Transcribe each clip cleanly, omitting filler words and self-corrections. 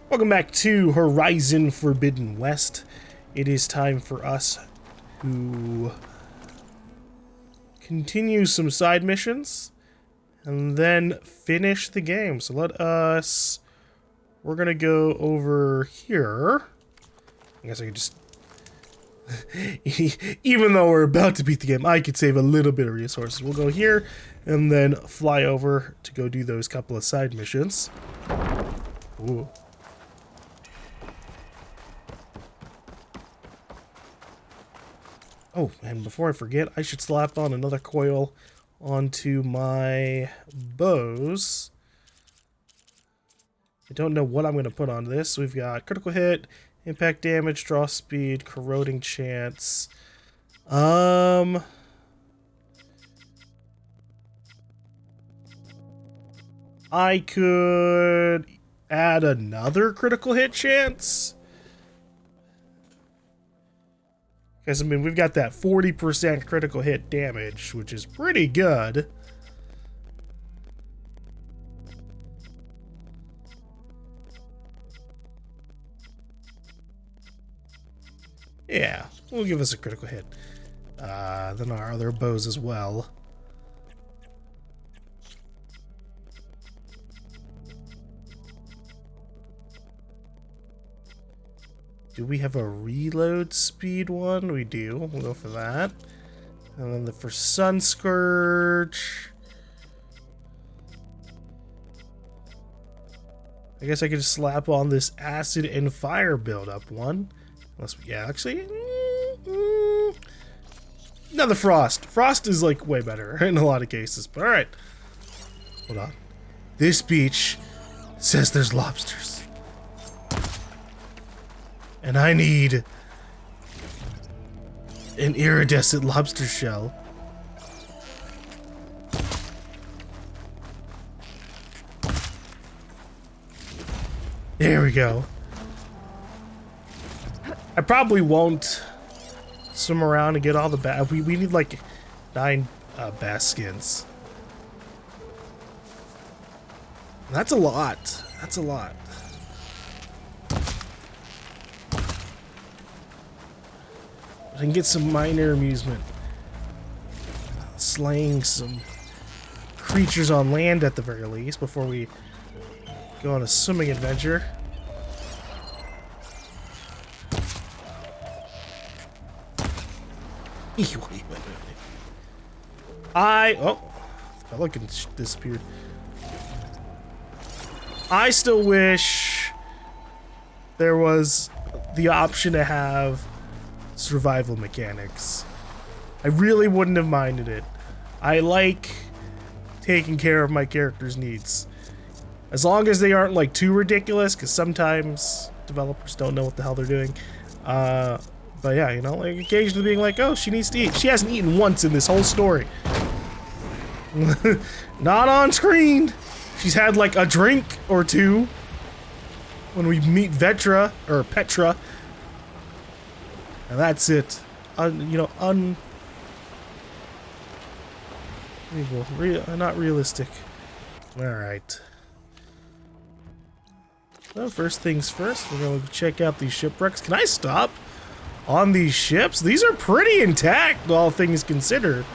Welcome back to Horizon Forbidden West. It is time for us to continue some side missions and then finish the game. So we're gonna go over here. I guess I could just, even though we're about to beat the game, I could save a little bit of resources. We'll go here and then fly over to go do those couple of side missions. Ooh. Oh, and before I forget, I should slap on another coil onto my bows. I don't know what I'm going to put on this. We've got critical hit, impact damage, draw speed, corroding chance. I could add another critical hit chance. Because, I mean, we've got that 40% critical hit damage, which is pretty good. Yeah, we'll give us a critical hit. Then our other bows as well. Do we have a reload speed one? We do. We'll go for that. And then for Sun Scourge, I guess I could just slap on this acid and fire buildup one. Unless, yeah, actually, another frost. Frost is like way better in a lot of cases. But all right, hold on. This beach says there's lobsters. And I need an iridescent lobster shell. There we go. I probably won't swim around and get all the bass. We need like 9 bass skins. That's a lot. That's a lot. I can get some minor amusement slaying some creatures on land at the very least before we go on a swimming adventure. Oh, the pelican disappeared. I still wish there was the option to have survival mechanics. I really wouldn't have minded it. I like taking care of my character's needs. As long as they aren't like too ridiculous, because sometimes developers don't know what the hell they're doing. But yeah, you know, like occasionally being like, oh, she needs to eat. She hasn't eaten once in this whole story. Not on screen. She's had like a drink or two when we meet Petra. And that's it. Not realistic. Alright. So first things first, we're going to check out these shipwrecks. Can I stop on these ships? These are pretty intact, all things considered.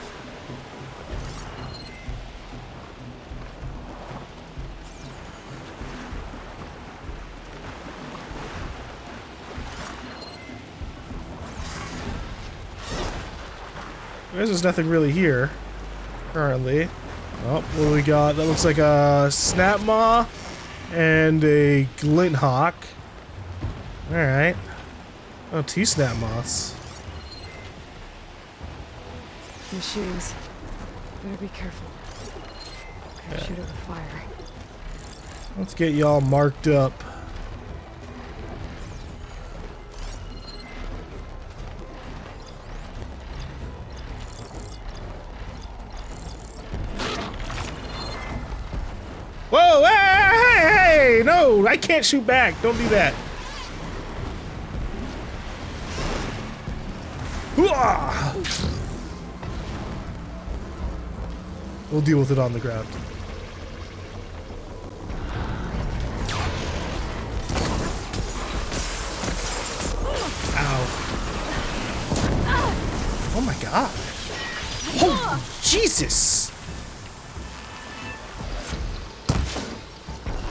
There's nothing really here currently. Oh, what do we got? That looks like a snapmaw and a glint hawk. Alright. Oh, 2 snapmaws. Machines. Better be careful. Could Yeah. shoot over fire. Let's get y'all marked up. Whoa, hey, no, I can't shoot back. Don't do that. We'll deal with it on the ground. god. Oh, Jesus.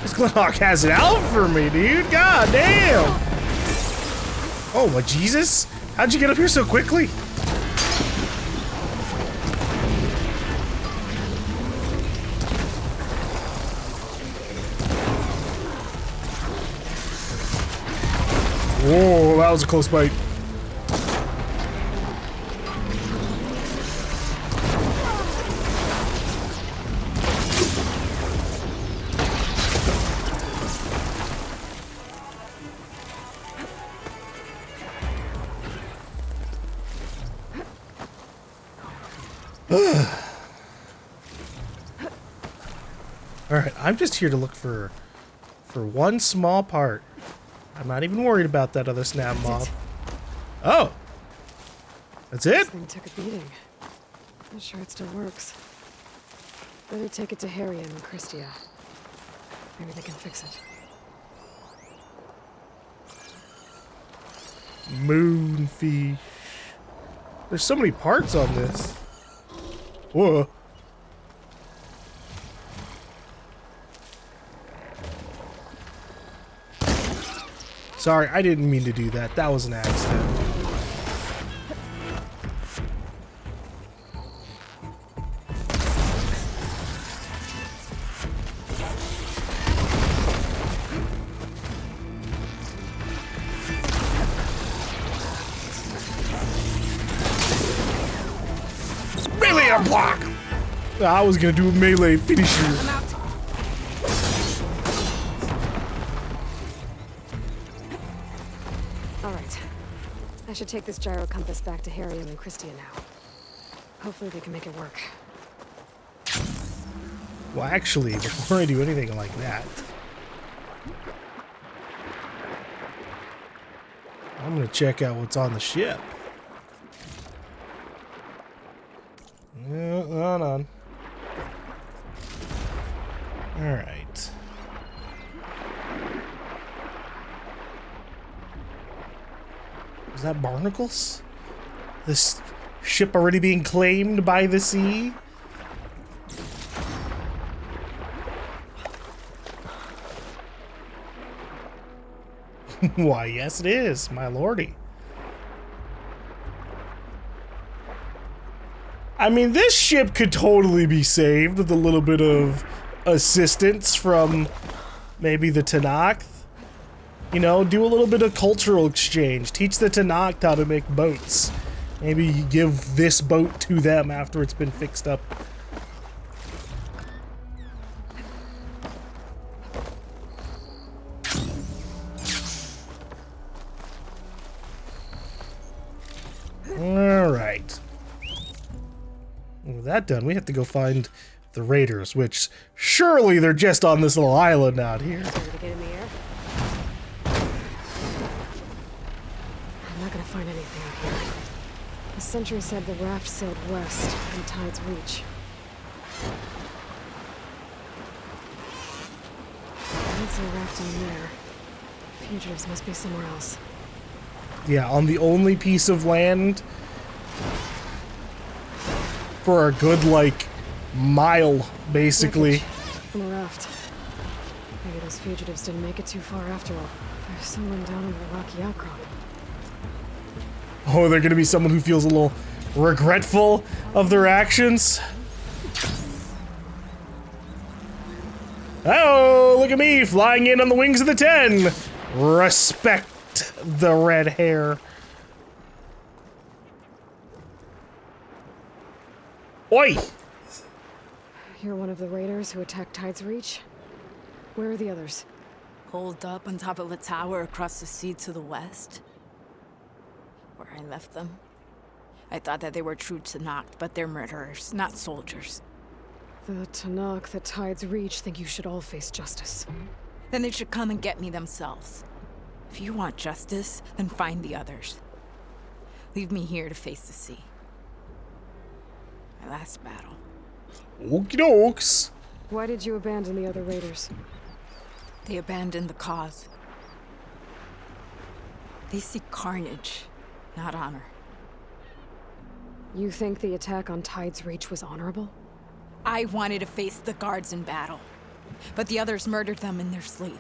This Glenhawk has it out for me, dude. God damn. Oh, my Jesus. How'd you get up here so quickly? Whoa, that was a close bite. Alright, I'm just here to look for one small part. I'm not even worried about that other snap mob. Oh! That's it? This thing took a beating. Not sure it still works. Better take it to Harriet and Christia. Maybe they can fix it. Moonfish. There's so many parts on this. Whoa. Sorry, I didn't mean to do that. That was an accident. Melee block! I was gonna do a melee finisher. I'm out. Alright. I should take this gyrocompass back to Harriet and Christia now. Hopefully they can make it work. Well, actually, before I do anything like that, I'm gonna check out what's on the ship. Hold on. Alright. Is that barnacles? This ship already being claimed by the sea? Why, yes it is, my lordy. I mean, this ship could totally be saved with a little bit of assistance from maybe the Tenakth. You know, do a little bit of cultural exchange. Teach the Tenakth how to make boats. Maybe give this boat to them after it's been fixed up. Alright. With that done, we have to go find the raiders, which surely they're just on this little island out here. Ready to get in the air? I'm not gonna find anything out here. The sentry said the raft sailed west from Tide's Reach. I don't see a raft on there. Fugitives must be somewhere else. Yeah, on the only piece of land for a good, like, mile, basically. Wreckage from a raft. Maybe those fugitives didn't make it too far after all. There's someone down on the rocky outcrop. Oh, they're gonna be someone who feels a little regretful of their actions. Oh, look at me flying in on the wings of the 10. Respect the red hair. Oi! You're one of the raiders who attacked Tide's Reach? Where are the others? Holed up on top of a tower across the sea to the west. Where I left them. I thought that they were true Tenakth, but they're murderers, not soldiers. The Tenakth at Tide's Reach think you should all face justice. Then they should come and get me themselves. If you want justice, then find the others. Leave me here to face the sea. My last battle. Okie dokes. Why did you abandon the other raiders? They abandoned the cause. They seek carnage, not honor. You think the attack on Tide's Reach was honorable? I wanted to face the guards in battle, but the others murdered them in their sleep.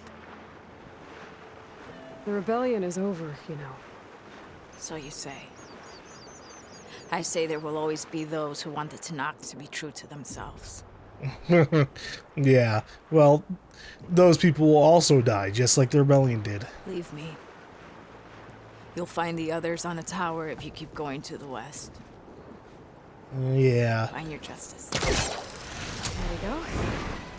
The rebellion is over, you know. So you say. I say there will always be those who want the Tanakh to be true to themselves. Yeah, well, those people will also die, just like the rebellion did. Leave me. You'll find the others on a tower if you keep going to the west. Yeah. Find your justice. There we go.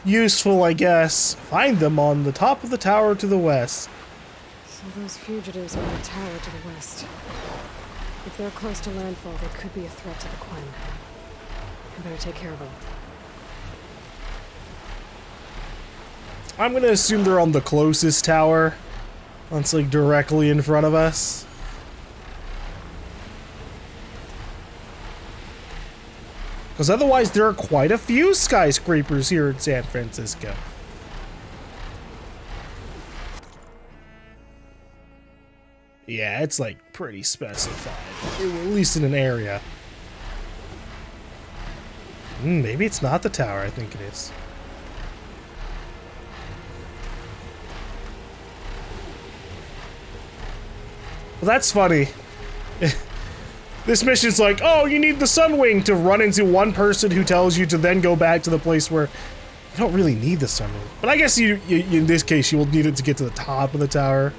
Useful, I guess. Find them on the top of the tower to the west. So those fugitives are on a tower to the west. If they're close to landfall, they could be a threat to the Quen. I better take care of them. I'm gonna assume they're on the closest tower. That's like directly in front of us. Because otherwise there are quite a few skyscrapers here in San Francisco. Yeah, it's like pretty specified, at least in an area. Maybe it's not the tower, I think it is. Well, that's funny. This mission's like, oh, you need the Sunwing to run into one person who tells you to then go back to the place where you don't really need the Sunwing. But I guess you in this case, you will need it to get to the top of the tower.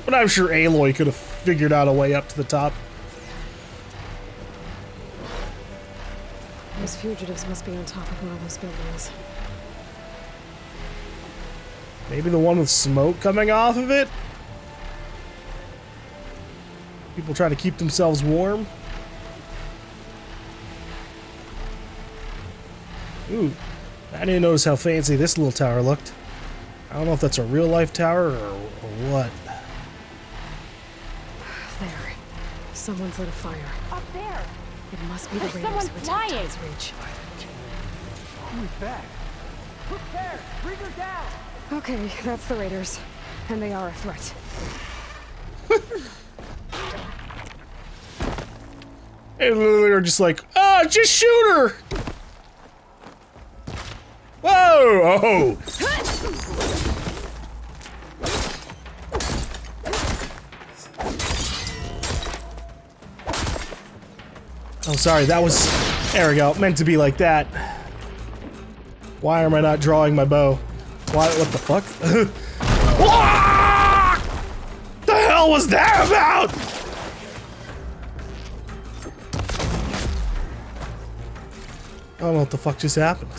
But I'm sure Aloy could have figured out a way up to the top. Those fugitives must be on top of one of those buildings. Maybe the one with smoke coming off of it? People trying to keep themselves warm? Ooh, I didn't notice how fancy this little tower looked. I don't know if that's a real life tower or what. There. Someone's lit a fire. Up there! It must be the There's raiders someone who attacked flying. Tide's Reach. Who's back? Who cares? Bring her down! Okay, that's the raiders. And they are a threat. And literally are just like, ah, just shoot her! Whoa! Oh! Oh, sorry, that was... There we go, meant to be like that. Why am I not drawing my bow? Why, what the fuck? The hell was that about? I don't know what the fuck just happened.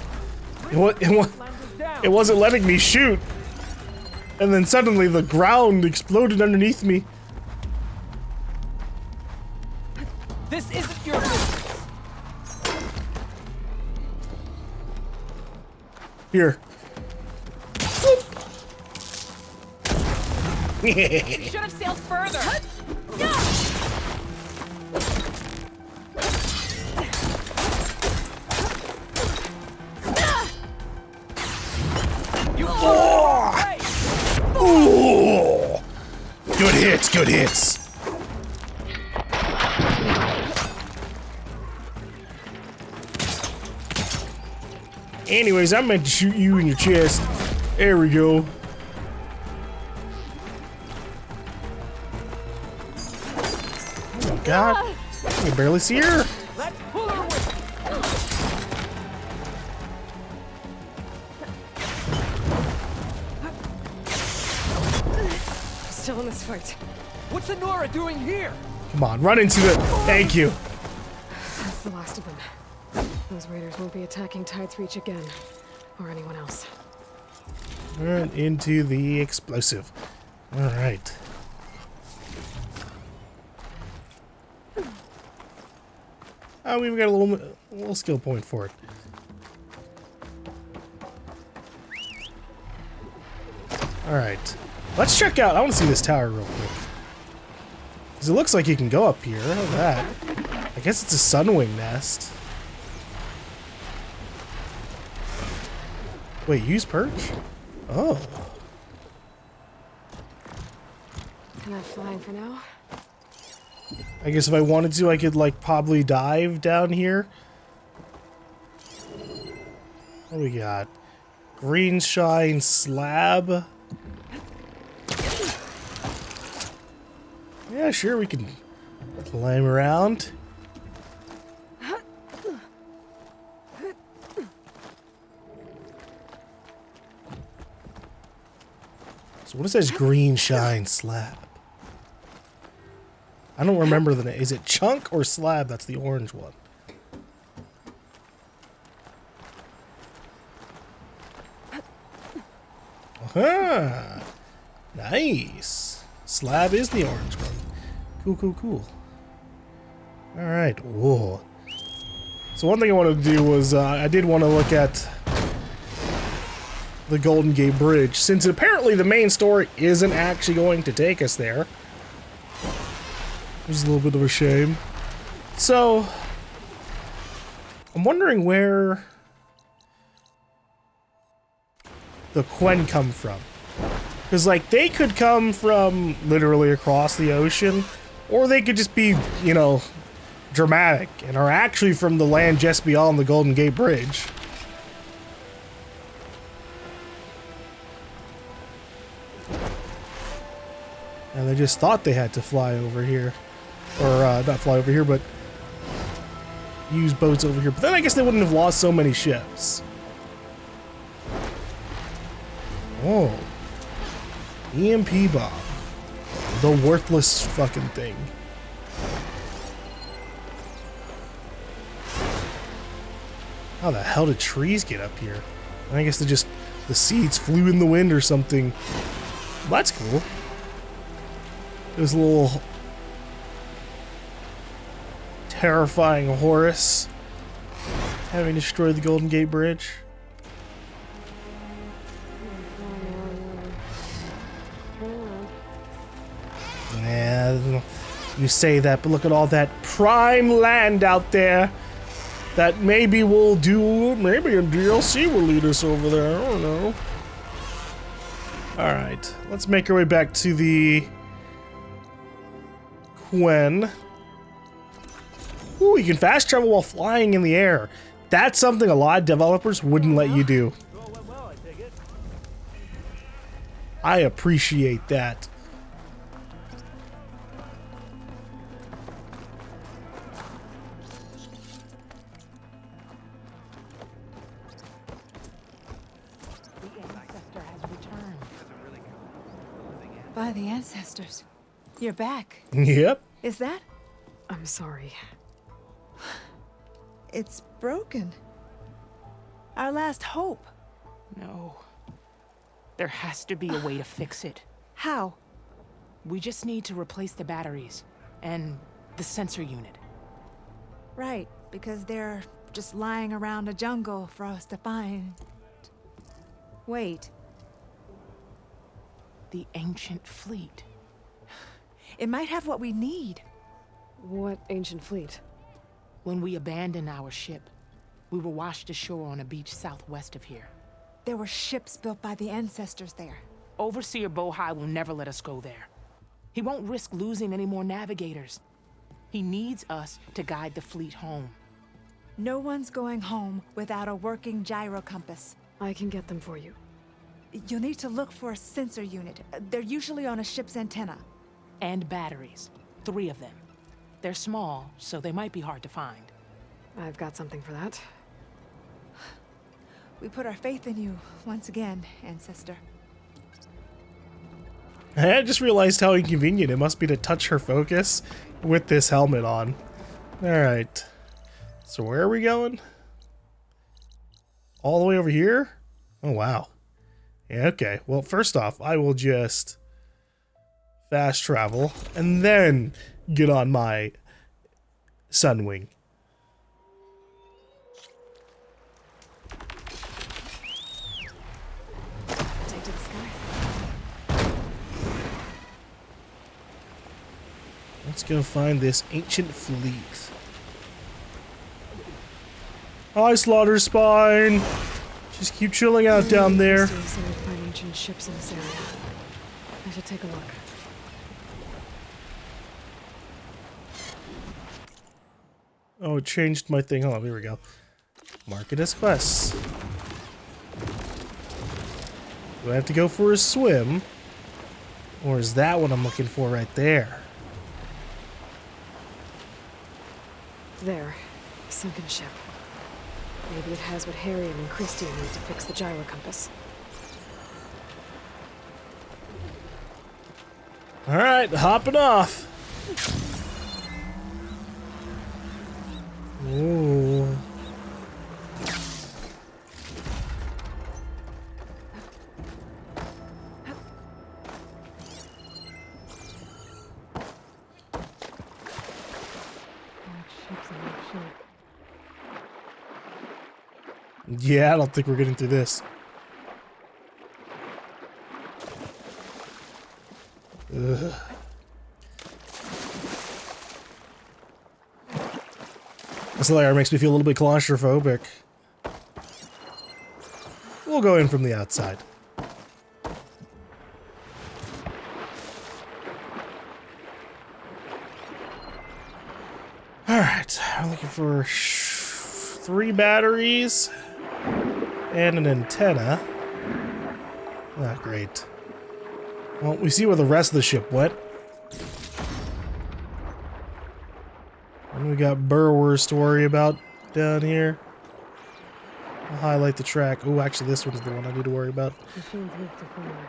It wasn't letting me shoot. And then suddenly the ground exploded underneath me. This isn't your business! Here. You should have sailed further! Ooh. Good hits, good hits. Anyways, I meant to shoot you in your chest. There we go. Oh my god. I can barely see her. Let's pull her with Still in this fight. What's Honora doing here? Come on, run into the... Thank you. That's the last of them. Those raiders won't be attacking Tide's Reach again. Or anyone else. Run into the explosive. Alright. Oh, we've got a little skill point for it. Alright. Let's check out. I want to see this tower real quick. Because it looks like you can go up here. Look at that. I guess it's a sunwing nest. Wait, use perch? Oh. Enough flying for now. I guess if I wanted to, I could, like, probably dive down here. What do we got? Green shine slab. Yeah, sure, we can climb around. So what is this green shine slab? I don't remember the name. Is it chunk or slab? That's the orange one. Aha! Nice. Slab is the orange one. Cool, cool, cool. All right. Whoa. So one thing I wanted to do was I did want to look at the Golden Gate Bridge, since apparently the main story isn't actually going to take us there. Which is a little bit of a shame. So I'm wondering where the Quen come from. Because, like, they could come from literally across the ocean, or they could just be, you know, dramatic and are actually from the land just beyond the Golden Gate Bridge. And they just thought they had to fly over here. Or, not fly over here, but use boats over here. But then I guess they wouldn't have lost so many ships. Oh. EMP bomb. The worthless fucking thing. How the hell did trees get up here? I guess they just, the seeds flew in the wind or something. Well, that's cool. There's a little terrifying Horus having destroyed the Golden Gate Bridge. Yeah, you say that, but look at all that prime land out there that maybe we'll do, maybe a DLC will lead us over there, I don't know. Alright, let's make our way back to the Quen. Ooh, you can fast travel while flying in the air. That's something a lot of developers wouldn't let you do. I appreciate that. By the ancestors. You're back. Yep. Is that? I'm sorry. It's broken. Our last hope. No. There has to be a way to fix it. How? We just need to replace the batteries and the sensor unit. Right, because they're just lying around a jungle for us to find. Wait, The ancient fleet. it might have what we need. What ancient fleet? When we abandoned our ship, we were washed ashore on a beach southwest of here. There were ships built by the ancestors there. Overseer Bohai will never let us go there. He won't risk losing any more navigators. He needs us to guide the fleet home. No one's going home without a working gyrocompass. I can get them for you. You'll need to look for a sensor unit. They're usually on a ship's antenna. And batteries. 3 of them. They're small, so they might be hard to find. I've got something for that. We put our faith in you once again, ancestor. I just realized how inconvenient it must be to touch her focus with this helmet on. Alright. So where are we going? All the way over here? Oh, wow. Yeah, okay. Well, first off, I will just fast travel and then get on my Sunwing. Take to the sky. Let's go find this ancient fleet. Hi, Slaughter Spine. Just keep chilling out down there. So we find ancient ships in this area. I should take a look. Oh, it changed my thing. Hold on, here we go. Mark it as quests. Do I have to go for a swim? Or is that what I'm looking for right there? There. A sunken ship. Maybe it has what Harriet and Christie need to fix the gyrocompass. Alright, hopping off. Ooh. Yeah, I don't think we're getting through this. Ugh. This layer makes me feel a little bit claustrophobic. We'll go in from the outside. Alright, I'm looking for 3 batteries and an antenna. Ah, great. Well, we see where the rest of the ship went. And we got burrowers to worry about down here. I'll highlight the track. Oh, actually, this one's the one I need to worry about. Machines weak to fire.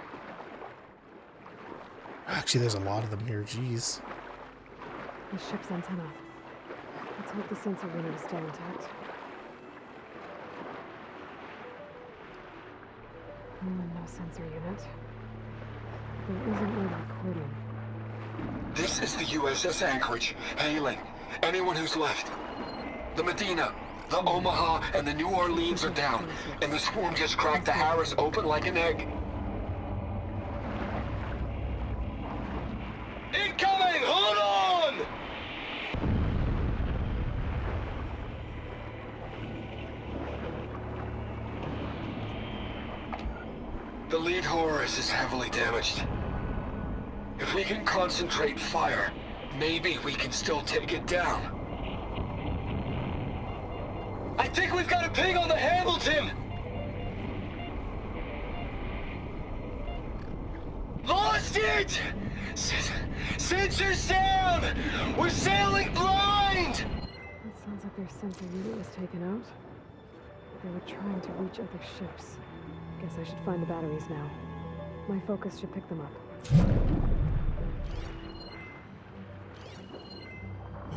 Actually, there's a lot of them here. Jeez. The ship's antenna. Let's hope the sensor unit is still intact. No sensor unit. There isn't a recording. This is the USS Anchorage. Hailing. Anyone who's left. The Medina, the Omaha, and the New Orleans are down, and the swarm just cracked the Harris open like an egg. Incoming! Hold on! The lead Horus is heavily damaged. If we can concentrate fire, maybe we can still take it down. I think we've got a ping on the Hamilton! Lost it! Sensors down! We're sailing blind! It sounds like their sensor unit was taken out. They were trying to reach other ships. Guess I should find the batteries now. My focus should pick them up.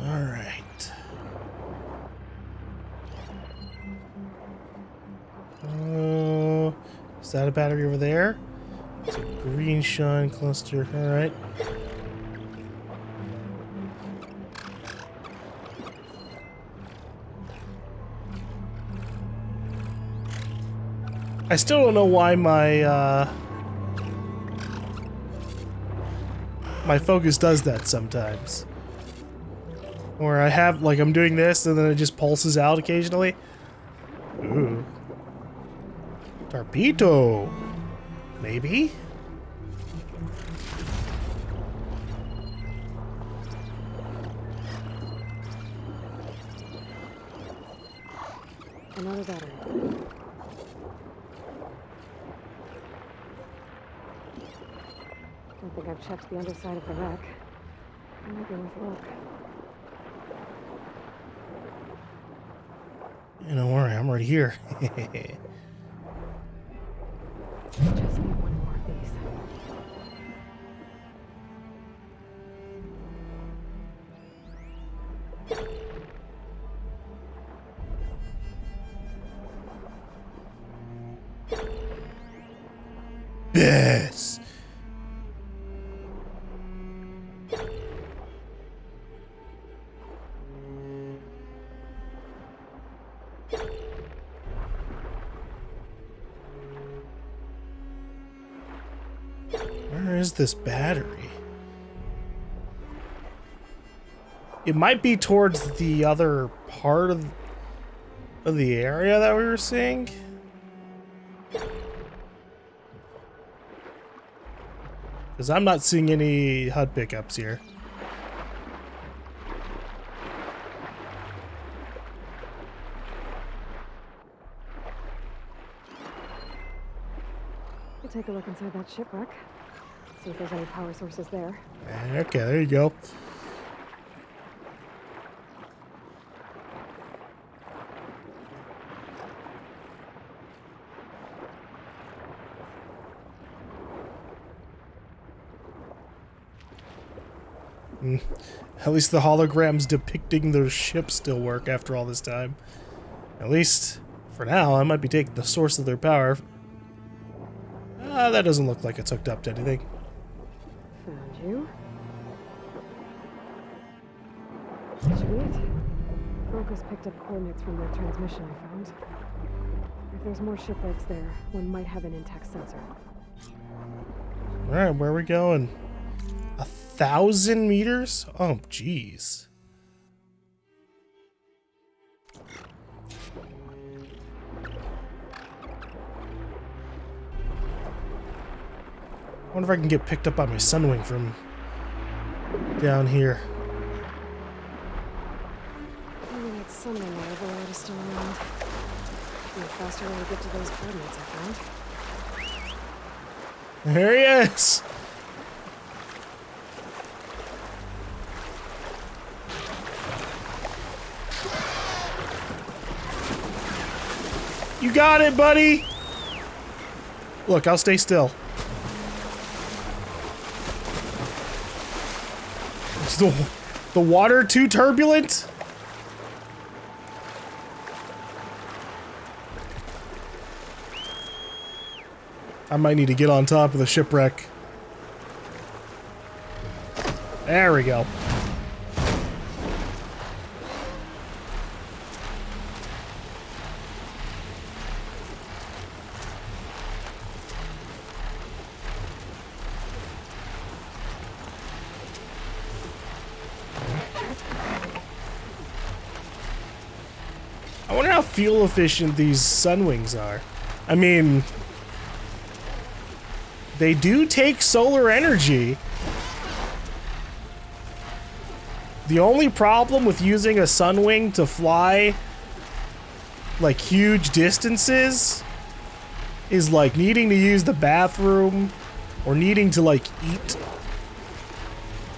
Alright. Is that a battery over there? It's a green shine cluster. Alright. I still don't know why my my focus does that sometimes. Or I have, like, I'm doing this and then it just pulses out occasionally. Ooh. Torpedo. Maybe? Another battery. Don't think I've checked the underside of the wreck. It might be worth a look. Yeah, don't worry, I'm right here. Just need one more of these. Yes. Where is this battery? It might be towards the other part of the area that we were seeing. Because I'm not seeing any HUD pickups here. We'll take a look inside that shipwreck. See if there's any power sources there. Okay, there you go. At least the holograms depicting the ship still work after all this time. At least, for now, I might be taking the source of their power. That doesn't look like it's hooked up to anything. Found you. Sweet. Broca's picked up coordinates from that transmission I found. If there's more shipwrecks there, one might have an intact sensor. Alright, where are we going? 1,000 meters? Oh, jeez. I wonder if I can get picked up by my sunwing from down here. Maybe that sunwing overload is still around. Be a faster way to get to those coordinates I found. There he is! You got it, buddy! Look, I'll stay still. Is the water too turbulent? I might need to get on top of the shipwreck. There we go. I wonder how fuel efficient these sunwings are. I mean, they do take solar energy. The only problem with using a sunwing to fly like huge distances is like needing to use the bathroom or needing to like eat.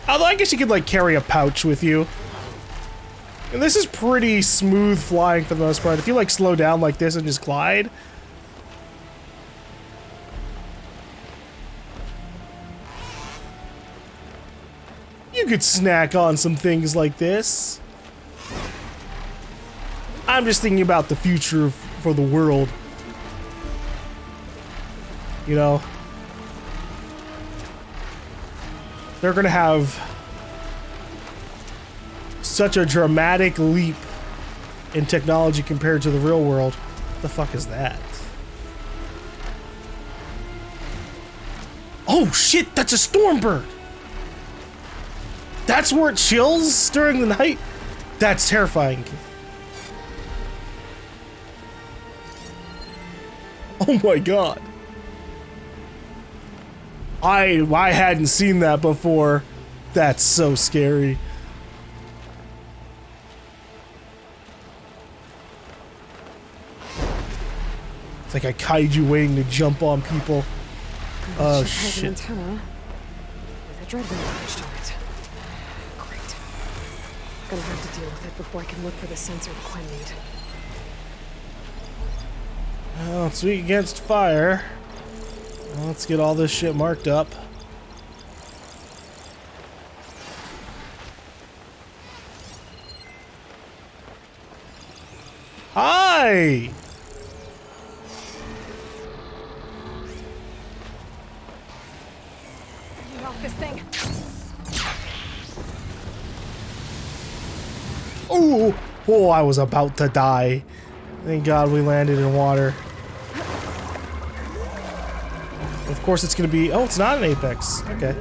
Although I guess you could like carry a pouch with you. And this is pretty smooth flying for the most part. If you like slow down like this and just glide. You could snack on some things like this. I'm just thinking about the future for the world. You know? They're gonna have such a dramatic leap in technology compared to the real world. What the fuck is that? Oh shit, that's a Stormbird! That's where it chills during the night? That's terrifying. Oh my god. I hadn't seen that before. That's so scary. It's like a kaiju waiting to jump on people. Oh Has an shit. antenna with a dreadnought attached to it. Great. Gonna have to deal with it before I can look for the sensor the Quen need. Well, it's weak against fire. Well, let's get all this shit marked up. Hi! Get off this thing. Ooh! Oh, I was about to die. Thank God we landed in water. Of course it's gonna be... Oh, it's not an apex. Okay.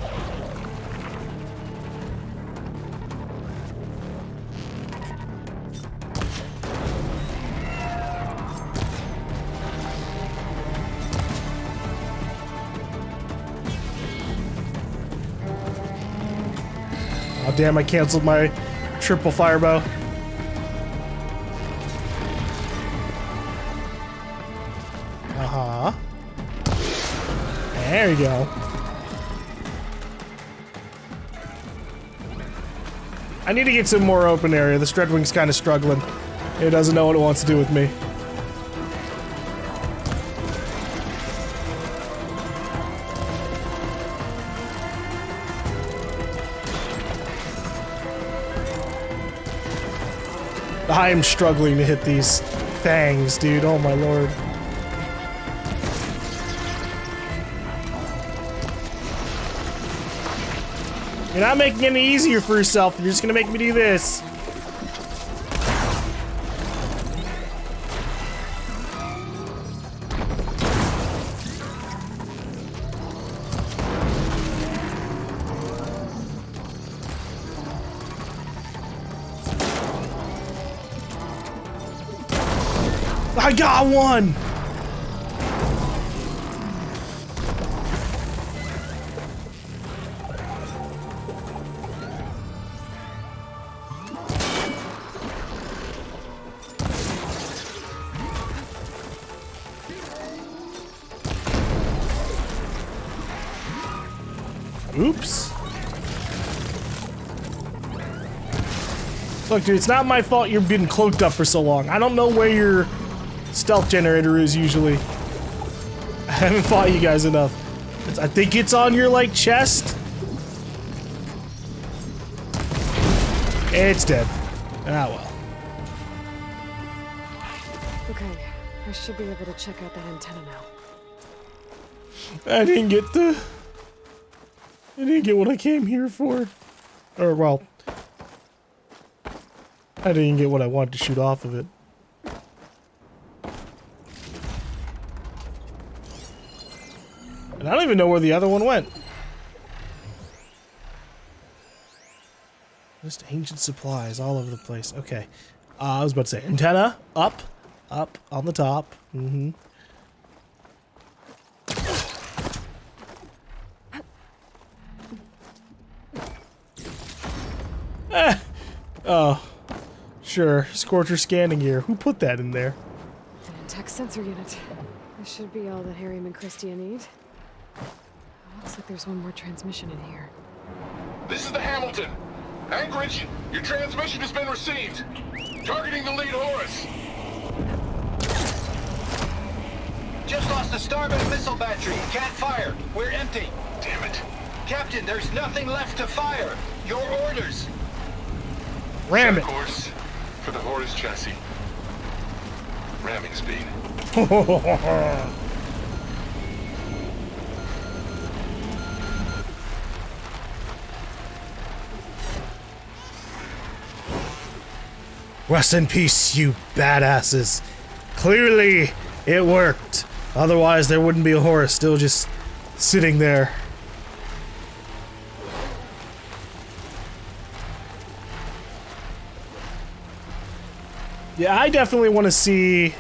Oh, damn, I canceled my triple firebow. There you go. I need to get some more open area. The Dreadwing's kind of struggling. It doesn't know what it wants to do with me. I am struggling to hit these fangs, dude. Oh my lord. You're not making it any easier for yourself. You're just gonna make me do this. I got one! Oops. Look, dude, it's not my fault you're being cloaked up for so long. I don't know where your stealth generator is usually. I haven't fought you guys enough. I think it's on your, like, chest. It's dead. Ah, well. Okay, I should be able to check out that antenna now. I didn't get what I came here for. Or, well, I didn't get what I wanted to shoot off of it. And I don't even know where the other one went. Just ancient supplies all over the place. Okay. I was about to say, antenna, up, on the top. Mm-hmm. Oh, sure. Scorcher scanning gear. Who put that in there? An attack sensor unit. This should be all that Harry and Christia need. Looks like there's one more transmission in here. This is the Hamilton. Anchorage, your transmission has been received. Targeting the lead Horus. Just lost the Stormbird missile battery. Can't fire. We're empty. Damn it. Captain, there's nothing left to fire. Your orders. Ram Set it. course for the Horus chassis. Ramming speed. Rest in peace, you badasses. Clearly, it worked. Otherwise, there wouldn't be a Horus still just sitting there. Yeah, I definitely want to see...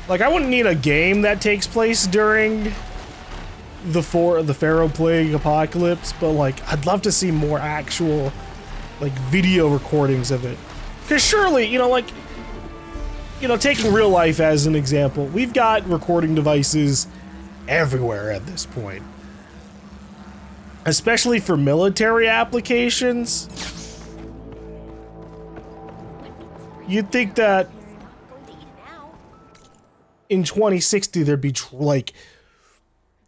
Like, I wouldn't need a game that takes place during the Pharaoh Plague apocalypse, but, like, I'd love to see more actual, like, video recordings of it. Because surely, you know, like, you know, taking real life as an example, we've got recording devices everywhere at this point. Especially for military applications. You'd think that in 2060 there'd be like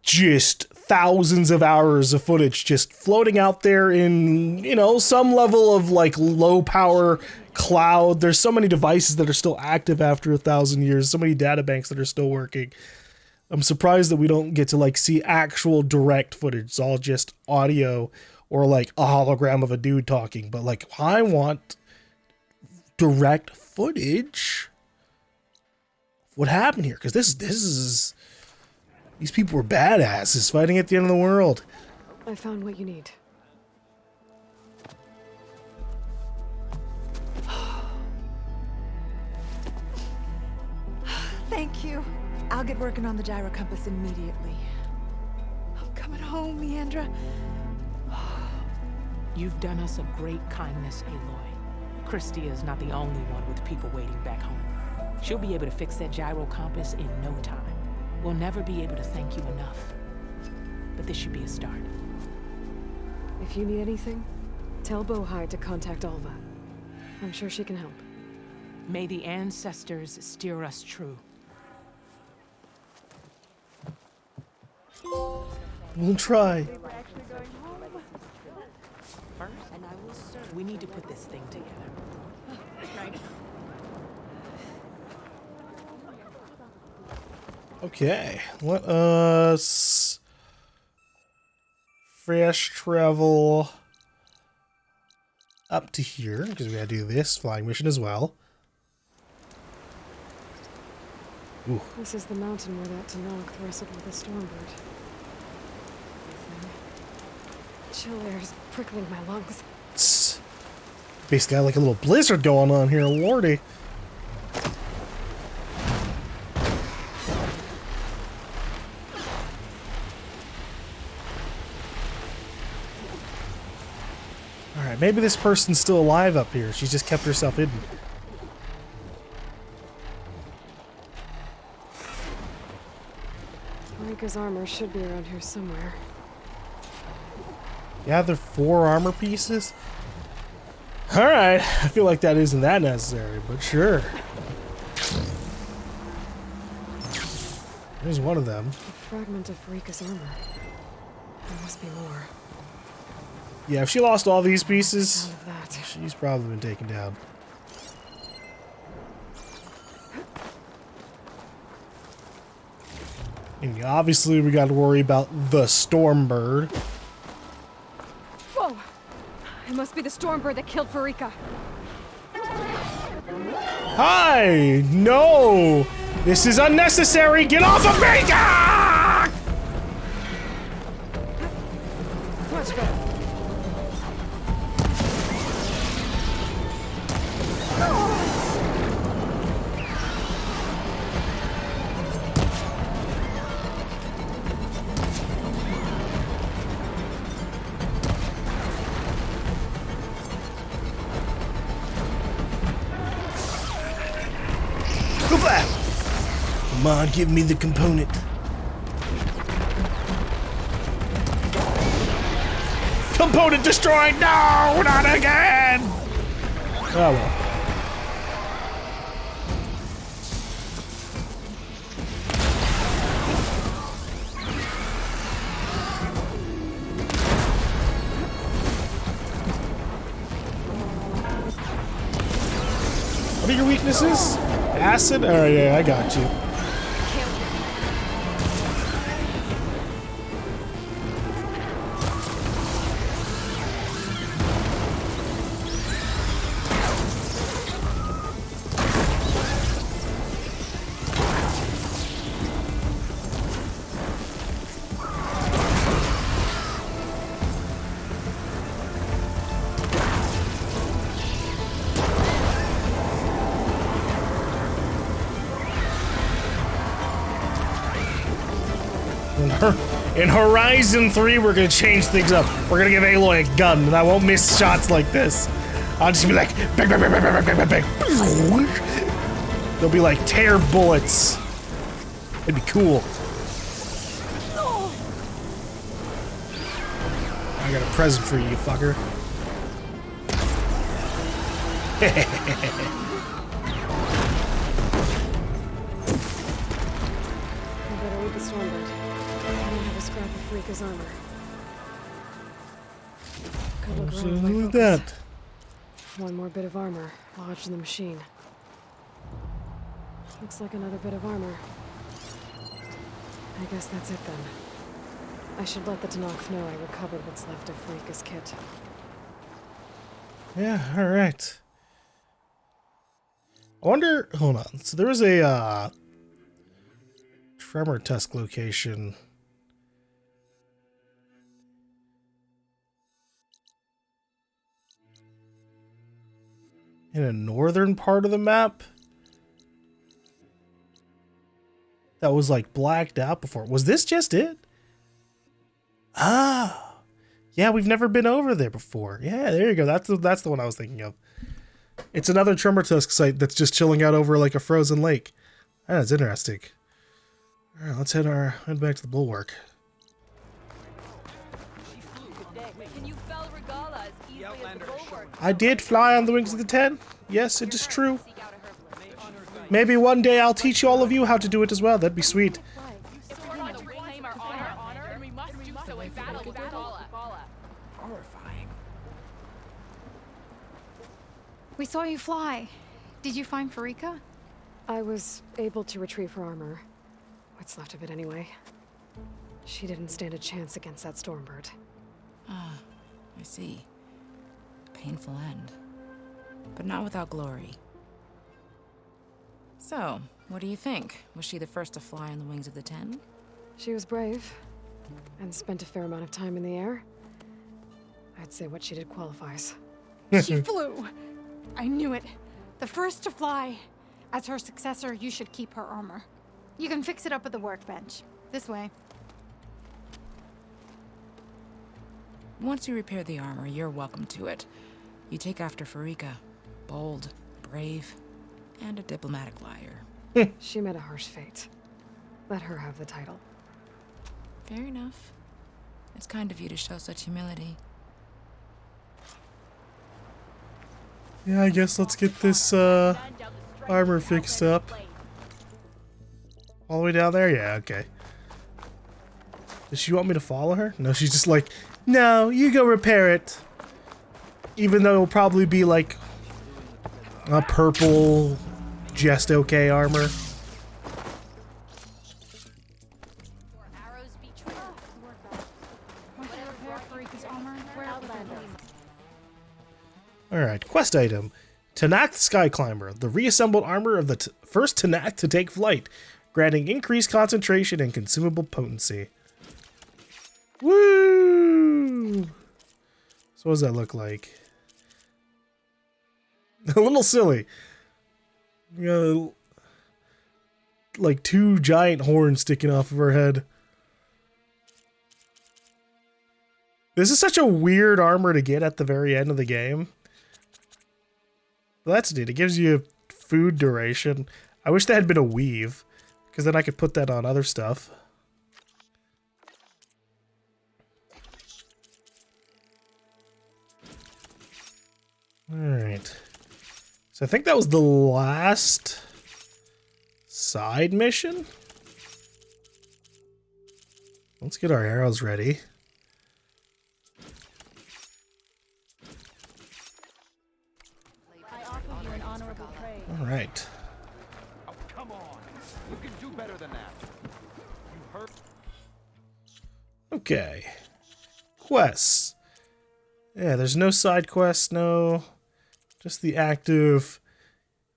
just thousands of hours of footage just floating out there in, you know, some level of like low power cloud. There's so many devices that are still active after 1,000 years, so many data banks that are still working. I'm surprised that we don't get to like see actual direct footage. It's all just audio or like a hologram of a dude talking, but like I want direct footage of what happened here, because this is these people were badasses fighting at the end of the world. I found what you need. Thank you. I'll get working on the gyrocompass immediately. I'm coming home, Leandra. You've done us a great kindness, Aloy. Christia is not the only one with people waiting back home. She'll be able to fix that gyrocompass in no time. We'll never be able to thank you enough. But this should be a start. If you need anything, tell Bohai to contact Alva. I'm sure she can help. May the ancestors steer us true. We'll try. We need to put this thing together. Okay, let us fast travel up to here because we gotta do this flying mission as well. Ooh. This is the mountain where that Tanakh wrestled with the Stormbird. Chill air is prickling my lungs. It's basically got like a little blizzard going on here, lordy. Alright, maybe this person's still alive up here. She's just kept herself hidden. Rika's armor should be around here somewhere. Gather 4 armor pieces? Alright, I feel like that isn't that necessary, but sure. There's one of them. A fragment of Rika's armor. There must be more. Yeah, if she lost all these pieces, Sound of that. she's probably been taken down. And obviously we got to worry about the Stormbird. Whoa! It must be the Stormbird that killed Farika. Hi! No! This is unnecessary! Get off of me! Ah! Much better. Go back! Come on, give me the component. Component destroyed! No! Not again! Oh well. What are your weaknesses? Acid? Oh yeah, I got you. In Horizon 3, we're gonna change things up. We're gonna give Aloy a gun, and I won't miss shots like this. I'll just be like, bang, bang, bang, bang, bang, bang, bang, bang. They'll be like tear bullets. It'd be cool. I got a present for you, fucker. I better read the Stormbird. I don't have a scrap of Rika's armor. Could look So wrong with my look at focus. that. One more bit of armor lodged in the machine. Looks like another bit of armor. I guess that's it then. I should let the Tanakh know I recovered what's left of Rika's kit. Yeah, alright. I wonder, hold on. So there was a tremor tusk location. In a northern part of the map that was like blacked out before. Was this just it? Ah, yeah, we've never been over there before. Yeah, there you go. That's the one I was thinking of. It's another tremor tusk site that's just chilling out over like a frozen lake. That's interesting. Alright, let's head back to the bulwark. Can you fell Regala as easily as the bulwark? I did fly on the wings of the 10. Yes, it is true. Maybe one day I'll teach all of you how to do it as well. That'd be sweet. If we want to reclaim our honor, then we must do so in battle with Regala. Horrifying. We saw you fly. Did you find Farika? I was able to retrieve her armor. What's left of it anyway. She didn't stand a chance against that Stormbird. Ah, I see. Painful end. But not without glory. So, what do you think? Was she the first to fly on the wings of the 10? She was brave, and spent a fair amount of time in the air. I'd say what she did qualifies. She flew! I knew it. The first to fly. As her successor, you should keep her armor. You can fix it up at the workbench. This way. Once you repair the armor, you're welcome to it. You take after Farika. Bold, brave, and a diplomatic liar. She met a harsh fate. Let her have the title. Fair enough. It's kind of you to show such humility. Yeah, I guess let's get this armor fixed up. All the way down there? Yeah, okay. Does she want me to follow her? No, she's just like, no, you go repair it. Even though it'll probably be like a purple, just okay armor. Alright, quest item. Tanakh Sky Climber, the reassembled armor of the first Tanakh to take flight, granting increased concentration and consumable potency. Woo! So what does that look like? A little silly. Like two giant horns sticking off of her head. This is such a weird armor to get at the very end of the game. Well, that's neat. It gives you food duration. I wish that had been a weave, because then I could put that on other stuff. Alright. So I think that was the last side mission. Let's get our arrows ready. All right. Oh, come on. You can do better than that. You hurt. Okay. Quests. Yeah, there's no side quests, no. Just the active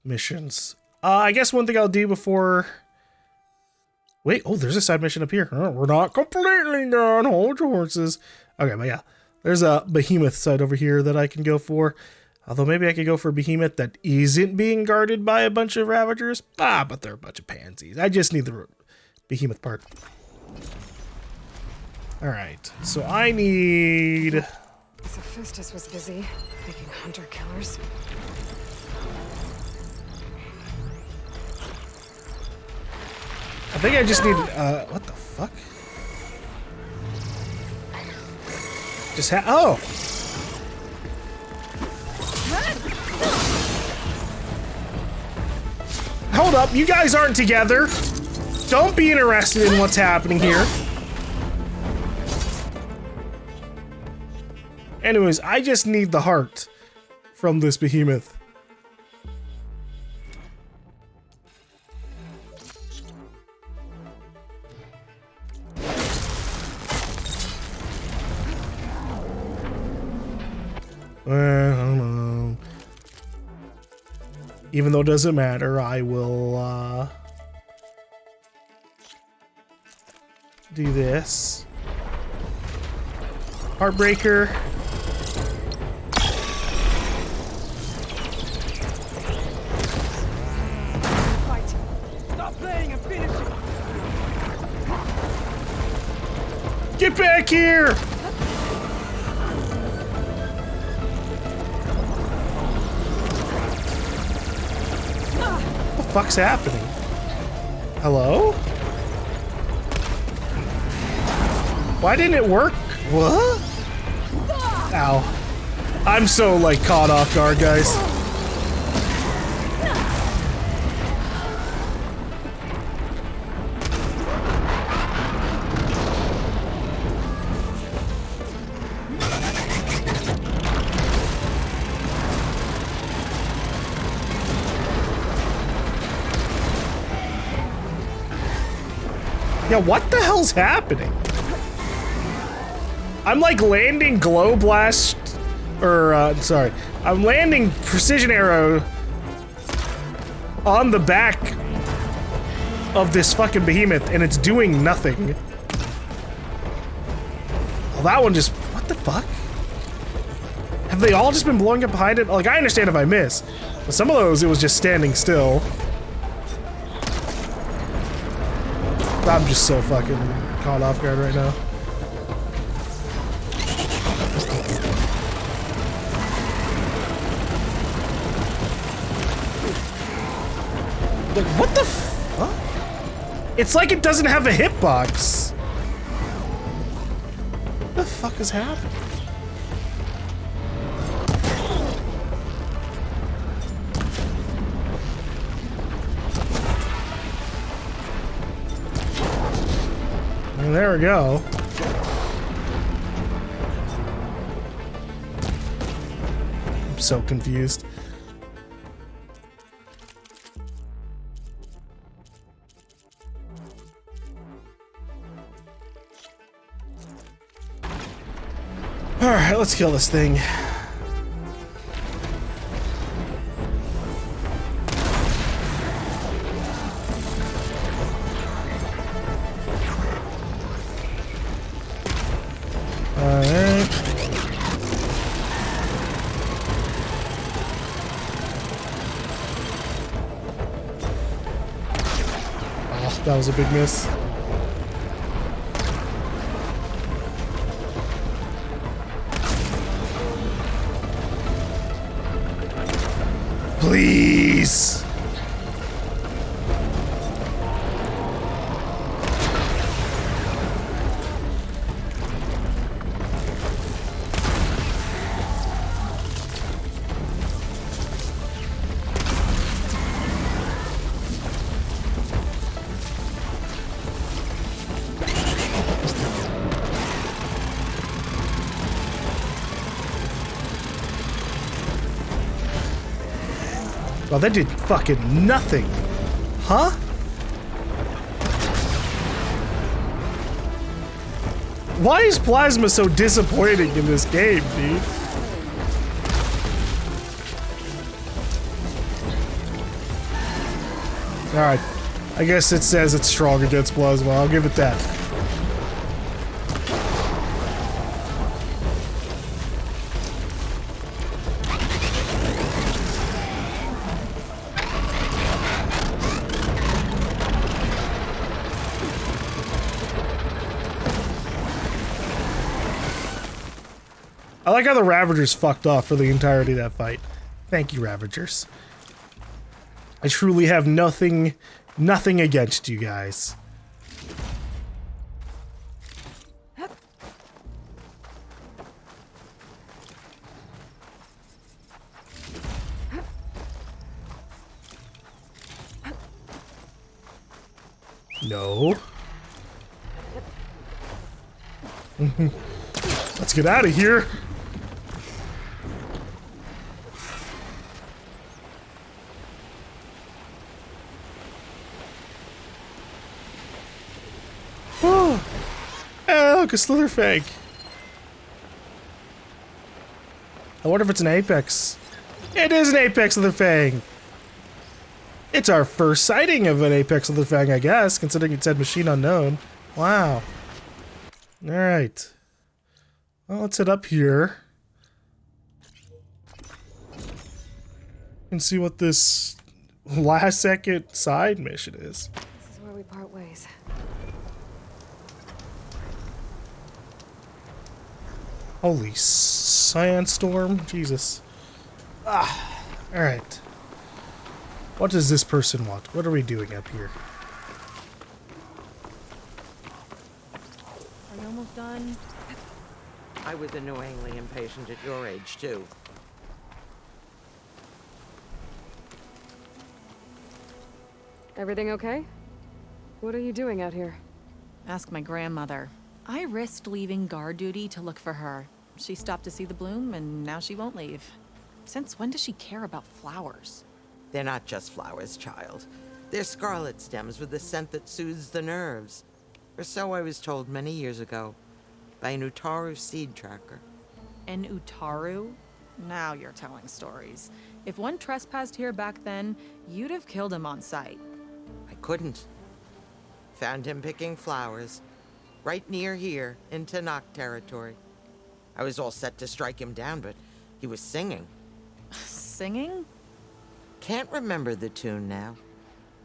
missions. I guess one thing I'll do before... Wait, oh, there's a side mission up here. Oh, we're not completely done. Hold your horses. Okay, but yeah. There's a Behemoth side over here that I can go for. Although maybe I could go for a Behemoth that isn't being guarded by a bunch of Ravagers. But they're a bunch of pansies. I just need the Behemoth part. Alright, so I need... Hephaestus was busy making hunter-killers. I think I just need... what the fuck? Just oh! Hold up, you guys aren't together. Don't be interested in what's happening here. Anyways, I just need the heart from this Behemoth. I don't know. Even though it doesn't matter, I will do this. Heartbreaker. Stop playing and finish it. Get back here! What the fuck's happening? Hello? Why didn't it work? What? Ow. I'm so, like, caught off guard, guys. Yeah, what the hell's happening? I'm like landing glow blast, or sorry, I'm landing precision arrow on the back of this fucking behemoth and it's doing nothing. Well, that one just, what the fuck? Have they all just been blowing up behind it? Like, I understand if I miss, but some of those it was just standing still. I'm just so fucking caught off guard right now. Like, what the fuck? It's like it doesn't have a hitbox. What the fuck is happening? And there we go. I'm so confused. Alright, let's kill this thing. Alright. Oh, that was a big miss. Please. Well, that did fucking nothing. Huh? Why is plasma so disappointing in this game, dude? Alright. I guess it says it's strong against plasma. I'll give it that. I like how the Ravagers fucked off for the entirety of that fight. Thank you, Ravagers. I truly have nothing against you guys. No. Let's get out of here. Look, a Slitherfang. I wonder if it's an Apex. It is an Apex Slitherfang. It's our first sighting of an Apex Slitherfang, I guess, considering it said machine unknown. Wow. Alright. Well, let's head up here. And see what this last second side mission is. This is where we part ways. Holy sandstorm, Jesus. Ah, alright. What does this person want? What are we doing up here? Are you almost nails done. I was annoyingly impatient at your age, too. Everything okay? What are you doing out here? Ask my grandmother. I risked leaving guard duty to look for her. She stopped to see the bloom, and now she won't leave. Since when does she care about flowers? They're not just flowers, child. They're scarlet stems with a scent that soothes the nerves. Or so I was told many years ago, by an Utaru seed tracker. An Utaru? Now you're telling stories. If one trespassed here back then, you'd have killed him on sight. I couldn't. Found him picking flowers, right near here, in Tanakh territory. I was all set to strike him down, but he was singing. Singing? Can't remember the tune now.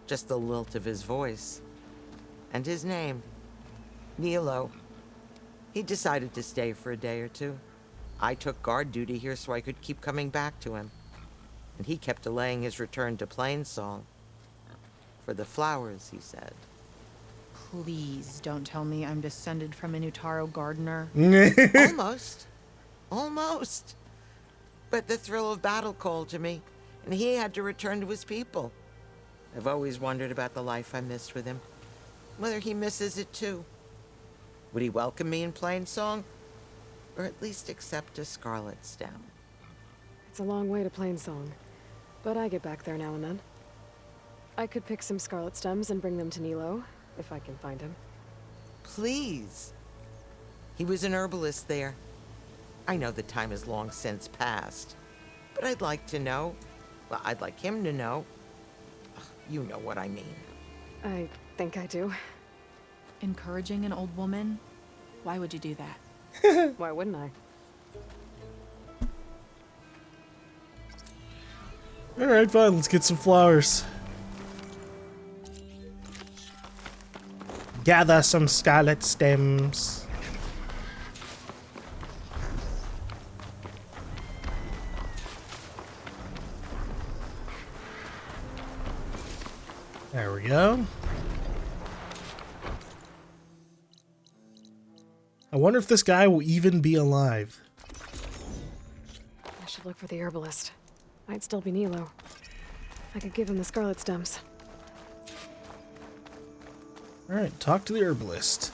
Just the lilt of his voice. And his name. Nilo. He decided to stay for a day or two. I took guard duty here so I could keep coming back to him. And he kept delaying his return to Plainsong. For the flowers, he said. Please don't tell me I'm descended from an Utaru gardener. Almost. Almost. But the thrill of battle called to me, and he had to return to his people. I've always wondered about the life I missed with him. Whether he misses it too. Would he welcome me in Plainsong? Or at least accept a scarlet stem? It's a long way to Plainsong, but I get back there now and then. I could pick some scarlet stems and bring them to Nilo, if I can find him. Please. He was an herbalist there. I know the time has long since passed, but I'd like to know. Well, I'd like him to know. You know what I mean. I think I do. Encouraging an old woman? Why would you do that? Why wouldn't I? Alright, fine, let's get some flowers. Gather some scarlet stems. There we go. I wonder if this guy will even be alive. I should look for the herbalist. Might still be Nilo. I could give him the scarlet stems. Alright, talk to the herbalist.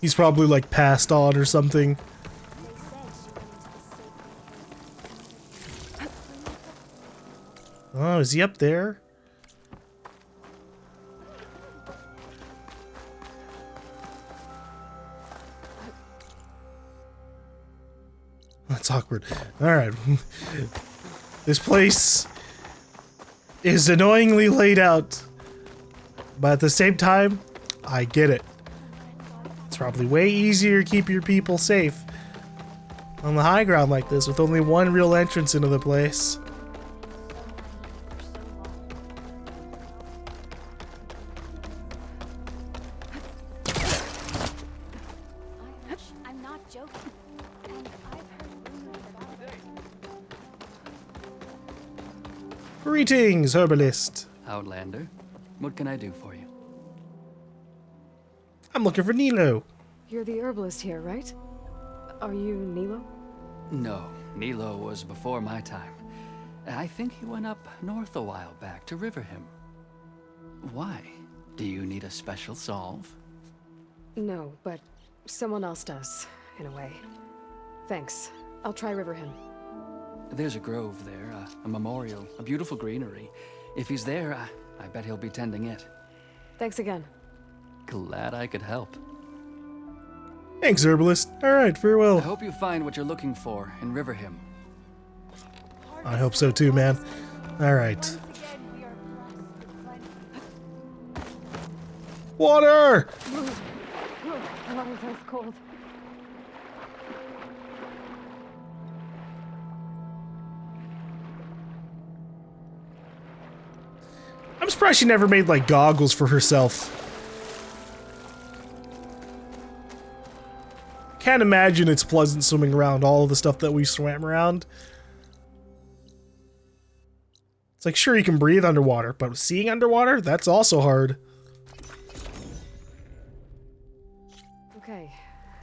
He's probably like passed on or something. Oh, is he up there? That's awkward. Alright. This place is annoyingly laid out. But at the same time, I get it. It's probably way easier to keep your people safe on the high ground like this with only one real entrance into the place. I'm not joking. And I've heard rumors about it. Greetings, herbalist. Outlander, what can I do for you? I'm looking for Nilo. You're the herbalist here, right? Are you Nilo? No, Nilo was before my time. I think he went up north a while back to Riverhim. Why? Do you need a special solve? No, but someone else does, in a way. Thanks. I'll try Riverhim. There's a grove there, a memorial, a beautiful greenery. If he's there, I bet he'll be tending it. Thanks again. Glad I could help. Thanks, herbalist. Alright, farewell. I hope you find what you're looking for in Riverhim. I hope so too, man. Alright. Water! The water's ice cold. I'm surprised she never made, like, goggles for herself. Can't imagine it's pleasant swimming around all of the stuff that we swam around. It's like, sure, you can breathe underwater, but seeing underwater, that's also hard. Okay,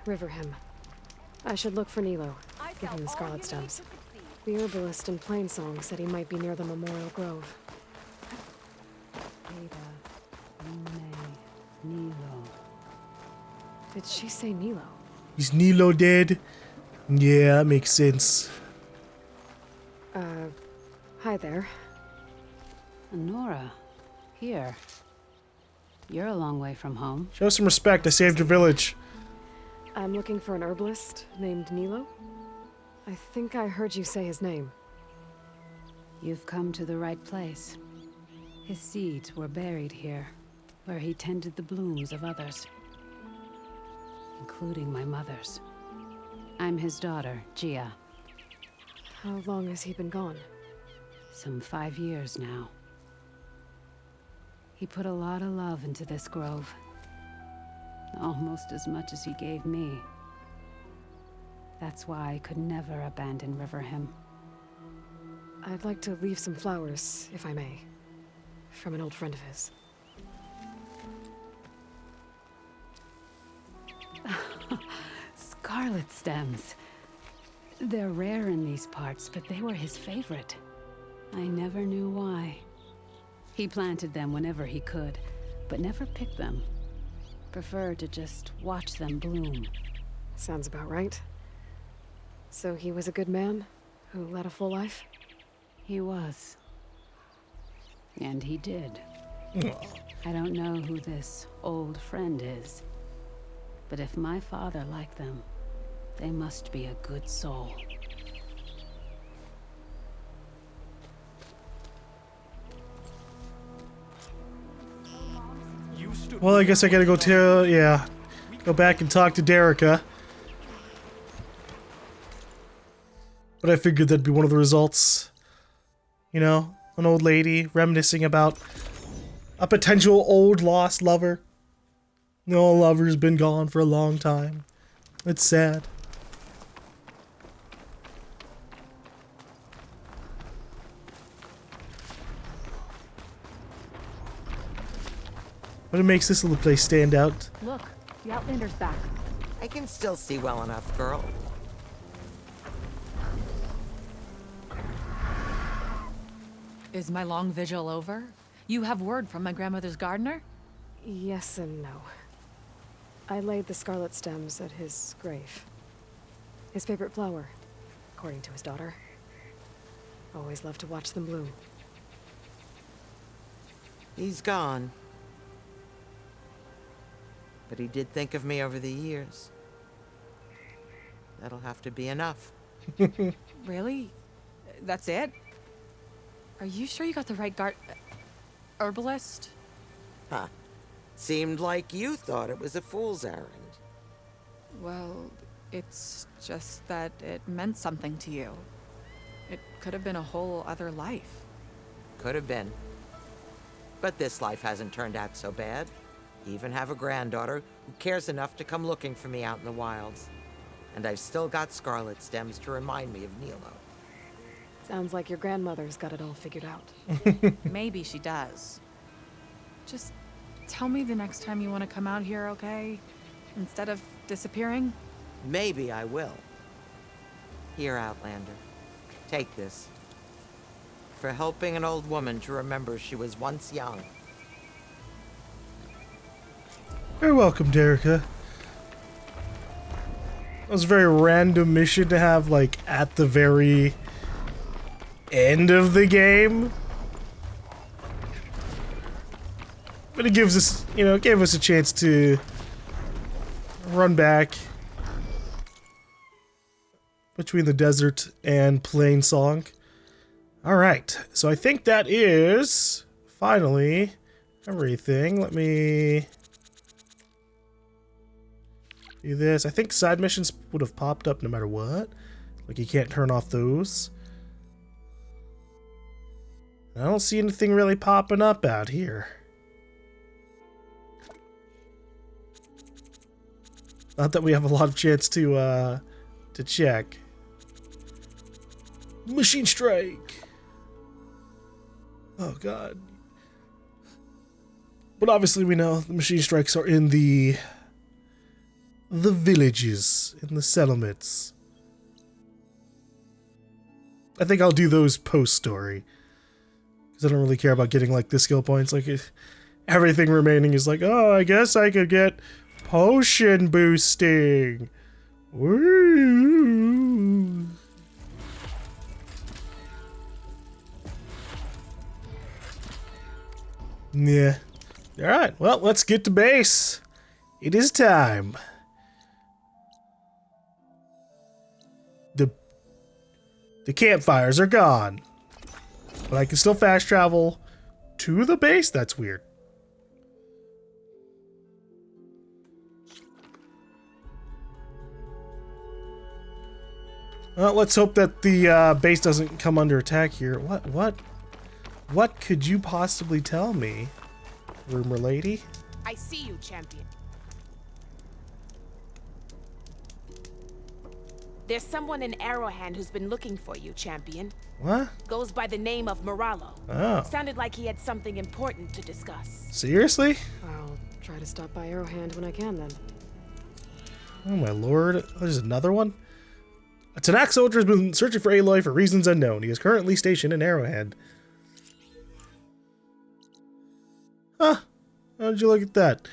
Riverhim. I should look for Nilo. Give him the scarlet stems. The herbalist in Plainsong said he might be near the Memorial Grove. Nilo. Did she say Nilo? Is Nilo dead? Yeah, that makes sense. Hi there. Nora, here. You're a long way from home. Show some respect. I saved your village. I'm looking for an herbalist named Nilo. I think I heard you say his name. You've come to the right place. His seeds were buried here, where he tended the blooms of others, including my mother's. I'm his daughter, Gia. How long has he been gone? Some 5 years now. He put a lot of love into this grove. Almost as much as he gave me. That's why I could never abandon Riverhim. I'd like to leave some flowers, if I may. From an old friend of his. Scarlet stems. They're rare in these parts, but they were his favorite. I never knew why. He planted them whenever he could, but never picked them. Preferred to just watch them bloom. Sounds about right. So he was a good man who led a full life? He was. And he did. Aww. I don't know who this old friend is, but if my father liked them, they must be a good soul. Well, I guess I gotta go back and talk to Dereka. But I figured that'd be one of the results. You know, an old lady reminiscing about a potential old lost lover. No, lover's been gone for a long time. It's sad. But it makes this little place stand out. Look, the Outlander's back. I can still see well enough, girl. Is my long vigil over? You have word from my grandmother's gardener? Yes and no. I laid the scarlet stems at his grave. His favorite flower, according to his daughter. Always loved to watch them bloom. He's gone. But he did think of me over the years. That'll have to be enough. Really? That's it? Are you sure you got the right herbalist? Huh. Seemed like you thought it was a fool's errand. Well, it's just that it meant something to you. It could have been a whole other life. Could have been. But this life hasn't turned out so bad. Even have a granddaughter who cares enough to come looking for me out in the wilds. And I've still got scarlet stems to remind me of Nilo. Sounds like your grandmother's got it all figured out. Maybe she does. Just tell me the next time you want to come out here, okay? Instead of disappearing? Maybe I will. Here, Outlander. Take this. For helping an old woman to remember she was once young. You're welcome, Dereka. That was a very random mission to have, like, at the very end of the game. But it gives us, you know, it gave us a chance to run back between the desert and Plainsong. Alright, so I think that is finally everything. Let me do this. I think side missions would have popped up no matter what. Like, you can't turn off those. I don't see anything really popping up out here. Not that we have a lot of chance to check. Machine strike! Oh god. But obviously we know the machine strikes are in the the villages and the settlements. I think I'll do those post-story. Because I don't really care about getting like the skill points. Like if everything remaining is like, oh, I guess I could get potion boosting. Woo. Yeah. Alright, well, let's get to base. It is time. The campfires are gone. But I can still fast travel to the base? That's weird. Well, let's hope that the base doesn't come under attack here. What could you possibly tell me, rumor lady? I see you, champion. There's someone in Arrowhead who's been looking for you, champion. What? Goes by the name of Moralo. Oh. Sounded like he had something important to discuss. Seriously? I'll try to stop by Arrowhead when I can, then. Oh my lord. There's another one? A Tanakh soldier has been searching for Aloy for reasons unknown. He is currently stationed in Arrowhead. Huh. How'd you look at that?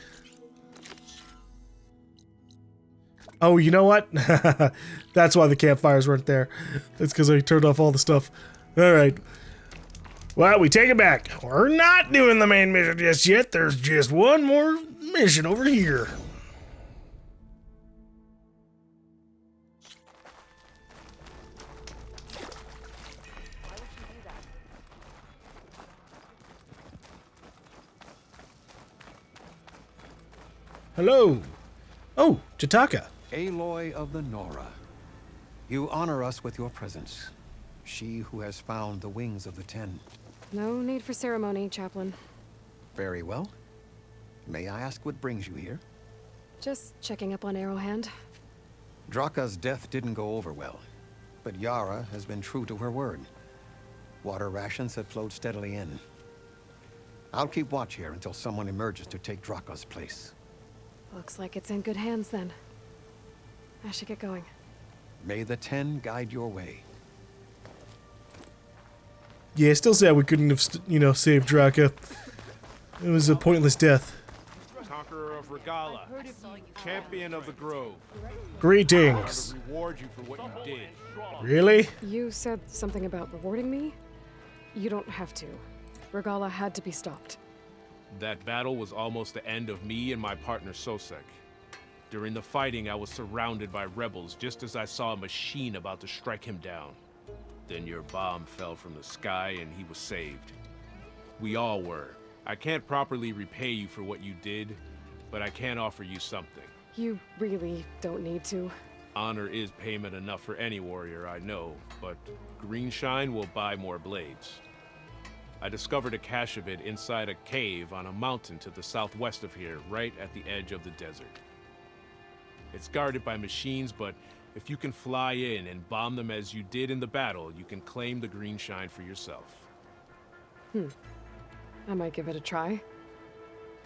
Oh, you know what? That's why the campfires weren't there. It's because I turned off all the stuff. Alright. Well, we take it back. We're not doing the main mission just yet. There's just one more mission over here. Hello. Oh, Jataka. Aloy of the Nora. You honor us with your presence. She who has found the wings of the Ten. No need for ceremony, Chaplain. Very well. May I ask what brings you here? Just checking up on Arrowhead. Draka's death didn't go over well, but Yara has been true to her word. Water rations have flowed steadily in. I'll keep watch here until someone emerges to take Draka's place. Looks like it's in good hands then. I should get going. May the Ten guide your way. Yeah, still sad we couldn't have, saved Draka. It was a pointless death. Conqueror of Regala, champion of the Grove. Greetings. I want to reward you for what you did. Really? You said something about rewarding me? You don't have to. Regala had to be stopped. That battle was almost the end of me and my partner Sosek. During the fighting, I was surrounded by rebels just as I saw a machine about to strike him down. Then your bomb fell from the sky and he was saved. We all were. I can't properly repay you for what you did, but I can offer you something. You really don't need to. Honor is payment enough for any warrior, I know, but Greenshine will buy more blades. I discovered a cache of it inside a cave on a mountain to the southwest of here, right at the edge of the desert. It's guarded by machines, but if you can fly in and bomb them as you did in the battle, you can claim the Greenshine for yourself. I might give it a try.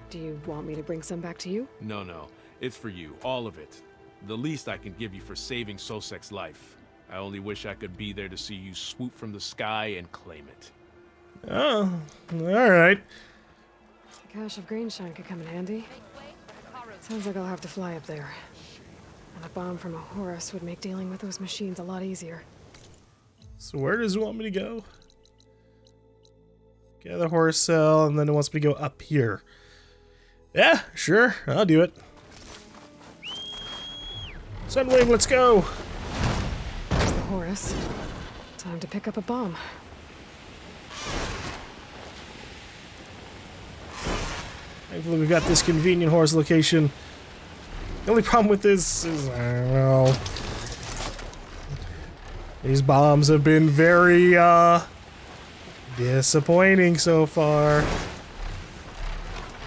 Do you want me to bring some back to you? No. It's for you, all of it. The least I can give you for saving Sosek's life. I only wish I could be there to see you swoop from the sky and claim it. Oh, alright. A cache of Greenshine could come in handy. Sounds like I'll have to fly up there. And a bomb from a Horus would make dealing with those machines a lot easier. So where does it want me to go? Gather Horus cell, and then it wants me to go up here. Yeah, sure, I'll do it. Sunwing, let's go! There's the Horus. Time to pick up a bomb. Thankfully we've got this convenient Horus location. The only problem with this is, I don't know. These bombs have been very, disappointing so far.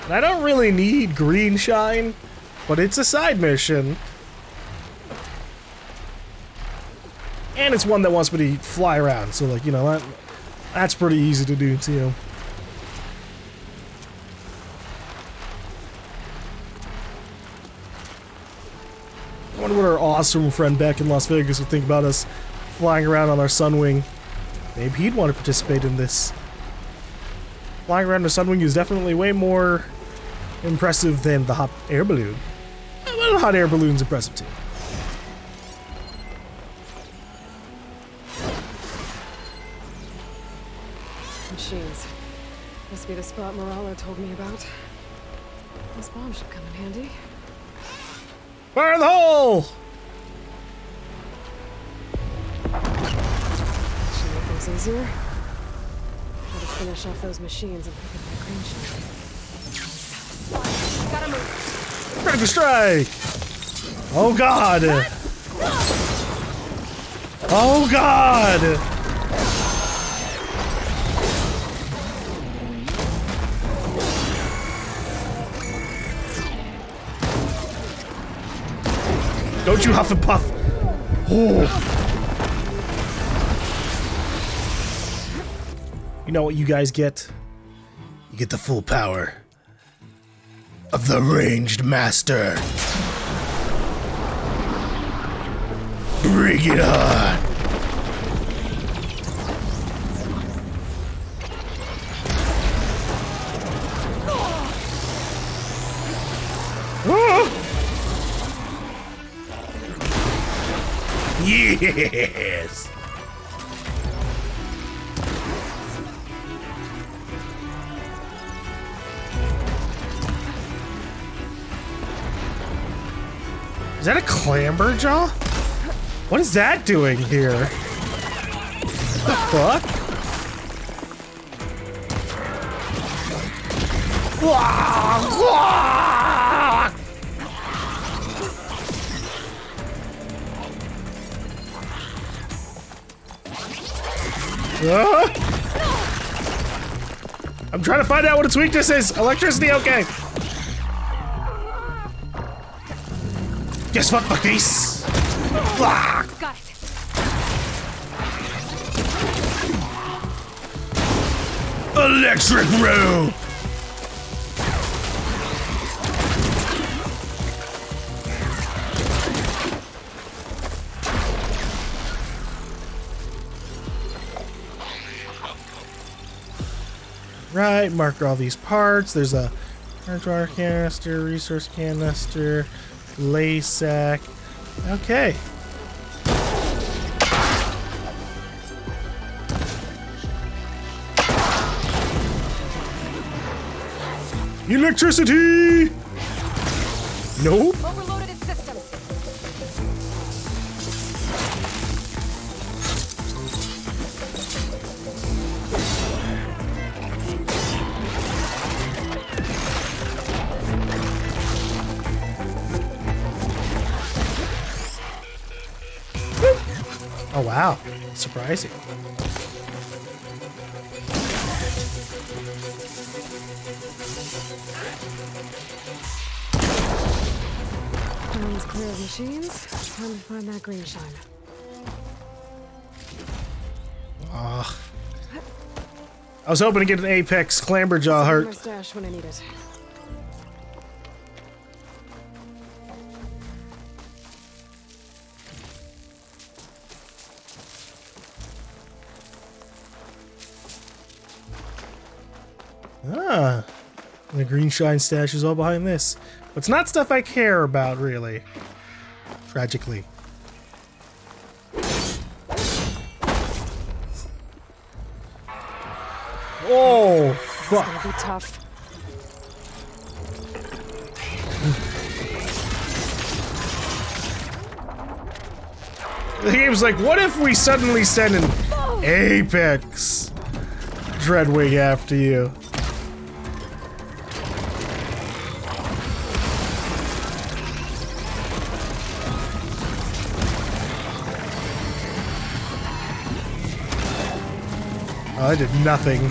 And I don't really need Greenshine, but it's a side mission. And it's one that wants me to fly around, so like, that's pretty easy to do too. wonder what our awesome friend back in Las Vegas would think about us flying around on our Sunwing. Maybe he'd want to participate in this. Flying around a Sunwing is definitely way more impressive than the hot air balloon. Well, the hot air balloon's impressive too. Machines. Must be the spot Moralo told me about. This bomb should come in handy. Fire in the hole! Should make things easier. Gotta finish off those machines and pick up that green shot. Gotta move. Ready for strike! Oh god! Oh god! Don't you huff and puff! Oh. You know what you guys get? You get the full power of the ranged master. Bring it on! Oh. Yes! Is that a clamberjaw? What is that doing here? What the fuck? I'm trying to find out what its weakness is. Electricity, okay. Guess what, my face? Got it. Electric rope. Right, mark all these parts. There's a hardware canister, resource canister, lay sack. Okay. Electricity! Nope. Overloaded its systems. Oh wow, surprising. Room's clear of machines. Time to find that green shine. I was hoping to get an Apex Clamberjaw My heart. stash when I need it. Ah, the green shine stash is all behind this. But it's not stuff I care about, really. Tragically. Oh, fuck. It's gonna be tough. The game's like, what if we suddenly send an Apex Dreadwing after you? Oh, I did nothing.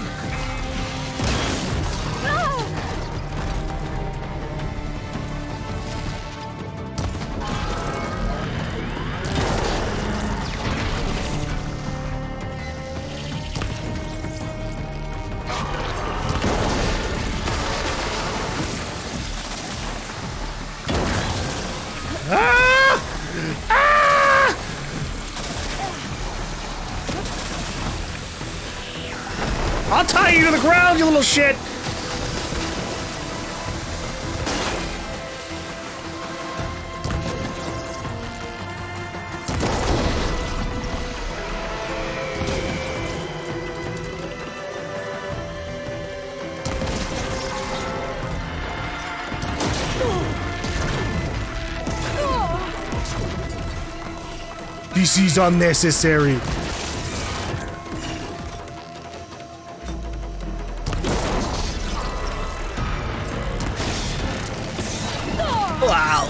I'll tie you to the ground, you little shit! This is unnecessary. Wow.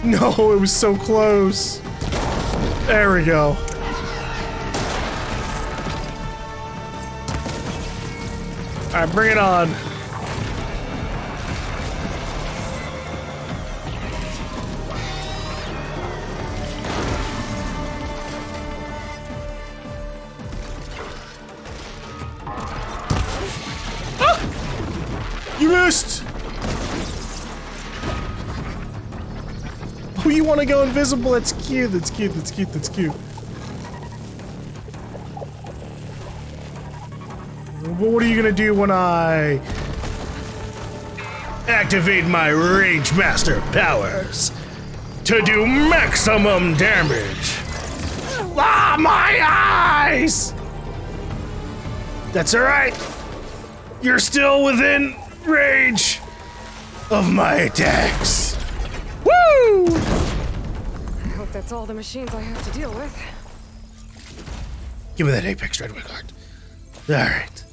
No, it was so close. There we go. All right, bring it on. You missed! Oh, you want to go invisible? That's cute, that's cute, that's cute, that's cute. What are you gonna do when I activate my Rage Master powers to do maximum damage? Ah, my eyes! That's alright. You're still within range of my attacks. Woo! I hope that's all the machines I have to deal with. Give me that Apex Dreadwing card. Alright.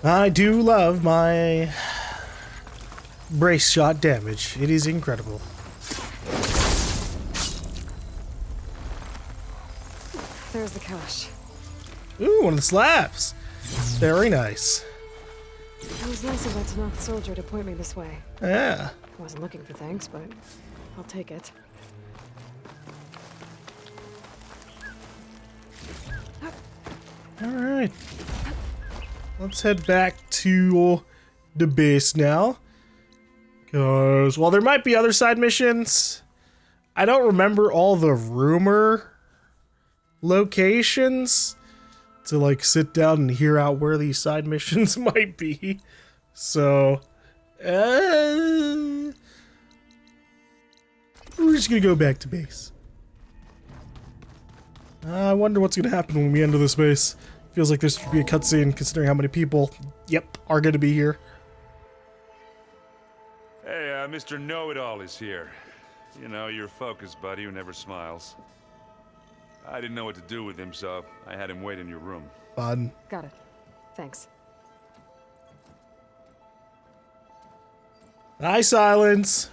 I do love my brace shot damage. It is incredible. There's the cache. Ooh, one of the slabs. Very nice. It was nice of that Zenith soldier to point me this way. Yeah. I wasn't looking for thanks, but I'll take it. Alright. Let's head back to the base now. Because, while there might be other side missions, I don't remember all the rumor locations to like sit down and hear out where these side missions might be. So we're just gonna go back to base. I wonder what's gonna happen when we enter this base. Feels like there's gonna be a cutscene considering how many people are gonna be here. Hey, Mr. Know-It-All is here. You know, your focus buddy who never smiles. I didn't know what to do with him, so I had him wait in your room. Fun. Got it. Thanks. Hi, Sylens.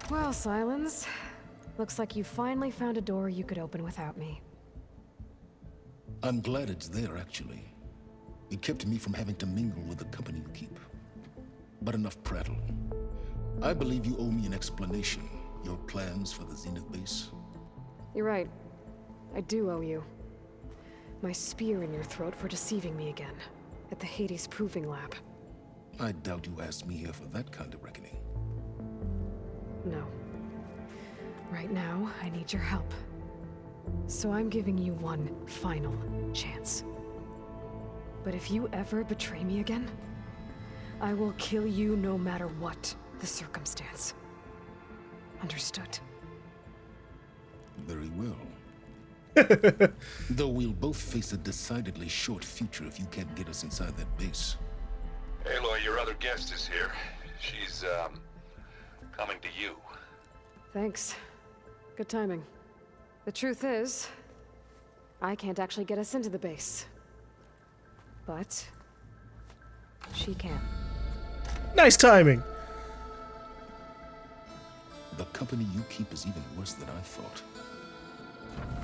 Well, Sylens, looks like you finally found a door you could open without me. I'm glad it's there, actually. It kept me from having to mingle with the company you keep. But enough prattle. I believe you owe me an explanation. Your plans for the Zenith base? You're right. I do owe you. My spear in your throat for deceiving me again. At the Hades Proving Lab. I doubt you asked me here for that kind of reckoning. No. Right now, I need your help. So I'm giving you one final chance. But if you ever betray me again, I will kill you no matter what the circumstance. Understood? Very well. Though we'll both face a decidedly short future if you can't get us inside that base. Aloy, your other guest is here. She's, coming to you. Thanks. Good timing. The truth is, I can't actually get us into the base. But she can. Nice timing. The company you keep is even worse than I thought.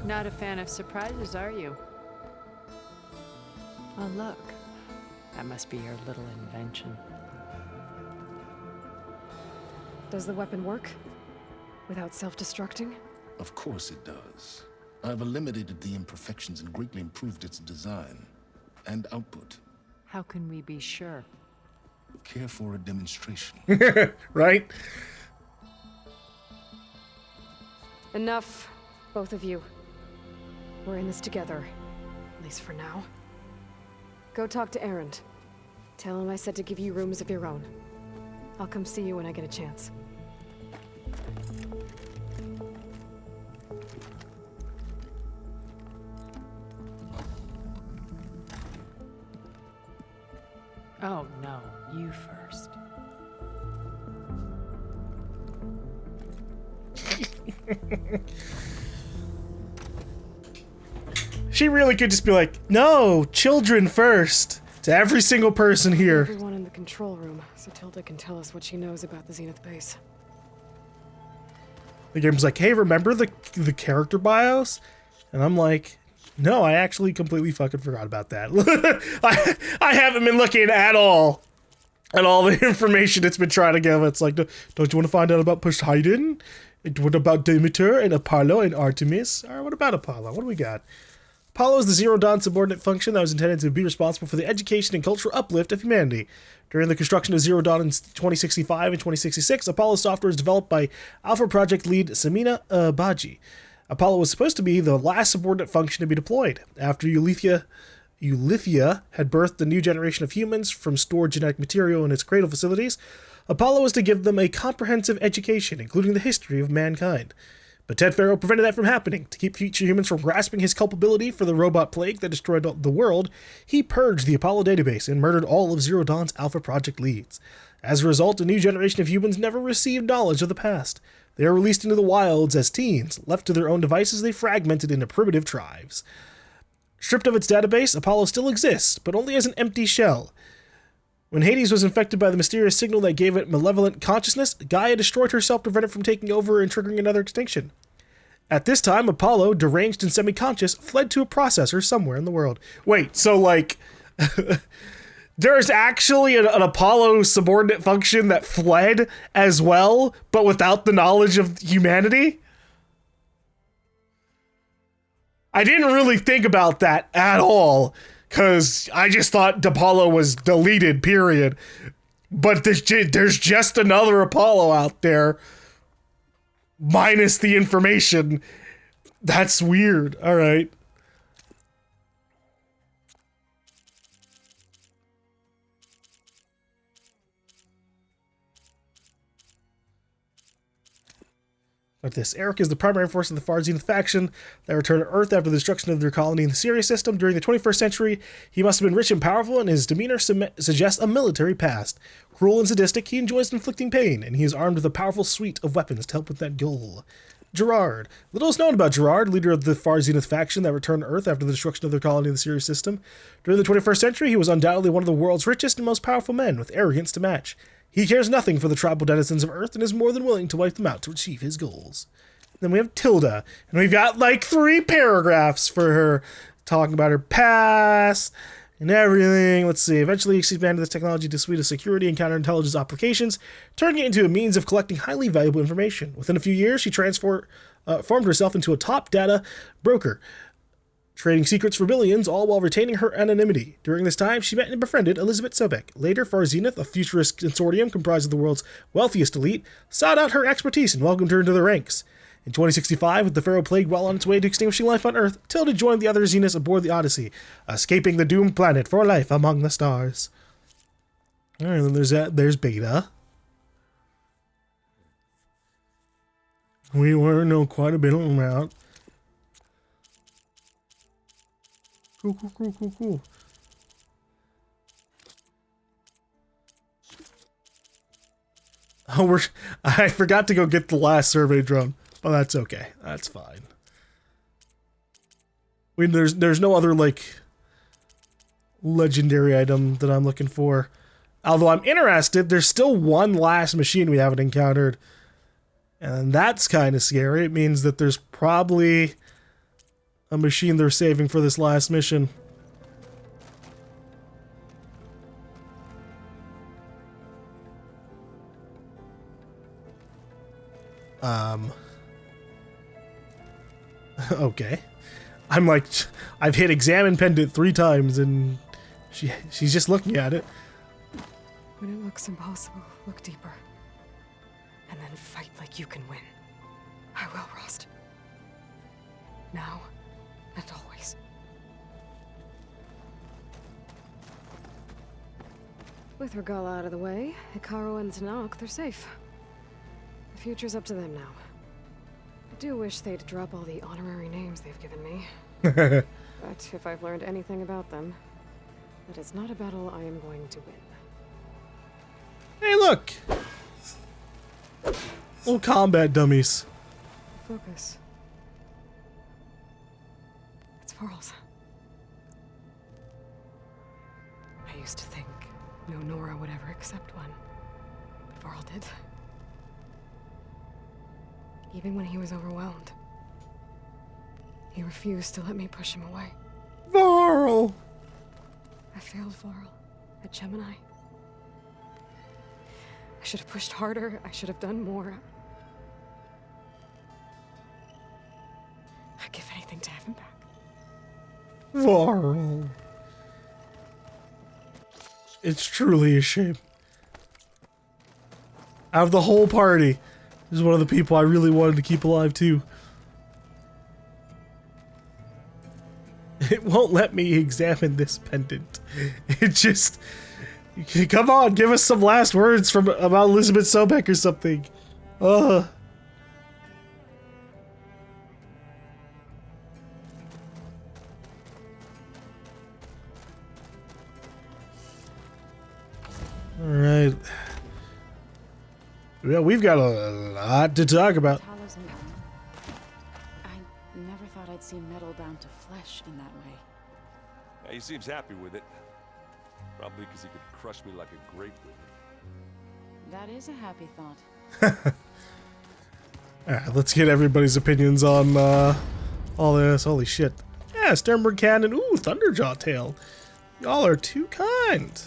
Not a fan of surprises, are you? Oh, look. That must be your little invention. Does the weapon work? Without self-destructing? Of course it does. I've eliminated the imperfections and greatly improved its design and output. How can we be sure? care for a demonstration. Right? Enough, both of you. We're in this together, at least for now. Go talk to Erend. Tell him I said to give you rooms of your own. I'll come see you when I get a chance. Oh, no. You first. She really could just be like, no, children first, to every single person here. Everyone in the control room, so Tilda can tell us what she knows about the Zenith base. The game's like, hey, remember the character bios? And I'm like, no, I actually completely fucking forgot about that. I haven't been looking at all the information it's been trying to give. It's like, don't you want to find out about Poseidon? What about Demeter and Apollo and Artemis? All right, what about Apollo? What do we got? Apollo is the Zero Dawn subordinate function that was intended to be responsible for the education and cultural uplift of humanity. During the construction of Zero Dawn in 2065 and 2066, Apollo's software was developed by Alpha Project lead Samina Baji. Apollo was supposed to be the last subordinate function to be deployed. After Eulithia had birthed a new generation of humans from stored genetic material in its cradle facilities, Apollo was to give them a comprehensive education, including the history of mankind. But Ted Farrow prevented that from happening. To keep future humans from grasping his culpability for the robot plague that destroyed the world, he purged the Apollo database and murdered all of Zero Dawn's Alpha Project leads. As a result, a new generation of humans never received knowledge of the past. They are released into the wilds as teens. Left to their own devices, they fragmented into primitive tribes. Stripped of its database, Apollo still exists, but only as an empty shell. When Hades was infected by the mysterious signal that gave it malevolent consciousness, Gaia destroyed herself to prevent it from taking over and triggering another extinction. At this time, Apollo, deranged and semi-conscious, fled to a processor somewhere in the world. Wait, so like... there's actually an Apollo subordinate function that fled as well, but without the knowledge of humanity? I didn't really think about that at all, because I just thought Apollo was deleted, period. But there's just another Apollo out there, minus the information. That's weird. All right. Like this, Eric is the primary force of the Far Zenith faction that returned to Earth after the destruction of their colony in the Sirius system. During the 21st century, he must have been rich and powerful, and his demeanor suggests a military past. Cruel and sadistic, he enjoys inflicting pain, and he is armed with a powerful suite of weapons to help with that goal. Gerard. Little is known about Gerard, leader of the Far Zenith faction that returned to Earth after the destruction of their colony in the Sirius system. During the 21st century, he was undoubtedly one of the world's richest and most powerful men, with arrogance to match. He cares nothing for the tribal denizens of Earth and is more than willing to wipe them out to achieve his goals. Then we have Tilda, and we've got like 3 paragraphs for her, talking about her past and everything. Let's see. Eventually, she expanded this technology to a suite of security and counterintelligence applications, turning it into a means of collecting highly valuable information. Within a few years, she formed herself into a top data broker, trading secrets for billions, all while retaining her anonymity. During this time, she met and befriended Elizabeth Sobek. Later, Far Zenith, a futurist consortium comprised of the world's wealthiest elite, sought out her expertise and welcomed her into their ranks. In 2065, with the Pharaoh Plague well on its way to extinguishing life on Earth, Tilda joined the other Zeniths aboard the Odyssey, escaping the doomed planet for life among the stars. Alright, then there's Beta. We know quite a bit about. Cool. Oh, I forgot to go get the last survey drone. Oh, that's okay. That's fine. I mean, there's no other, like, legendary item that I'm looking for. Although I'm interested, there's still one last machine we haven't encountered. And that's kind of scary. It means that there's probably a machine they're saving for this last mission. Okay. I'm like, I've hit examine pendant 3 times and she's just looking at it. When it looks impossible, look deeper. And then fight like you can win. I will, Rost. Now and always. With Regala out of the way, Hikaru and Tanakh, they're safe. The future's up to them now. I do wish they'd drop all the honorary names they've given me. But if I've learned anything about them, it is not a battle I am going to win. Hey, look! Little combat dummies. Focus. It's Varl's. I used to think no Nora would ever accept one, but Varl did. Even when he was overwhelmed, he refused to let me push him away. Varl! I failed Varl at Gemini. I should have pushed harder. I should have done more. I'd give anything to have him back. Varl. It's truly a shame. Out of the whole party, this is one of the people I really wanted to keep alive too. It won't let me examine this pendant. It just... Come on, give us some last words about Elizabeth Sobek or something. Alright. Yeah, we've got a lot to talk about. I never thought I'd see metal bound to flesh in that way. Yeah, he seems happy with it. Probably because he could crush me like a grape with it. That is a happy thought. Alright, let's get everybody's opinions on all this. Holy shit. Yeah, Stormbird cannon. Ooh, Thunderjaw tail. Y'all are too kind.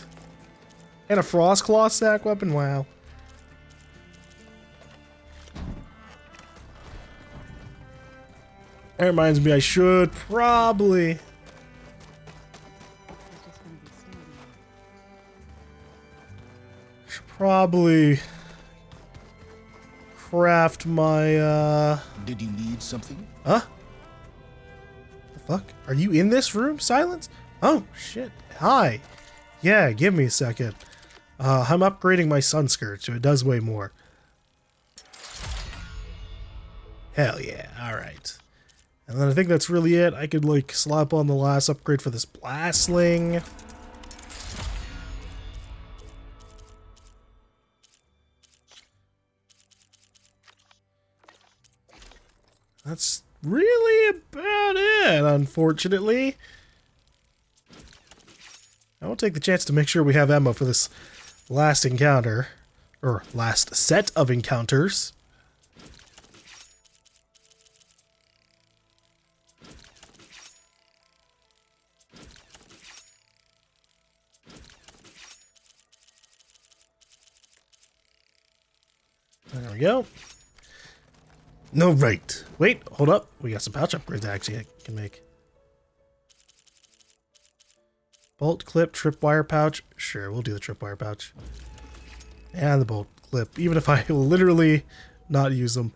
And a Frostclaw sack weapon. Wow. That reminds me, I should probably... craft my, Did you need something? Huh? The fuck? Are you in this room, Sylens? Oh, shit. Hi. Yeah, give me a second. I'm upgrading my sun skirt, so it does weigh more. Hell yeah, alright. And then I think that's really it. I could, like, slap on the last upgrade for this blast sling. That's really about it, unfortunately. I will take the chance to make sure we have ammo for this last encounter. Or last set of encounters. There we go. No, right. Wait, hold up. We got some pouch upgrades actually I can make. Bolt clip, tripwire pouch. Sure, we'll do the tripwire pouch. And the bolt clip, even if I will literally not use them.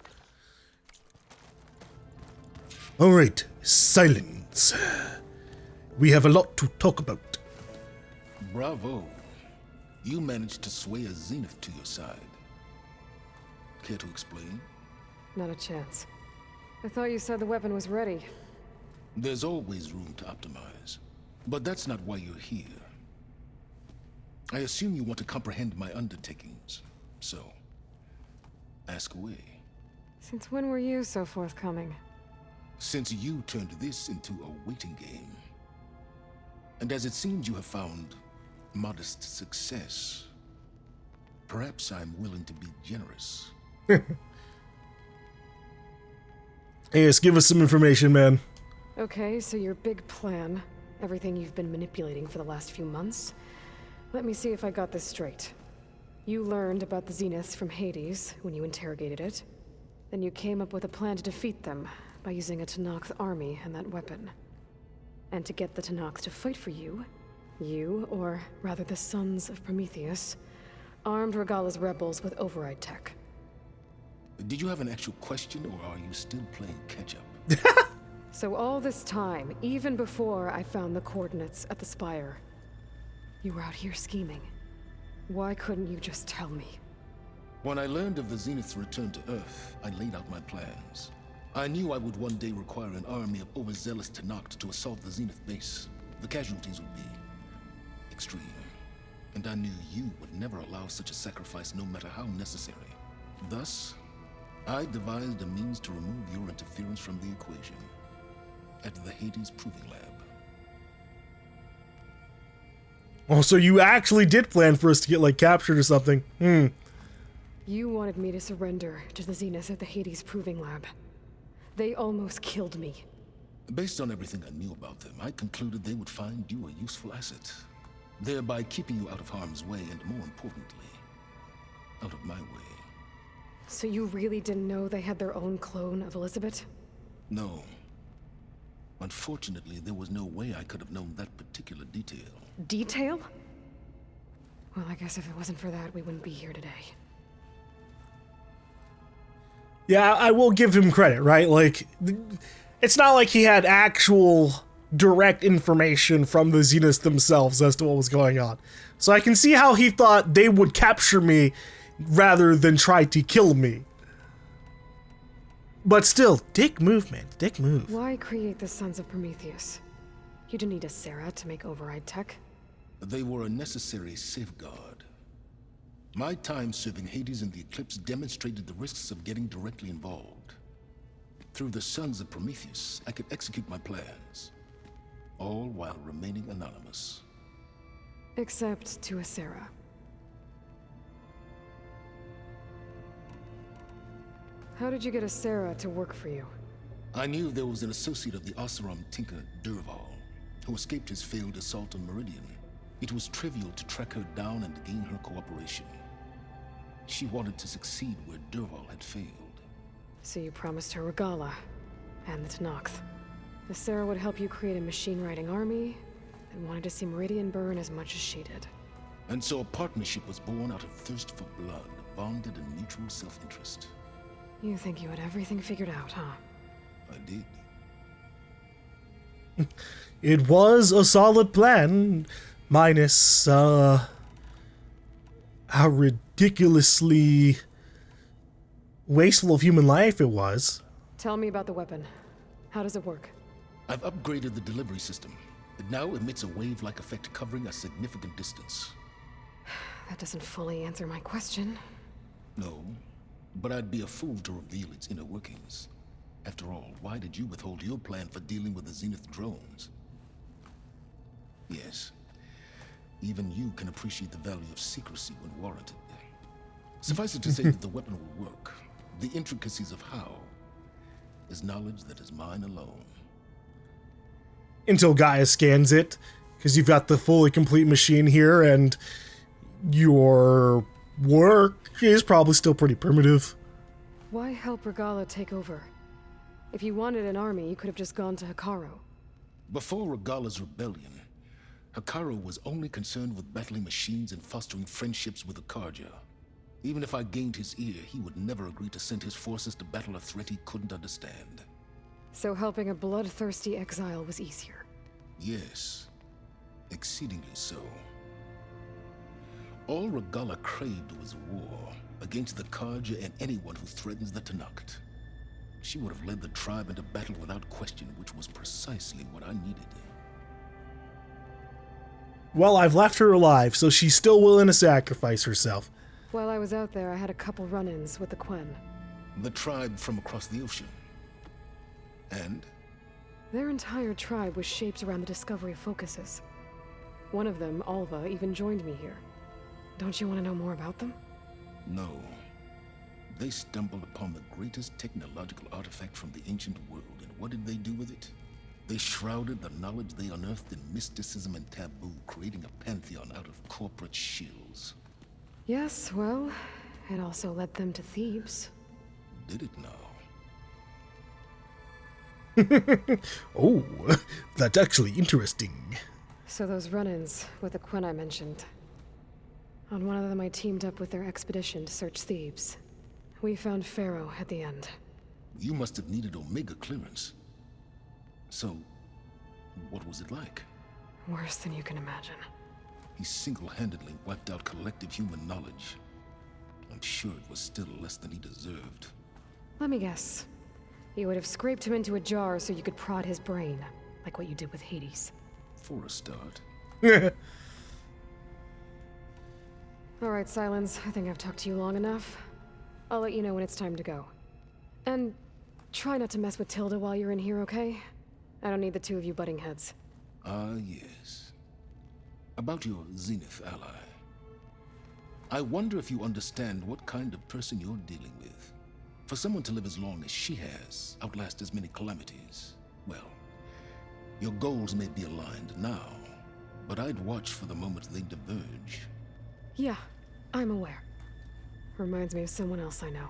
Alright, Sylens. We have a lot to talk about. Bravo. You managed to sway a Zenith to your side. Care to explain? Not a chance. I thought you said the weapon was ready. There's always room to optimize. But that's not why you're here. I assume you want to comprehend my undertakings. So, ask away. Since when were you so forthcoming? Since you turned this into a waiting game. And as it seems you have found modest success, perhaps I'm willing to be generous. Yes, give us some information, man. Okay, so your big plan, everything you've been manipulating for the last few months. Let me see if I got this straight. You learned about the Zeniths from Hades when you interrogated it. Then you came up with a plan to defeat them by using a Tanakh's army and that weapon. And to get the Tanakhs to fight for you, or rather the sons of Prometheus, armed Regala's rebels with override tech. Did you have an actual question, or are you still playing catch-up? So all this time, even before I found the coordinates at the Spire, you were out here scheming. Why couldn't you just tell me? When I learned of the Zenith's return to Earth, I laid out my plans. I knew I would one day require an army of overzealous Tenakth to assault the Zenith base. The casualties would be extreme. And I knew you would never allow such a sacrifice, no matter how necessary. Thus, I devised a means to remove your interference from the equation at the Hades Proving Lab. Oh, so you actually did plan for us to get, like, captured or something. You wanted me to surrender to the Zenith at the Hades Proving Lab. They almost killed me. Based on everything I knew about them, I concluded they would find you a useful asset, thereby keeping you out of harm's way and, more importantly, out of my way. So you really didn't know they had their own clone of Elizabeth? No. Unfortunately, there was no way I could have known that particular detail. Detail? Well, I guess if it wasn't for that, we wouldn't be here today. Yeah, I will give him credit, right? Like, it's not like he had actual direct information from the Zeniths themselves as to what was going on. So I can see how he thought they would capture me rather than try to kill me. But still, dick move, man. Dick move. Why create the Sons of Prometheus? You didn't need a Sarah to make override tech. They were a necessary safeguard. My time serving Hades in the Eclipse demonstrated the risks of getting directly involved. Through the Sons of Prometheus, I could execute my plans, all while remaining anonymous. Except to a Sarah. How did you get a Sarah to work for you? I knew there was an associate of the Oseram tinker, Derval, who escaped his failed assault on Meridian. It was trivial to track her down and gain her cooperation. She wanted to succeed where Derval had failed. So you promised her Regala and the Tenakth. The Sarah would help you create a machine-riding army and wanted to see Meridian burn as much as she did. And so a partnership was born out of thirst for blood, bonded in mutual self-interest. You think you had everything figured out, huh? I did. It was a solid plan, minus, how ridiculously wasteful of human life it was. Tell me about the weapon. How does it work? I've upgraded the delivery system. It now emits a wave-like effect covering a significant distance. That doesn't fully answer my question. No, but I'd be a fool to reveal its inner workings. After all, why did you withhold your plan for dealing with the Zenith drones? Yes, even you can appreciate the value of secrecy when warranted. Suffice it to say that the weapon will work. The intricacies of how is knowledge that is mine alone. Until Gaia scans it, because you've got the fully complete machine here, and your work is probably still pretty primitive. Why help Regala take over? If you wanted an army, you could have just gone to Hekarro. Before Regala's rebellion, Hekarro was only concerned with battling machines and fostering friendships with the Karja. Even if I gained his ear, he would never agree to send his forces to battle a threat he couldn't understand. So helping a bloodthirsty exile was easier? Yes, exceedingly so. All Regala craved was war against the Karja and anyone who threatens the Tenakth. She would have led the tribe into battle without question, which was precisely what I needed. Well, I've left her alive, so she's still willing to sacrifice herself. While I was out there, I had a couple run-ins with the Quen. The tribe from across the ocean. And? Their entire tribe was shaped around the discovery of focuses. One of them, Alva, even joined me here. Don't you want to know more about them? No. They stumbled upon the greatest technological artifact from the ancient world, and what did they do with it? They shrouded the knowledge they unearthed in mysticism and taboo, creating a pantheon out of corporate shills. Yes, well, it also led them to Thebes. Did it now? Oh, that's actually interesting. So those run-ins with the Quen I mentioned, On one of them, I teamed up with their expedition to search Thebes. We found Pharaoh at the end. You must have needed Omega clearance. So, what was it like? Worse than you can imagine. He single-handedly wiped out collective human knowledge. I'm sure it was still less than he deserved. Let me guess. You would have scraped him into a jar so you could prod his brain, like what you did with Hades. For a start. Alright, Sylens, I think I've talked to you long enough. I'll let you know when it's time to go. And try not to mess with Tilda while you're in here, okay? I don't need the two of you butting heads. Ah, yes. About your Zenith ally. I wonder if you understand what kind of person you're dealing with. For someone to live as long as she has, outlast as many calamities, well, your goals may be aligned now, but I'd watch for the moment they diverge. Yeah, I'm aware. Reminds me of someone else I know.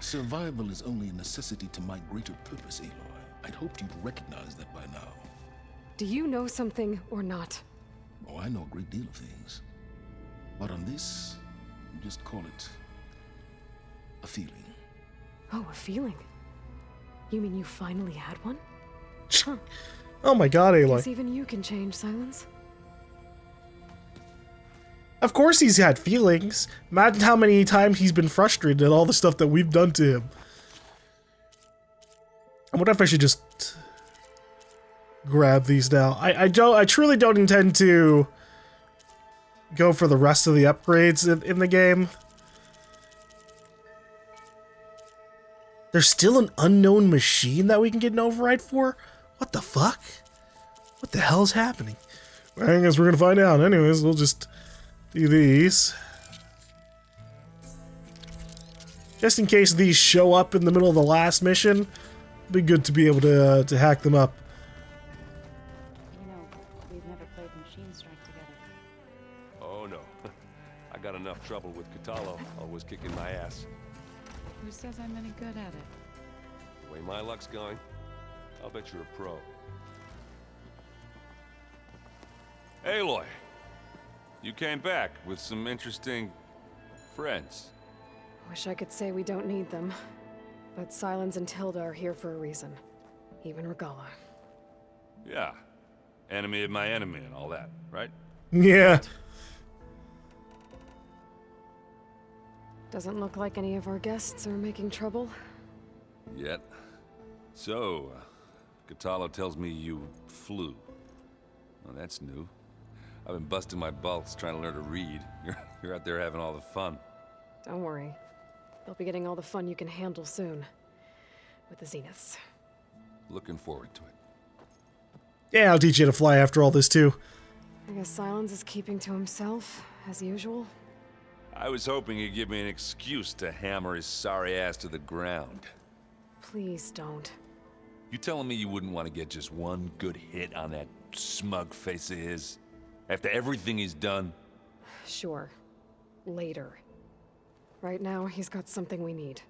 Survival is only a necessity to my greater purpose, Aloy. I'd hoped you'd recognize that by now. Do you know something or not? Oh, I know a great deal of things. But on this, you just call it a feeling. Oh, a feeling? You mean you finally had one? Huh. Oh my god, Aloy. Guess even you can change, Sylens. Of course he's had feelings. Imagine how many times he's been frustrated at all the stuff that we've done to him. I wonder if I should just grab these now. I truly don't intend to go for the rest of the upgrades in the game. There's still an unknown machine that we can get an override for? What the fuck? What the hell's happening? Well, I guess we're gonna find out. Anyways, we'll just do these. Just in case these show up in the middle of the last mission, it'd be good to be able to hack them up. You know, we've never played Machine Strike together. Oh no. I got enough trouble with Katalo, always kicking my ass. Who says I'm any good at it? The way my luck's going, I'll bet you're a pro. Aloy, you came back with some interesting friends. Wish I could say we don't need them. But Sylens and Tilda are here for a reason. Even Regala. Yeah. Enemy of my enemy and all that, right? Yeah. Doesn't look like any of our guests are making trouble. Yet. So, Katalo tells me you flew. Well, that's new. I've been busting my balls trying to learn to read. You're out there having all the fun. Don't worry. They'll be getting all the fun you can handle soon. With the Zeniths. Looking forward to it. Yeah, I'll teach you to fly after all this too. I guess Sylens is keeping to himself, as usual. I was hoping he'd give me an excuse to hammer his sorry ass to the ground. Please don't. You telling me you wouldn't want to get just one good hit on that smug face of his? After everything he's done? Sure. Later. Right now, he's got something we need.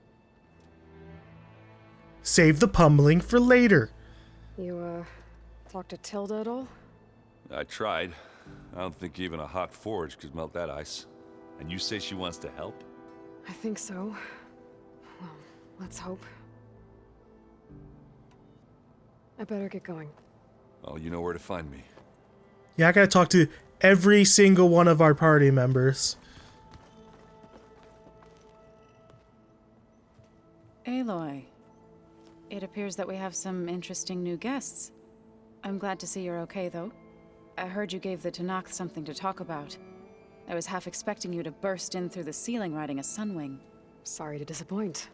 Save the pummeling for later. You, talk to Tilda at all? I tried. I don't think even a hot forge could melt that ice. And you say she wants to help? I think so. Well, let's hope. I better get going. Oh, you know where to find me. Yeah, I gotta talk to every single one of our party members. Aloy, it appears that we have some interesting new guests. I'm glad to see you're okay, though. I heard you gave the Tanakh something to talk about. I was half expecting you to burst in through the ceiling riding a sunwing. Sorry to disappoint.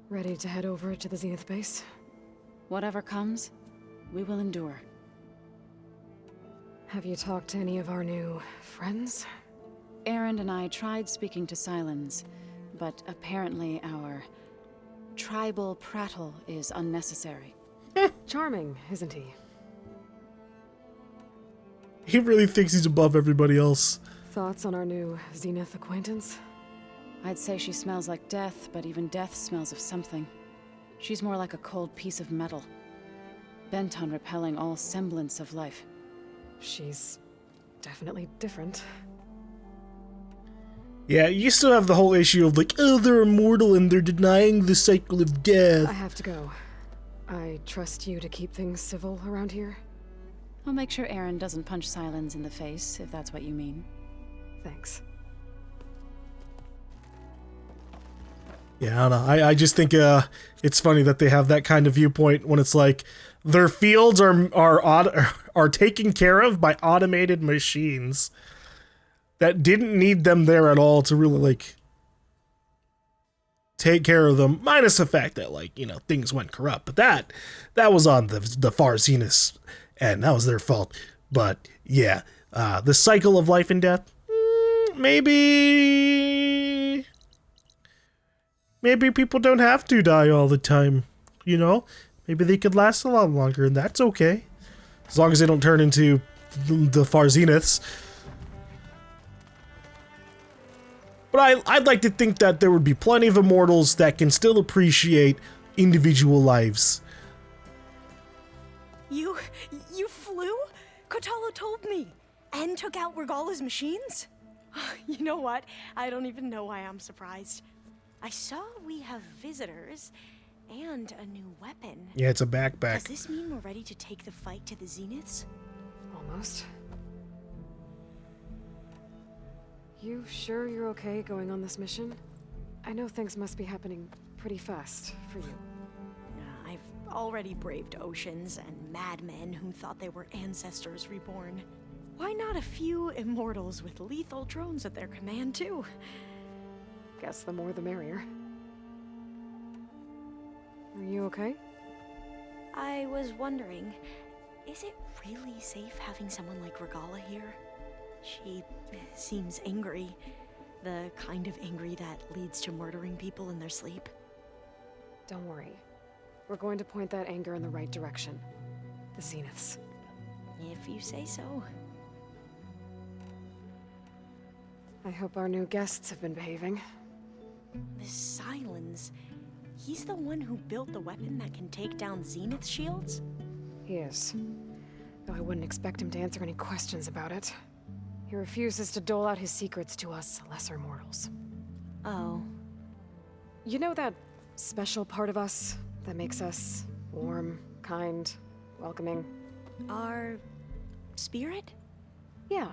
Ready to head over to the Zenith base? Whatever comes, we will endure. Have you talked to any of our new friends? Aaron and I tried speaking to Sylens, but apparently our tribal prattle is unnecessary. Charming, isn't he? He really thinks he's above everybody else. Thoughts on our new Zenith acquaintance? I'd say she smells like death, but even death smells of something. She's more like a cold piece of metal, bent on repelling all semblance of life. She's definitely different. Yeah, you still have the whole issue of like, oh, they're immortal and they're denying the cycle of death. I have to go. I trust you to keep things civil around here. I'll make sure Aaron doesn't punch Sylens in the face, if that's what you mean. Thanks. Yeah, I don't know. I just think it's funny that they have that kind of viewpoint when it's like their fields are taken care of by automated machines that didn't need them there at all to really like take care of them, minus the fact that like, you know, things went corrupt. But that was on the far Zenith, and that was their fault. But yeah, the cycle of life and death, maybe people don't have to die all the time, you know? Maybe they could last a lot longer, and that's okay. As long as they don't turn into the far Zeniths. But I'd like to think that there would be plenty of immortals that can still appreciate individual lives. You flew? Kotalo told me. And took out Regala's machines? You know what? I don't even know why I'm surprised. I saw we have visitors and a new weapon. Yeah, it's a backpack. Does this mean we're ready to take the fight to the Zeniths? Almost. You sure you're okay going on this mission? I know things must be happening pretty fast for you. I've already braved oceans and madmen who thought they were ancestors reborn. Why not a few immortals with lethal drones at their command, too? Guess the more the merrier. Are you okay? I was wondering, is it really safe having someone like Regala here? She seems angry. The kind of angry that leads to murdering people in their sleep. Don't worry. We're going to point that anger in the right direction. The Zeniths. If you say so. I hope our new guests have been behaving. This Sylens, he's the one who built the weapon that can take down Zenith shields? He is. Though I wouldn't expect him to answer any questions about it. He refuses to dole out his secrets to us lesser mortals. Oh. You know that special part of us that makes us warm, kind, welcoming? Our spirit? Yeah.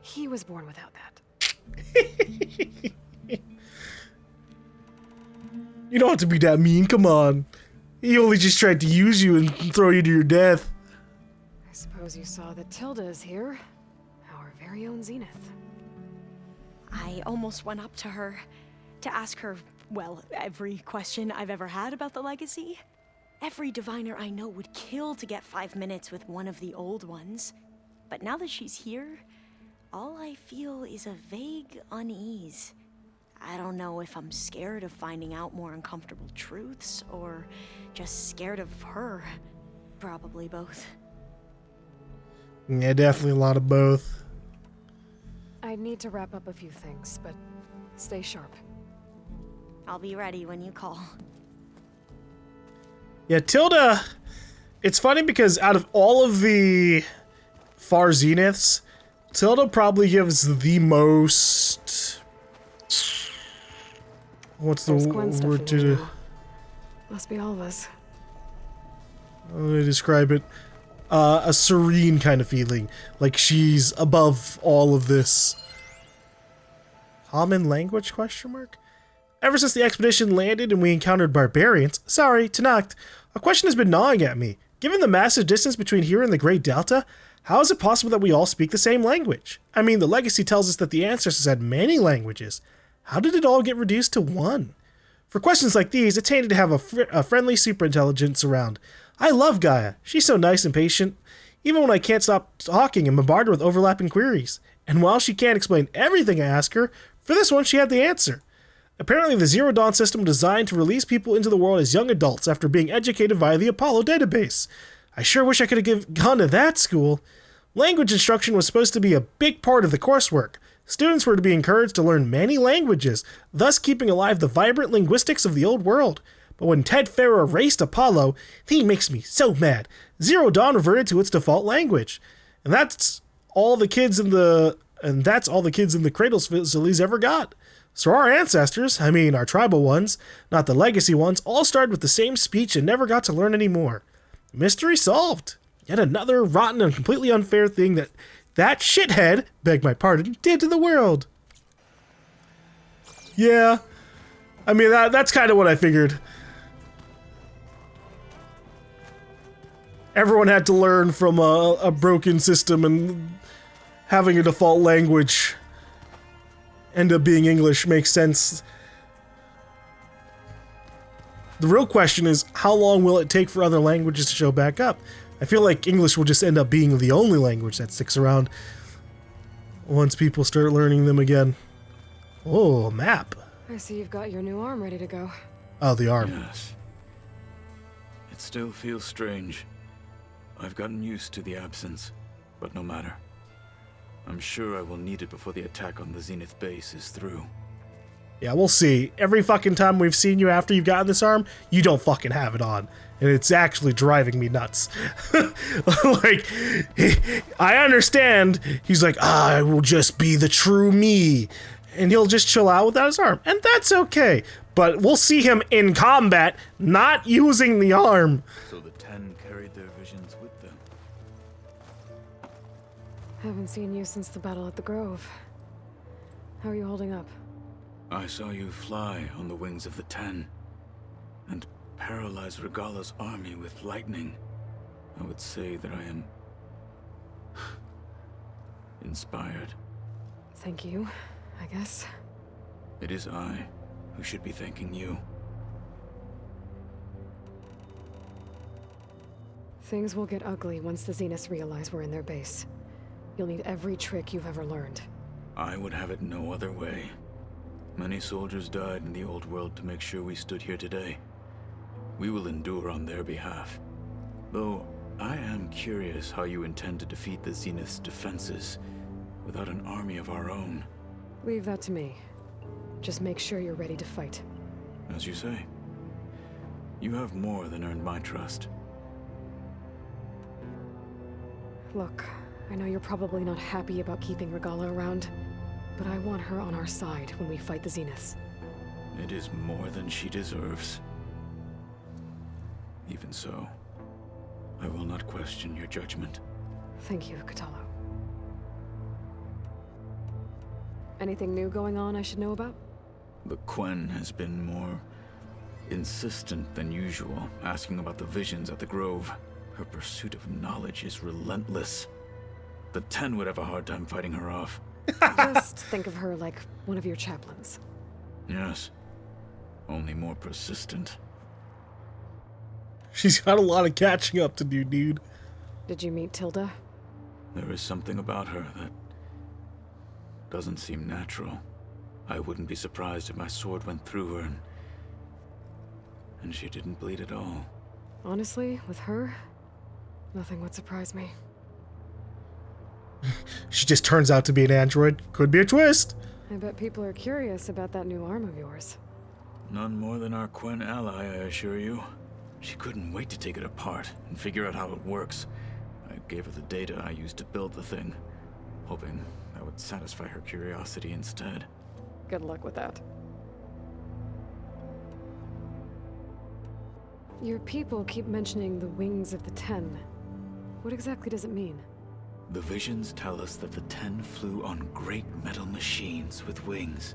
He was born without that. You don't have to be that mean, come on. He only just tried to use you and throw you to your death. I suppose you saw that Tilda is here. Our very own Zenith. I almost went up to her to ask her, well, every question I've ever had about the legacy. Every diviner I know would kill to get 5 minutes with one of the old ones. But now that she's here, all I feel is a vague unease. I don't know if I'm scared of finding out more uncomfortable truths, or just scared of her. Probably both. Yeah, definitely a lot of both. I need to wrap up a few things, but stay sharp. I'll be ready when you call. Yeah, Tilda, it's funny because out of all of the far Zeniths, Tilda probably gives the most... What's the word to... Must be all of us. How do I describe it? A serene kind of feeling. Like she's above all of this. Common language, question mark? Ever since the expedition landed and we encountered barbarians... Sorry, Tanacht. A question has been gnawing at me. Given the massive distance between here and the Great Delta, how is it possible that we all speak the same language? I mean, the legacy tells us that the ancestors had many languages. How did it all get reduced to one? For questions like these, it's handy to have a friendly superintelligence around. I love Gaia. She's so nice and patient. Even when I can't stop talking and bombard her with overlapping queries. And while she can't explain everything I ask her, for this one she had the answer. Apparently the Zero Dawn system was designed to release people into the world as young adults after being educated via the Apollo database. I sure wish I could have gone to that school. Language instruction was supposed to be a big part of the coursework. Students were to be encouraged to learn many languages, thus keeping alive the vibrant linguistics of the old world. But when Ted Farrow erased Apollo, he makes me so mad. Zero Dawn reverted to its default language. And that's all the kids in the Cradles facilities ever got. So our ancestors, I mean our tribal ones, not the legacy ones, all started with the same speech and never got to learn any more. Mystery solved. Yet another rotten and completely unfair thing that shithead, beg my pardon, did to the world. Yeah. I mean, that's kind of what I figured. Everyone had to learn from a broken system, and having a default language end up being English makes sense. The real question is, how long will it take for other languages to show back up? I feel like English will just end up being the only language that sticks around once people start learning them again. Oh, a map. I see you've got your new arm ready to go. Oh, the arm. Yes. It still feels strange. I've gotten used to the absence, but no matter. I'm sure I will need it before the attack on the Zenith base is through. Yeah, we'll see. Every fucking time we've seen you after you've gotten this arm, you don't fucking have it on. And it's actually driving me nuts. Like, I understand. He's like, I will just be the true me. And he'll just chill out without his arm. And that's okay. But we'll see him in combat, not using the arm. So the 10 carried their visions with them. Haven't seen you since the battle at the Grove. How are you holding up? I saw you fly on the wings of the 10 and paralyze Regala's army with lightning. I would say that I am inspired. Thank you, I guess. It is I who should be thanking you. Things will get ugly once the Zeniths realize we're in their base. You'll need every trick you've ever learned. I would have it no other way. Many soldiers died in the old world to make sure we stood here today. We will endure on their behalf. Though, I am curious how you intend to defeat the Zenith's defenses without an army of our own. Leave that to me. Just make sure you're ready to fight. As you say. You have more than earned my trust. Look, I know you're probably not happy about keeping Regala around, but I want her on our side when we fight the Zeniths. It is more than she deserves. Even so, I will not question your judgment. Thank you, Katalo. Anything new going on I should know about? The Quen has been more insistent than usual, asking about the visions at the Grove. Her pursuit of knowledge is relentless. The 10 would have a hard time fighting her off. Just think of her like one of your chaplains. Yes. Only more persistent. She's got a lot of catching up to do, dude. Did you meet Tilda? There is something about her that doesn't seem natural. I wouldn't be surprised if my sword went through her and she didn't bleed at all. Honestly, with her, nothing would surprise me. She just turns out to be an android. Could be a twist. I bet people are curious about that new arm of yours. None more than our Quen ally, I assure you. She couldn't wait to take it apart and figure out how it works. I gave her the data I used to build the thing, hoping that would satisfy her curiosity instead. Good luck with that. Your people keep mentioning the wings of the 10. What exactly does it mean? The visions tell us that the 10 flew on great metal machines with wings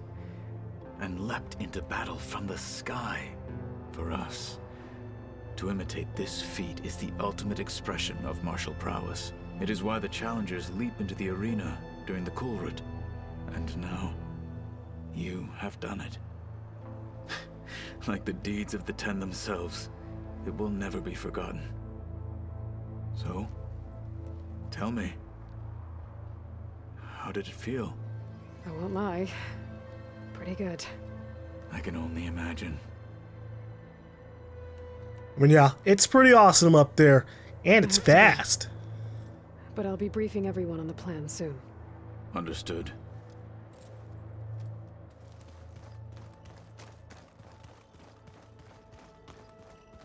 and leapt into battle from the sky. For us, to imitate this feat is the ultimate expression of martial prowess. It is why the challengers leap into the arena during the Kulrut. And now, you have done it. Like the deeds of the 10 themselves, it will never be forgotten. So, tell me, how did it feel? I won't lie. Pretty good. I can only imagine. I mean, yeah, it's pretty awesome up there, and it's fast. But I'll be briefing everyone on the plan soon. Understood.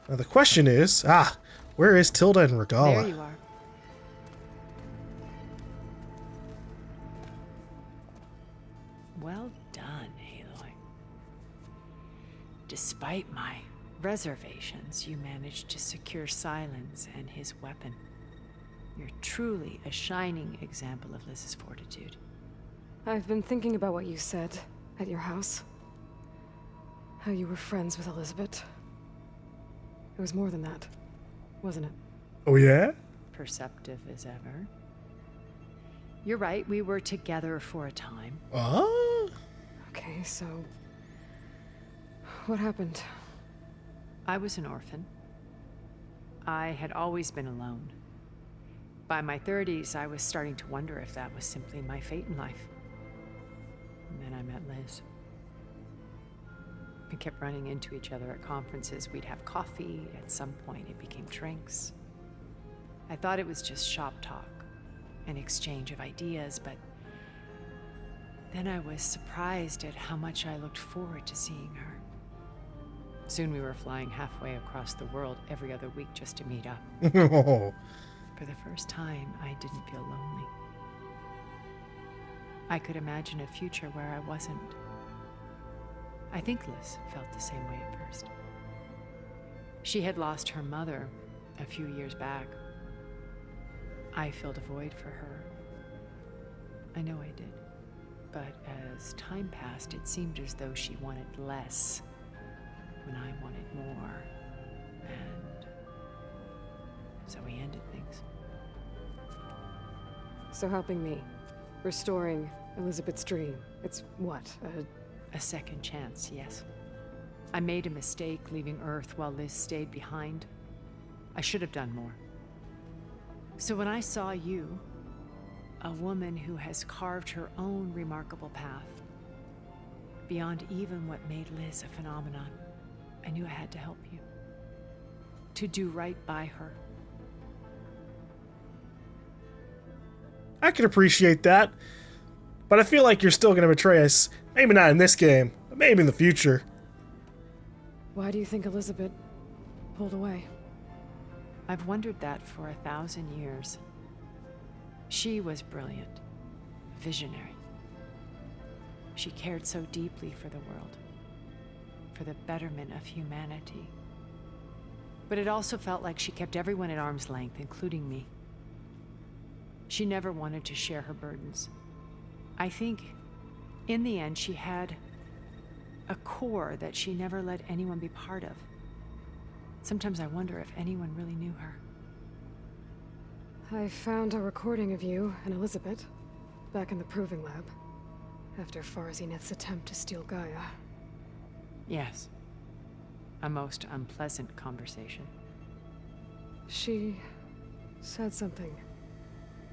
Now the question is, where is Tilda and Regala? There you are. Despite my reservations, you managed to secure Sylens and his weapon. You're truly a shining example of Liz's fortitude. I've been thinking about what you said at your house. How you were friends with Elizabeth. It was more than that, wasn't it? Oh, yeah? Perceptive as ever. You're right, we were together for a time. Okay, so what happened? I was an orphan. I had always been alone. By my 30s, I was starting to wonder if that was simply my fate in life. And then I met Liz. We kept running into each other at conferences. We'd have coffee. At some point, it became drinks. I thought it was just shop talk, an exchange of ideas, but then I was surprised at how much I looked forward to seeing her. Soon we were flying halfway across the world every other week just to meet up. For the first time, I didn't feel lonely. I could imagine a future where I wasn't. I think Liz felt the same way at first. She had lost her mother a few years back. I filled a void for her. I know I did. But as time passed, it seemed as though she wanted less when I wanted more. And so we ended things. So helping me, restoring Elizabeth's dream, it's what, a second chance, yes. I made a mistake leaving Earth while Liz stayed behind. I should have done more. So when I saw you, a woman who has carved her own remarkable path, beyond even what made Liz a phenomenon, I knew I had to help you. To do right by her. I can appreciate that, but I feel like you're still gonna betray us. Maybe not in this game, but maybe in the future. Why do you think Elizabeth pulled away? I've wondered that for 1,000 years. She was brilliant, visionary. She cared so deeply for the world, for the betterment of humanity. But it also felt like she kept everyone at arm's length, including me. She never wanted to share her burdens. I think, in the end, she had a core that she never let anyone be part of. Sometimes I wonder if anyone really knew her. I found a recording of you and Elizabeth back in the proving lab after Zenith's attempt to steal Gaia. Yes. A most unpleasant conversation. She said something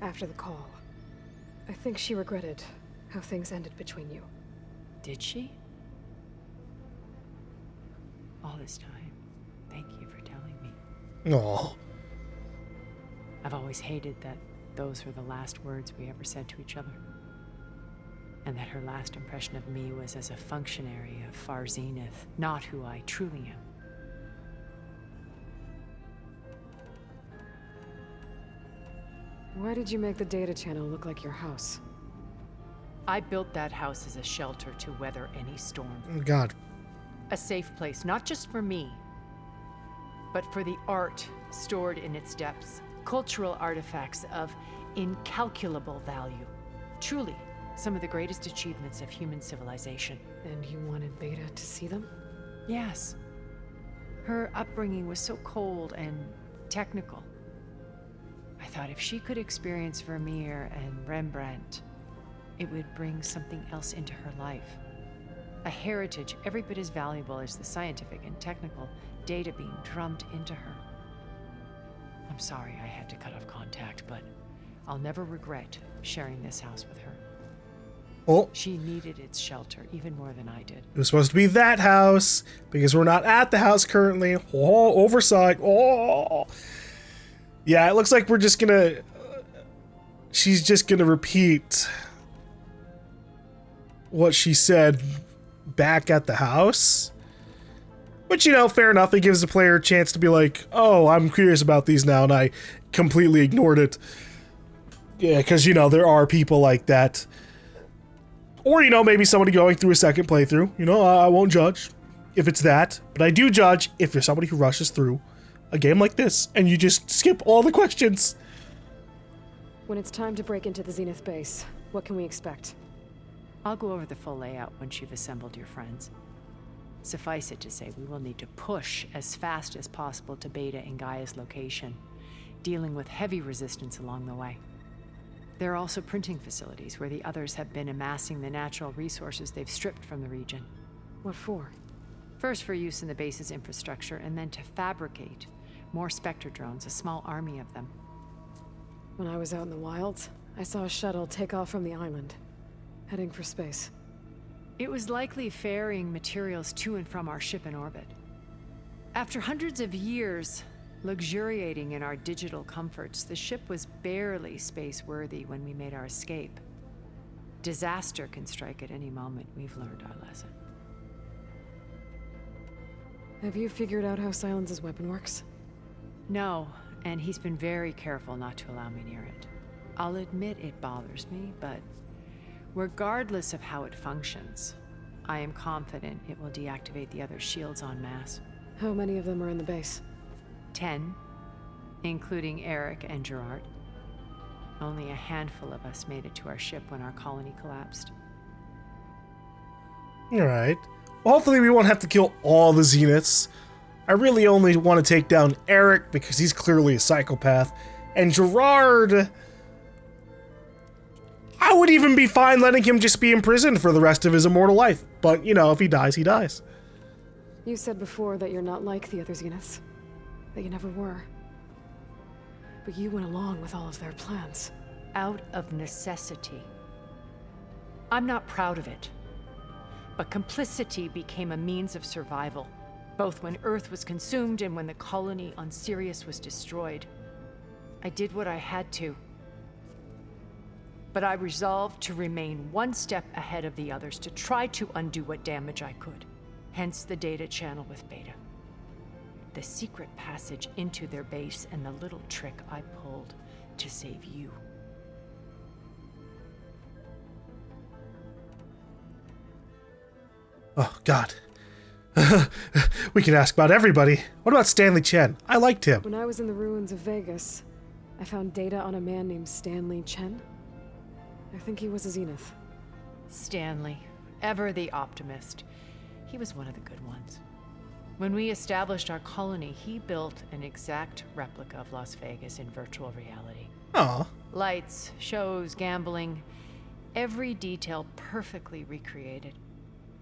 after the call. I think she regretted how things ended between you. Did she? All this time, thank you for telling me. Aww. I've always hated that those were the last words we ever said to each other. And that her last impression of me was as a functionary of Zenith, not who I truly am. Why did you make the data channel look like your house? I built that house as a shelter to weather any storm. God. A safe place, not just for me, but for the art stored in its depths. Cultural artifacts of incalculable value. Truly, some of the greatest achievements of human civilization. And you wanted Beta to see them? Yes. Her upbringing was so cold and technical. I thought if she could experience Vermeer and Rembrandt, it would bring something else into her life. A heritage every bit as valuable as the scientific and technical data being drummed into her. I'm sorry I had to cut off contact, but I'll never regret sharing this house with her. Oh. She needed its shelter even more than I did. It was supposed to be that house, because we're not at the house currently. Oh, oversight. Oh. Yeah, it looks like we're just gonna... she's just gonna repeat what she said back at the house. Which, you know, fair enough. It gives the player a chance to be like, oh, I'm curious about these now, and I completely ignored it. Yeah, because, you know, there are people like that. Or, you know, maybe somebody going through a second playthrough. You know, I won't judge. if it's that, but I do judge if you're somebody who rushes through a game like this and you just skip all the questions. When it's time to break into the Zenith base, what can we expect? I'll go over the full layout once you've assembled your friends. Suffice it to say, we will need to push as fast as possible to Beta and Gaia's location, dealing with heavy resistance along the way. There are also printing facilities where the others have been amassing the natural resources they've stripped from the region. What for? First for use in the base's infrastructure, and then to fabricate more Spectre drones, a small army of them. When I was out in the wilds, I saw a shuttle take off from the island, heading for space. It was likely ferrying materials to and from our ship in orbit. After hundreds of years luxuriating in our digital comforts, the ship was barely space-worthy when we made our escape. Disaster can strike at any moment. We've learned our lesson. Have you figured out how Sylens' weapon works? No, and he's been very careful not to allow me near it. I'll admit it bothers me, but regardless of how it functions, I am confident it will deactivate the other shields en masse. How many of them are in the base? 10, including Eric and Gerard. Only a handful of us made it to our ship when our colony collapsed. Alright. Well, hopefully we won't have to kill all the Zeniths. I really only want to take down Eric because he's clearly a psychopath. And Gerard, I would even be fine letting him just be imprisoned for the rest of his immortal life. But, you know, if he dies, he dies. You said before that you're not like the other Zeniths. That you never were. But you went along with all of their plans. Out of necessity. I'm not proud of it. But complicity became a means of survival, both when Earth was consumed and when the colony on Sirius was destroyed. I did what I had to. But I resolved to remain one step ahead of the others, to try to undo what damage I could. Hence the data channel with Beta. The secret passage into their base and the little trick I pulled to save you. Oh, God. We can ask about everybody. What about Stanley Chen? I liked him. When I was in the ruins of Vegas, I found data on a man named Stanley Chen. I think he was a Zenith. Stanley, ever the optimist. He was one of the good ones. When we established our colony, he built an exact replica of Las Vegas in virtual reality. Aw. Lights, shows, gambling, every detail perfectly recreated.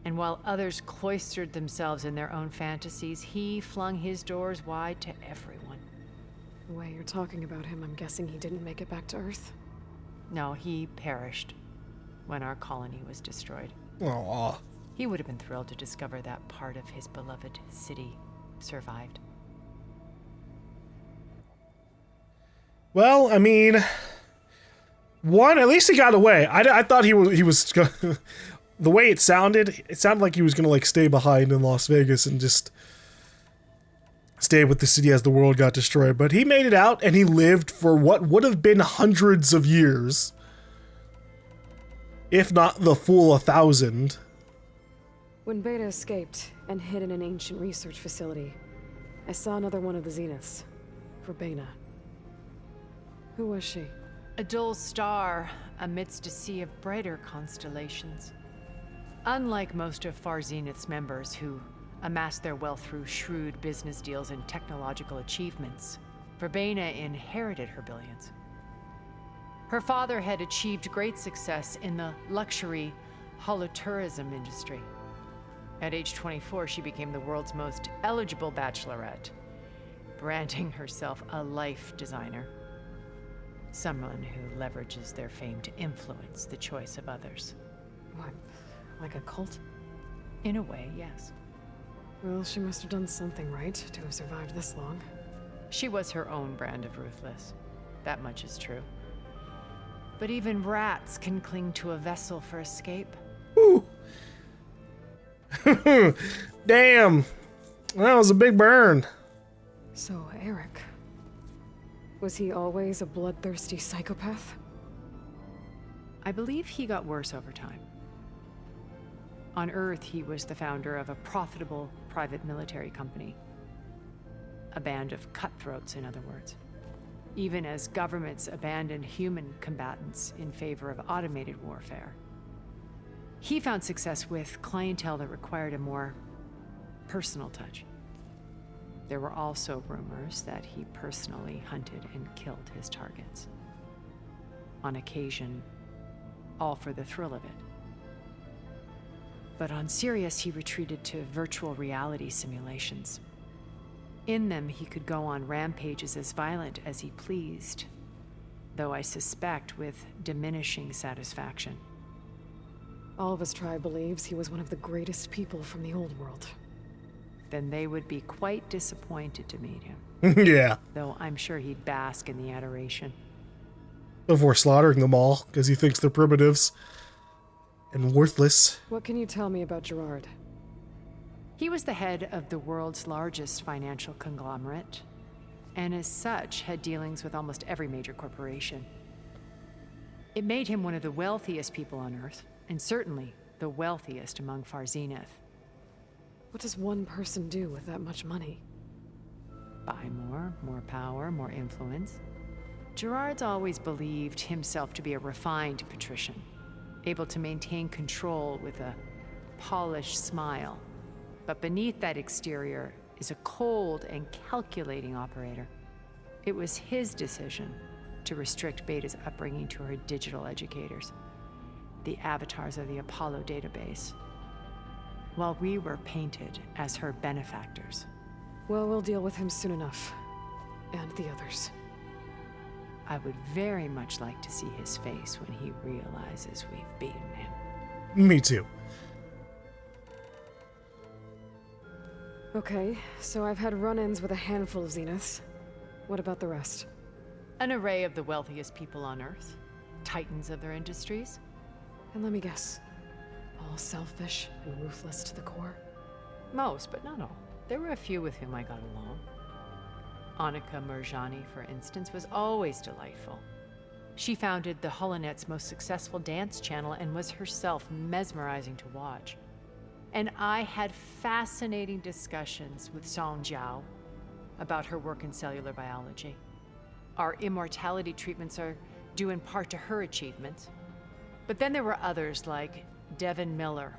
And while others cloistered themselves in their own fantasies, he flung his doors wide to everyone. The way you're talking about him, I'm guessing he didn't make it back to Earth? No, he perished when our colony was destroyed. Aw. He would have been thrilled to discover that part of his beloved city survived. Well, I mean, one, at least he got away. I thought he was the way it sounded like he was gonna like stay behind in Las Vegas and just stay with the city as the world got destroyed. But he made it out and he lived for what would have been hundreds of years, if not the full 1,000. When Beta escaped and hid in an ancient research facility, I saw another one of the Zeniths, Verbena. Who was she? A dull star amidst a sea of brighter constellations. Unlike most of Far Zenith's members who amassed their wealth through shrewd business deals and technological achievements, Verbena inherited her billions. Her father had achieved great success in the luxury holotourism industry. At age 24, she became the world's most eligible bachelorette, branding herself a life designer. Someone who leverages their fame to influence the choice of others. What, like a cult? In a way, yes. Well, she must have done something right to have survived this long. She was her own brand of ruthless. That much is true. But even rats can cling to a vessel for escape. Ooh. Damn. That was a big burn. So, Eric. Was he always a bloodthirsty psychopath? I believe he got worse over time. On Earth, he was the founder of a profitable private military company. A band of cutthroats, in other words. Even as governments abandoned human combatants in favor of automated warfare. He found success with clientele that required a more personal touch. There were also rumors that he personally hunted and killed his targets. On occasion, all for the thrill of it. But on Sirius, he retreated to virtual reality simulations. In them, he could go on rampages as violent as he pleased, though I suspect with diminishing satisfaction. All of his tribe believes he was one of the greatest people from the old world. Then they would be quite disappointed to meet him. Yeah. Though I'm sure he'd bask in the adoration. Before slaughtering them all, because he thinks they're primitives and worthless. What can you tell me about Gerard? He was the head of the world's largest financial conglomerate, and as such had dealings with almost every major corporation. It made him one of the wealthiest people on Earth, and certainly the wealthiest among Far Zenith. What does one person do with that much money? Buy more power, more influence. Gerard's always believed himself to be a refined patrician, able to maintain control with a polished smile. But beneath that exterior is a cold and calculating operator. It was his decision to restrict Beta's upbringing to her digital educators, the avatars of the Apollo database, while we were painted as her benefactors. Well, we'll deal with him soon enough. And the others. I would very much like to see his face when he realizes we've beaten him. Me too. Okay, so I've had run-ins with a handful of Zeniths. What about the rest? An array of the wealthiest people on Earth. Titans of their industries. And let me guess. All selfish and ruthless to the core? Most, but not all. There were a few with whom I got along. Annika Murjani, for instance, was always delightful. She founded the Holonet's most successful dance channel and was herself mesmerizing to watch. And I had fascinating discussions with Song Jiao about her work in cellular biology. Our immortality treatments are due in part to her achievements. But then there were others like Devin Miller,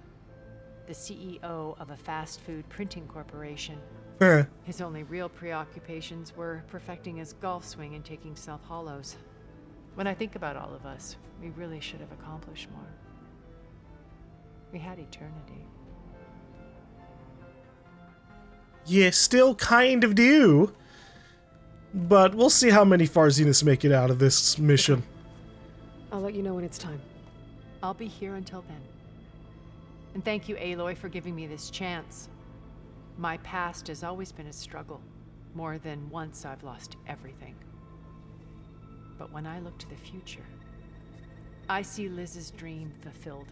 the CEO of a fast food printing corporation. His only real preoccupations were perfecting his golf swing and taking self-hollows. When I think about all of us, we really should have accomplished more. We had eternity. You still kind of do. But we'll see how many Far Zeniths make it out of this mission. I'll let you know when it's time. I'll be here until then. And thank you, Aloy, for giving me this chance. My past has always been a struggle. More than once I've lost everything. But when I look to the future, I see Liz's dream fulfilled.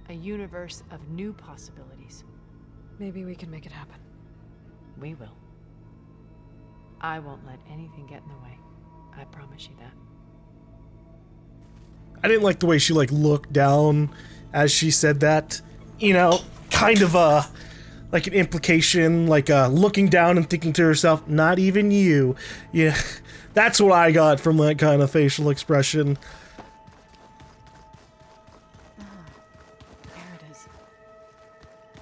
A universe of new possibilities. Maybe we can make it happen. We will. I won't let anything get in the way. I promise you that. I didn't like the way she looked down as she said that. You know, kind of like an implication, looking down and thinking to herself, not even you. Yeah, that's what I got from that kind of facial expression. There it is.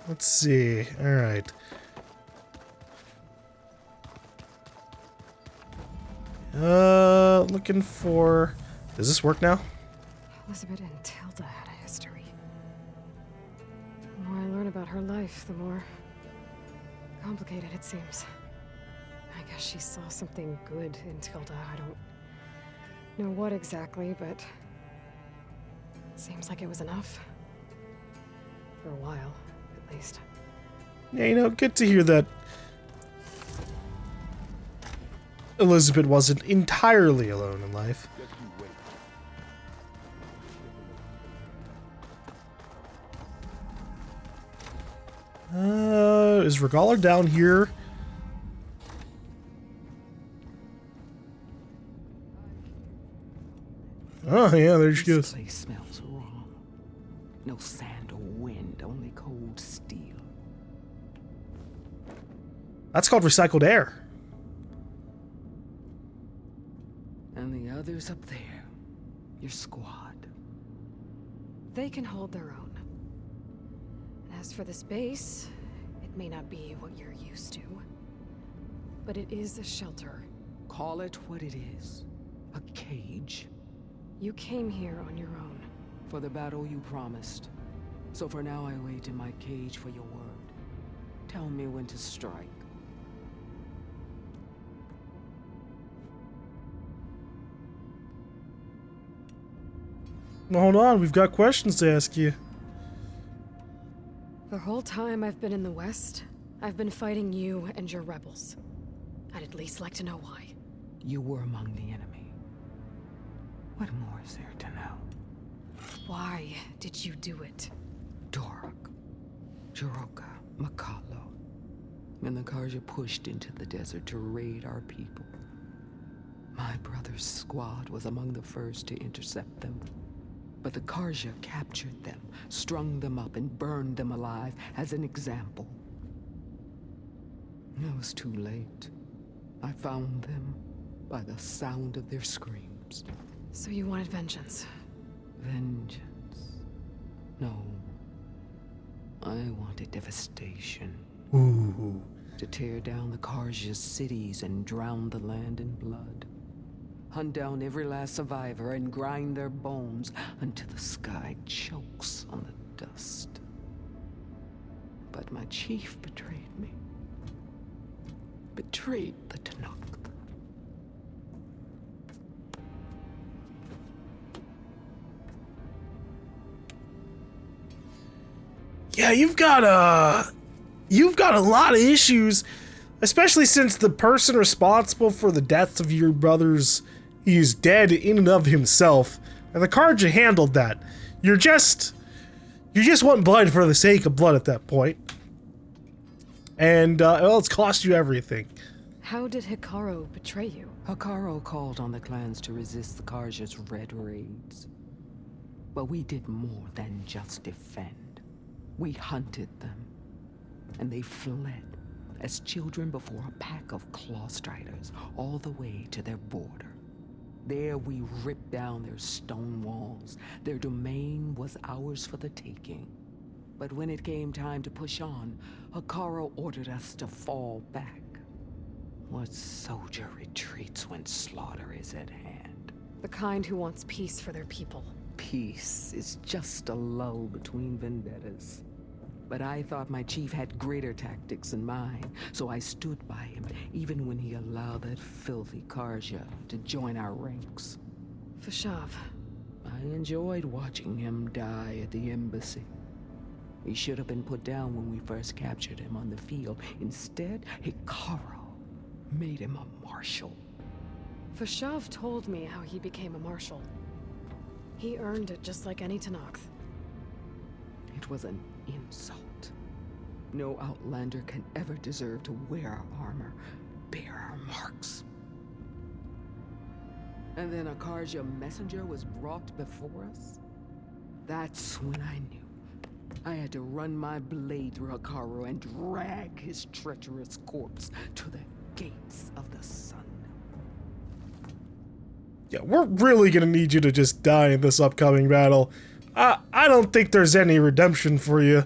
Let's see. All right. Looking for... Does this work now? Elizabeth and Tilda had a history. The more I learn about her life, the more complicated it seems. I guess she saw something good in Tilda. I don't know what exactly, but seems like it was enough. For a while, at least. Yeah, you know, good to hear that Elizabeth wasn't entirely alone in life. Is Regala down here? Oh, yeah, there she goes. This place smells wrong. No sand or wind, only cold steel. That's called recycled air. And the others up there. Your squad. They can hold their own. As for this base, it may not be what you're used to, but it is a shelter. Call it what it is. A cage. You came here on your own. For the battle you promised. So for now I wait in my cage for your word. Tell me when to strike. Well, hold on, we've got questions to ask you. The whole time I've been in the West, I've been fighting you and your rebels. I'd at least like to know why. You were among the enemy. What more is there to know? Why did you do it? Dork, Dereka, Makalo, and the Karja pushed into the desert to raid our people. My brother's squad was among the first to intercept them. But the Karja captured them, strung them up, and burned them alive as an example. It was too late. I found them by the sound of their screams. So you wanted vengeance? Vengeance? No. I wanted devastation. Ooh. To tear down the Karja's cities and drown the land in blood. Hunt down every last survivor and grind their bones until the sky chokes on the dust. But my chief betrayed me. Betrayed the Tenakth. Yeah, you've got a lot of issues, especially since the person responsible for the deaths of your brothers is dead in and of himself, and the Karja handled that. You just want blood for the sake of blood at that point, and well, it's cost you everything. How did Hikaru betray you? Hikaru called on the clans to resist the Karja's red raids, but we did more than just defend. We hunted them, and they fled as children before a pack of claw striders all the way to their border. There we ripped down their stone walls. Their domain was ours for the taking. But when it came time to push on, Hikaru ordered us to fall back. What soldier retreats when slaughter is at hand? The kind who wants peace for their people. Peace is just a lull between vendettas. But I thought my chief had greater tactics than mine, so I stood by him, even when he allowed that filthy Karja to join our ranks. Fashav. I enjoyed watching him die at the embassy. He should have been put down when we first captured him on the field. Instead, Hikaru made him a marshal. Fashav told me how he became a marshal. He earned it just like any Tenakth. It was an insult. No outlander can ever deserve to wear our armor, bear our marks. And then a Karja messenger was brought before us? That's when I knew. I had to run my blade through Hikaru and drag his treacherous corpse to the gates of the sun. Yeah, we're really gonna need you to just die in this upcoming battle. I don't think there's any redemption for you.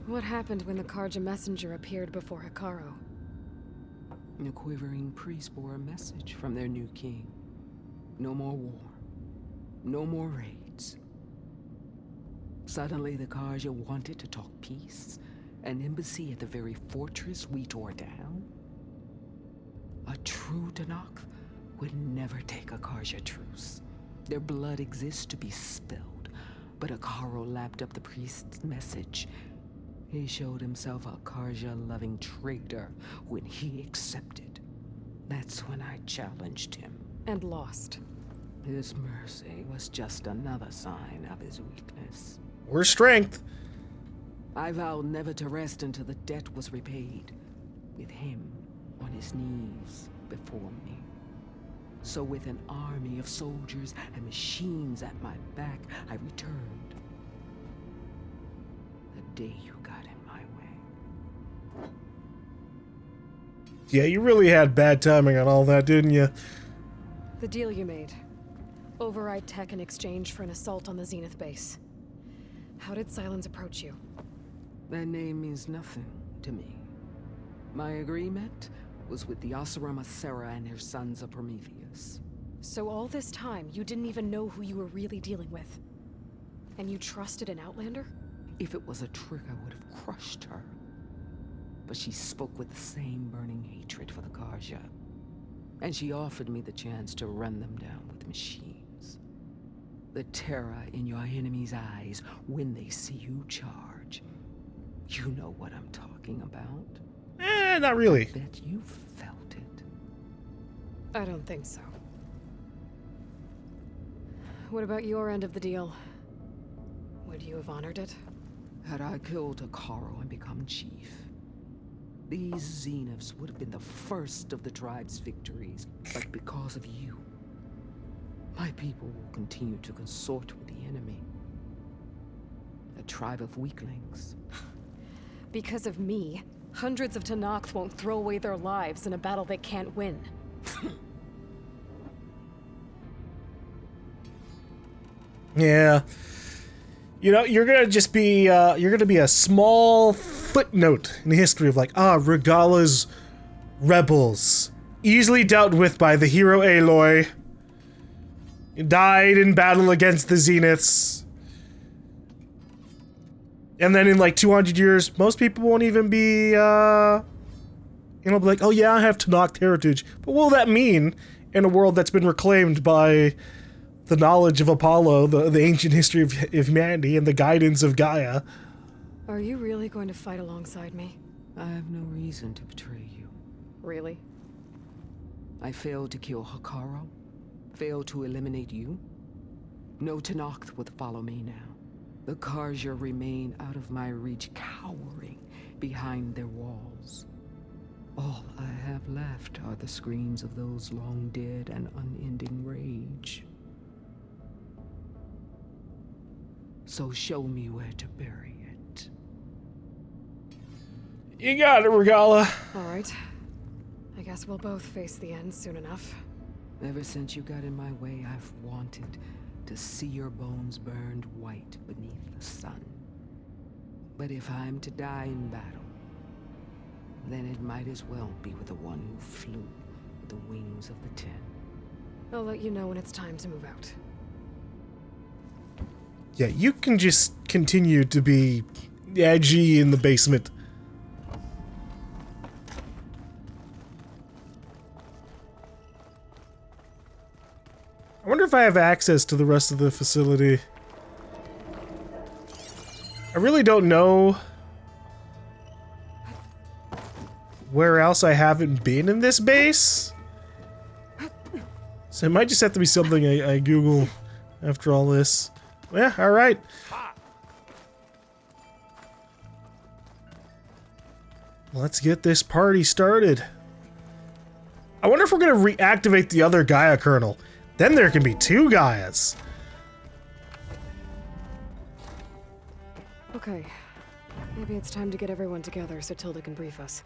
What happened when the Karja messenger appeared before Hikaru? The quivering priests bore a message from their new king. No more war. No more raids. Suddenly the Karja wanted to talk peace. An embassy at the very fortress we tore down. A true Tenakth would never take a Karja truce. Their blood exists to be spilled. But Hikaru lapped up the priest's message. He showed himself a Karja-loving traitor when he accepted. That's when I challenged him. And lost. His mercy was just another sign of his weakness. Or strength. I vowed never to rest until the debt was repaid. With him on his knees before me. So with an army of soldiers and machines at my back, I returned. The day you got in my way. Yeah, you really had bad timing on all that, didn't you? The deal you made. Override tech in exchange for an assault on the Zenith base. How did Sylens approach you? That name means nothing to me. My agreement was with the Oseram Sarah and her sons of Prometheus. So all this time, you didn't even know who you were really dealing with? And you trusted an Outlander? If it was a trick, I would have crushed her. But she spoke with the same burning hatred for the Karja. And she offered me the chance to run them down with machines. The terror in your enemy's eyes when they see you charge. You know what I'm talking about? Not really. I bet you felt it. I don't think so. What about your end of the deal? Would you have honored it? Had I killed Akaro and become chief, these Zeniths would have been the first of the tribe's victories. But because of you, my people will continue to consort with the enemy. A tribe of weaklings. Because of me, hundreds of Tenakth won't throw away their lives in a battle they can't win. Yeah. You know, you're gonna just be, you're gonna be a small footnote in the history of like, Regala's rebels. Easily dealt with by the hero Aloy. Died in battle against the Zeniths. And then in like 200 years, most people won't even be, be like, oh yeah, I have Tenakth heritage. But what will that mean in a world that's been reclaimed by the knowledge of Apollo, the ancient history of humanity, and the guidance of Gaia? Are you really going to fight alongside me? I have no reason to betray you. Really? I failed to kill Hakaro, failed to eliminate you. No Tenakth would follow me now. The Karja remain out of my reach, cowering behind their walls. All I have left are the screams of those long dead and unending rage. So show me where to bury it. You got it, Regala. All right. I guess we'll both face the end soon enough. Ever since you got in my way, I've wanted to see your bones burned white beneath the sun. But if I'm to die in battle, then it might as well be with the one who flew with the wings of the 10. I'll let you know when it's time to move out. Yeah, you can just continue to be edgy in the basement. I wonder if I have access to the rest of the facility. I really don't know where else I haven't been in this base. So it might just have to be something I Google after all this. Yeah, alright. Let's get this party started. I wonder if we're gonna reactivate the other Gaia kernel. Then there can be 2 Gaias. Okay. Maybe it's time to get everyone together so Tilda can brief us.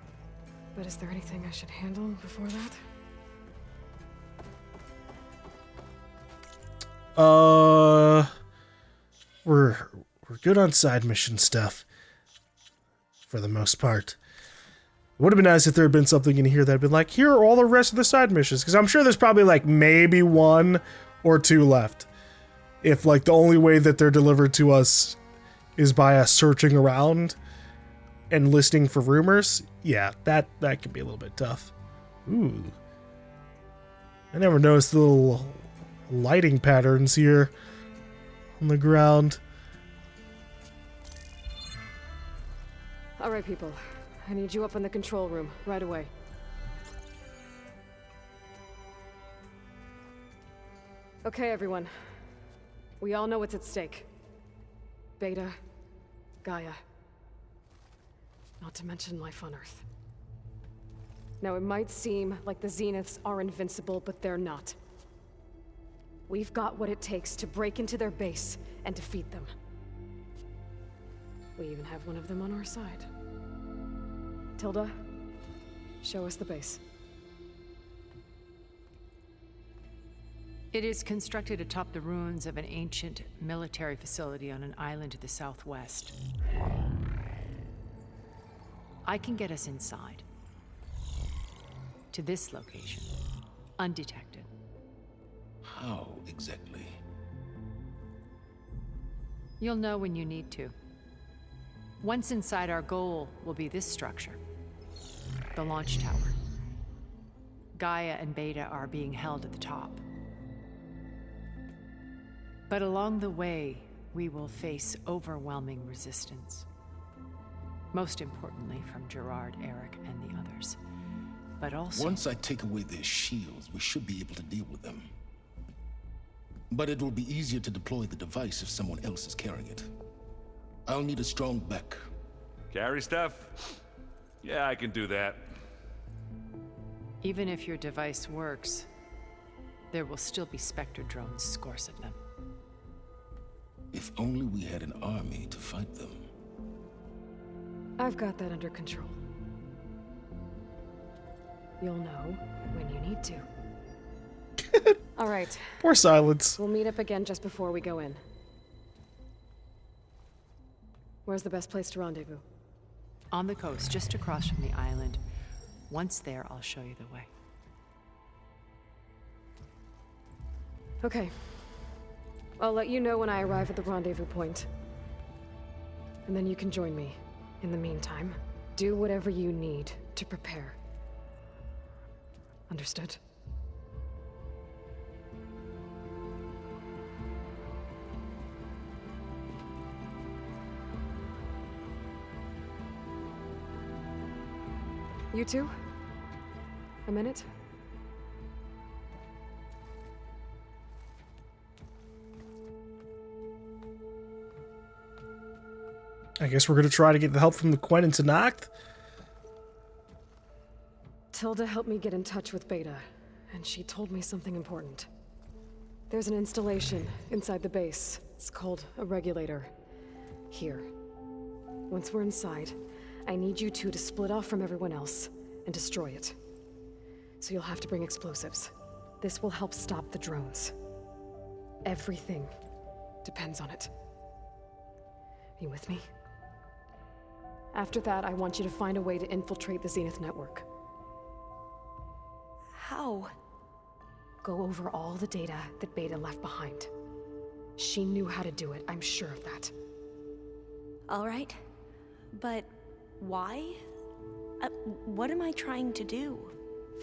But is there anything I should handle before that? We're good on side mission stuff. For the most part. It would have been nice if there had been something in here that had been like, here are all the rest of the side missions. Because I'm sure there's probably like maybe 1 or 2 left. If like the only way that they're delivered to us is by us searching around and listening for rumors. Yeah, that can be a little bit tough. Ooh. I never noticed the little lighting patterns here on the ground. All right, people. I need you up in the control room right away. Okay, everyone. We all know what's at stake. Beta, Gaia. Not to mention life on Earth. Now, it might seem like the Zeniths are invincible, but they're not. We've got what it takes to break into their base and defeat them. We even have one of them on our side. Tilda, Show us the base. It is constructed atop the ruins of an ancient military facility on an island to the southwest. I can get us inside. To this location. Undetected. How exactly? You'll know when you need to. Once inside, our goal will be this structure. The launch tower. Gaia and Beta are being held at the top. But along the way, we will face overwhelming resistance. Most importantly from Gerard, Eric, and the others. But also... Once I take away their shields, we should be able to deal with them. But it will be easier to deploy the device if someone else is carrying it. I'll need a strong back. Carry stuff? Yeah, I can do that. Even if your device works, there will still be Spectre drones, scores of them. If only we had an army to fight them. I've got that under control. You'll know when you need to. All right. Poor Sylens. We'll meet up again just before we go in. Where's the best place to rendezvous? On the coast, just across from the island. Once there, I'll show you the way. Okay. I'll let you know when I arrive at the rendezvous point. And then you can join me. In the meantime, do whatever you need to prepare. Understood? You two? A minute? I guess we're gonna try to get the help from the Quen and Tenakth. Tilda helped me get in touch with Beta, and she told me something important. There's an installation inside the base. It's called a regulator. Here. Once we're inside, I need you two to split off from everyone else and destroy it. So you'll have to bring explosives. This will help stop the drones. Everything depends on it. Are you with me? After that, I want you to find a way to infiltrate the Zenith network. How? Go over all the data that Beta left behind. She knew how to do it, I'm sure of that. All right. But why? What am I trying to do?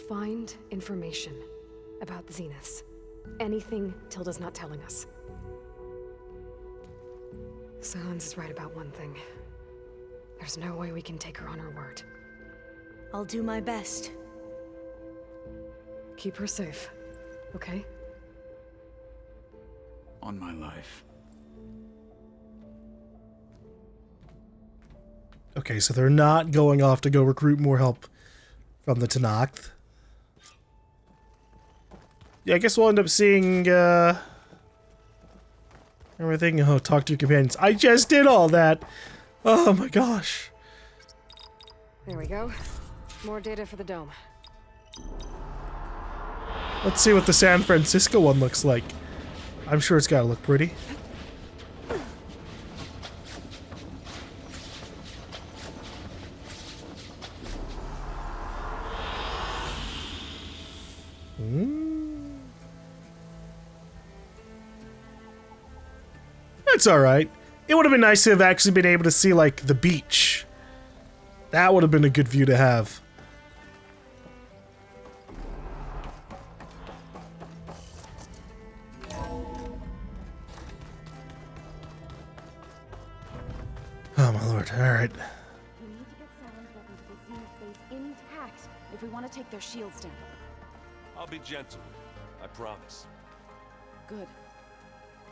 Find information about the Zeniths. Anything Tilda's not telling us. Sylens is right about one thing. There's no way we can take her on her word. I'll do my best. Keep her safe, okay? On my life. Okay, so they're not going off to go recruit more help from the Tenakth. Yeah, I guess we'll end up seeing, everything. Oh, talk to your companions. I just did all that! Oh my gosh. There we go. More data for the dome. Let's see what the San Francisco one looks like. I'm sure it's gotta look pretty. That's alright. It would have been nice to have actually been able to see, like, the beach. That would have been a good view to have. Oh my lord, alright. We need to get Sylens up into the Zenith base intact if we want to take their shields down. I'll be gentle. I promise. Good.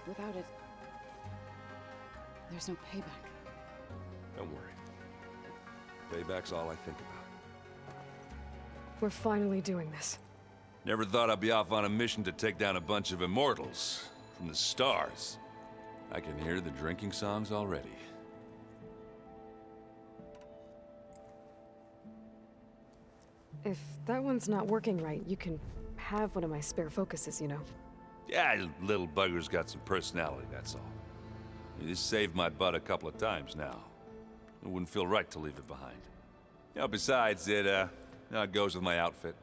Without it, there's no payback. Don't worry. Payback's all I think about. We're finally doing this. Never thought I'd be off on a mission to take down a bunch of immortals from the stars. I can hear the drinking songs already. If that one's not working right, you can have one of my spare focuses, you know. Yeah, little bugger's got some personality, that's all. You just saved my butt a couple of times now. It wouldn't feel right to leave it behind. You know, besides, it goes with my outfit.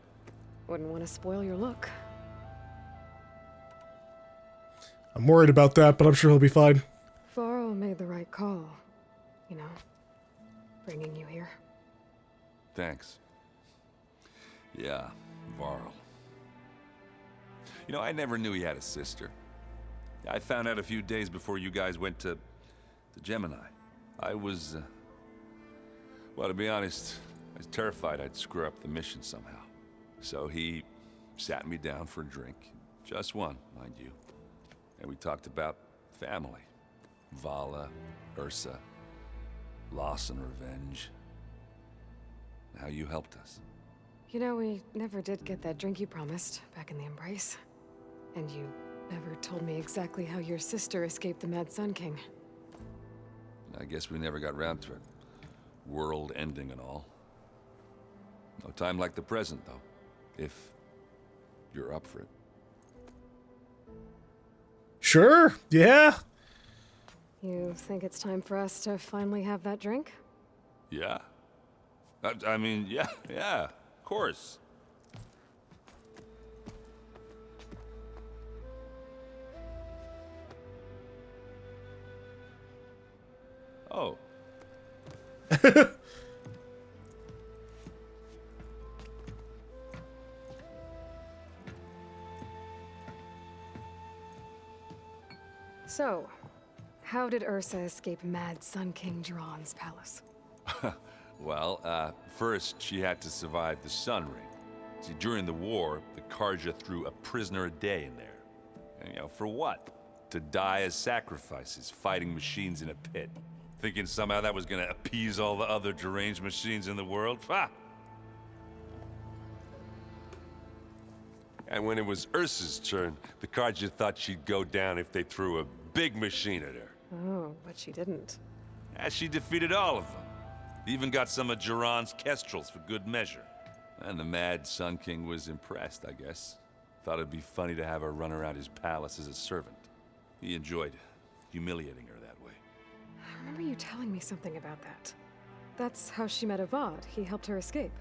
Wouldn't want to spoil your look. I'm worried about that, but I'm sure he'll be fine. Varl made the right call. You know, bringing you here. Thanks. Yeah, Varl. You know, I never knew he had a sister. I found out a few days before you guys went to Gemini. I was, well, to be honest, I was terrified I'd screw up the mission somehow. So he sat me down for a drink. Just one, mind you. And we talked about family. Vala, Ursa, loss and revenge. How you helped us. You know, we never did get that drink you promised back in the Embrace. And you never told me exactly how your sister escaped the Mad Sun King. I guess we never got round to it. World ending and all. No time like the present, though. If you're up for it. Sure, yeah. You think it's time for us to finally have that drink? Yeah. I mean, yeah, of course. Oh. So, how did Ursa escape Mad Sun King Jiran's palace? Well, first she had to survive the Sun Ring. See, during the war, the Karja threw a prisoner a day in there. And, you know, for what? To die as sacrifices, fighting machines in a pit. Thinking somehow that was gonna appease all the other deranged machines in the world? Ha! And when it was Ursa's turn, the Karja thought she'd go down if they threw a big machine at her. Oh, but she didn't. And she defeated all of them. Even got some of Jiran's kestrels for good measure. And the Mad Sun King was impressed, I guess. Thought it'd be funny to have her run around his palace as a servant. He enjoyed humiliating her that way. I remember you telling me something about that. That's how she met Avad. He helped her escape.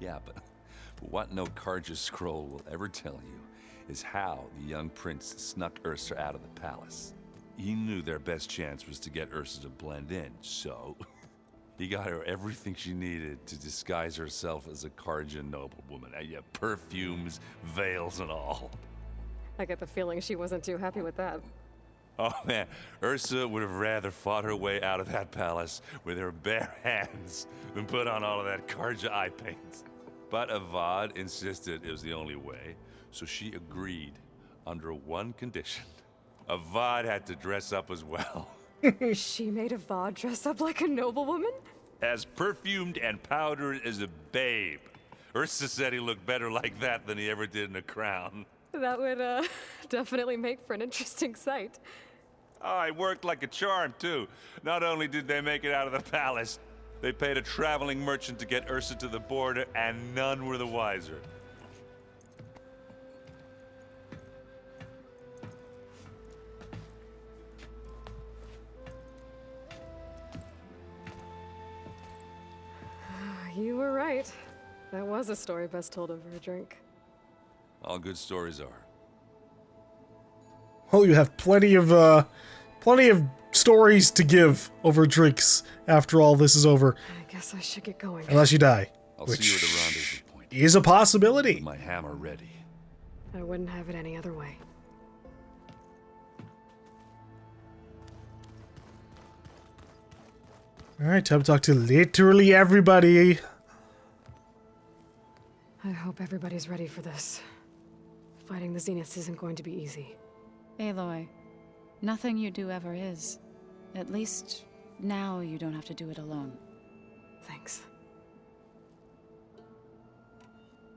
Yeah, but what no Karja scroll will ever tell you is how the young prince snuck Ursa out of the palace. He knew their best chance was to get Ursa to blend in, so he got her everything she needed to disguise herself as a Karja noblewoman. Yeah, perfumes, veils, and all. I get the feeling she wasn't too happy with that. Oh man, Ursa would have rather fought her way out of that palace with her bare hands than put on all of that Karja eye paint. But Avad insisted it was the only way, so she agreed under one condition. Avad had to dress up as well. She made Avad dress up like a noblewoman? As perfumed and powdered as a babe. Ursa said he looked better like that than he ever did in a crown. That would, definitely make for an interesting sight. Oh, it worked like a charm, too. Not only did they make it out of the palace, they paid a traveling merchant to get Ursa to the border, and none were the wiser. You were right. That was a story best told over a drink. All good stories are. Well, you have plenty of stories to give over drinks after all this is over. I guess I should get going. Unless you die. I'll which see you at the rendezvous point. Is a possibility. With my hammer ready. I wouldn't have it any other way. Alright, time to talk to literally everybody. I hope everybody's ready for this. Fighting the Zeniths isn't going to be easy. Aloy, nothing you do ever is. At least, now you don't have to do it alone. Thanks.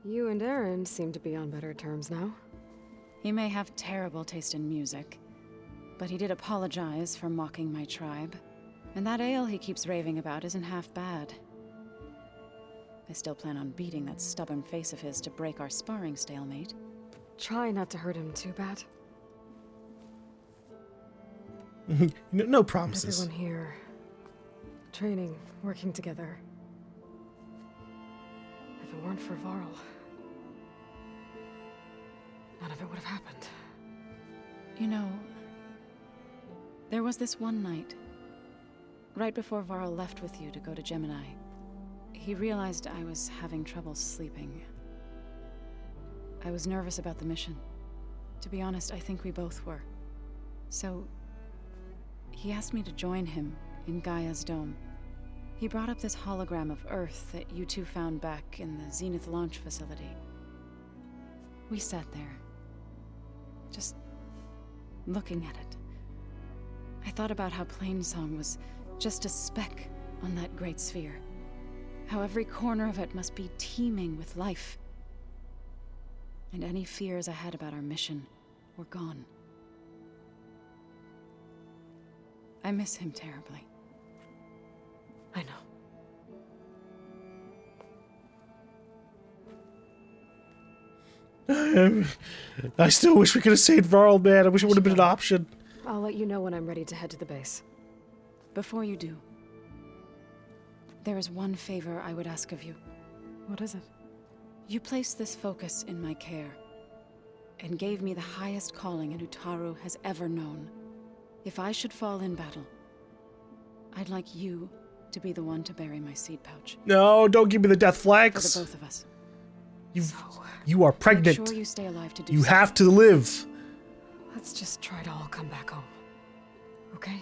You and Aaron seem to be on better terms now. He may have terrible taste in music, but he did apologize for mocking my tribe. And that ale he keeps raving about isn't half bad. I still plan on beating that stubborn face of his to break our sparring stalemate. Try not to hurt him too bad. No promises. Everyone here, training, working together. If it weren't for Varl, none of it would have happened. You know, there was this one night, right before Varl left with you to go to Gemini. He realized I was having trouble sleeping. I was nervous about the mission. To be honest, I think we both were. So, he asked me to join him in Gaia's dome. He brought up this hologram of Earth that you two found back in the Zenith launch facility. We sat there, just looking at it. I thought about how Plainsong was just a speck on that great sphere. How every corner of it must be teeming with life. And any fears I had about our mission were gone. I miss him terribly. I know. I still wish we could have saved Varl, man. I wish it would have been an option. I'll let you know when I'm ready to head to the base. Before you do, there is one favor I would ask of you. What is it? You placed this focus in my care, and gave me the highest calling an Utaru has ever known. If I should fall in battle, I'd like you to be the one to bury my seed pouch. No, don't give me the death flags. For the both of us. You are pregnant. Make sure you stay alive to do You so. have to live. Let's just try to all come back home. Okay?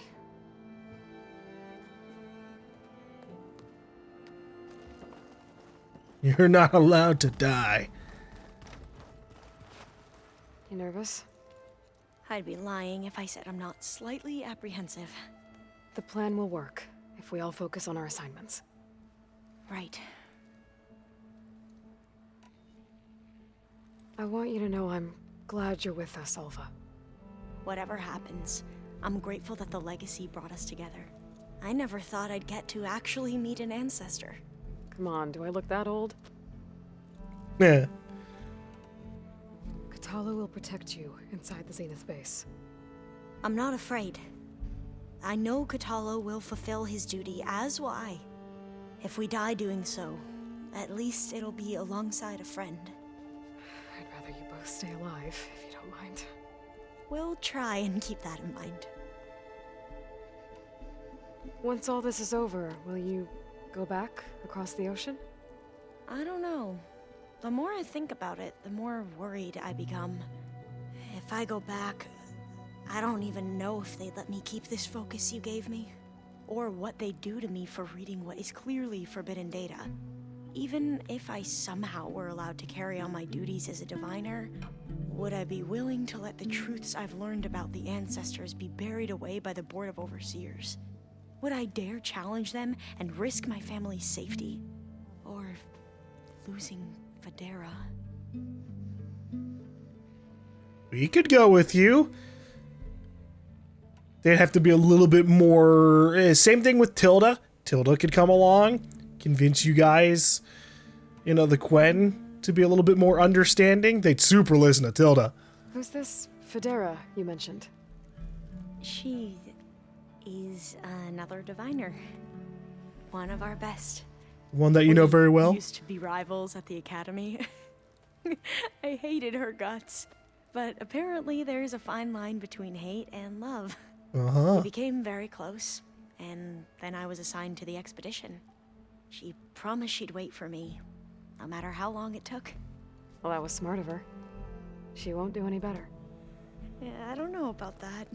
You're not allowed to die. You nervous? I'd be lying if I said I'm not slightly apprehensive. The plan will work if we all focus on our assignments. Right. I want you to know I'm glad you're with us, Alva. Whatever happens, I'm grateful that the legacy brought us together. I never thought I'd get to actually meet an ancestor. Come on, do I look that old? Yeah. Katala will protect you inside the Zenith base. I'm not afraid. I know Katala will fulfill his duty, as will I. If we die doing so, at least it'll be alongside a friend. I'd rather you both stay alive, if you don't mind. We'll try and keep that in mind. Once all this is over, will you go back across the ocean? I don't know. The more I think about it, the more worried I become. If I go back, I don't even know if they'd let me keep this focus you gave me, or what they'd do to me for reading what is clearly forbidden data. Even if I somehow were allowed to carry on my duties as a diviner, would I be willing to let the truths I've learned about the ancestors be buried away by the Board of Overseers? Would I dare challenge them and risk my family's safety? Or losing Federa? We could go with you. They'd have to be a little bit more... Same thing with Tilda. Tilda could come along, convince you guys, you know, the Quen to be a little bit more understanding. They'd super listen to Tilda. Who's this Federa you mentioned? She is another diviner. One of our best. One that you know very well? Used to be rivals at the academy. I hated her guts. But apparently there's a fine line between hate and love. Uh-huh. We became very close, and then I was assigned to the expedition. She promised she'd wait for me, no matter how long it took. Well, that was smart of her. She won't do any better. Yeah, I don't know about that.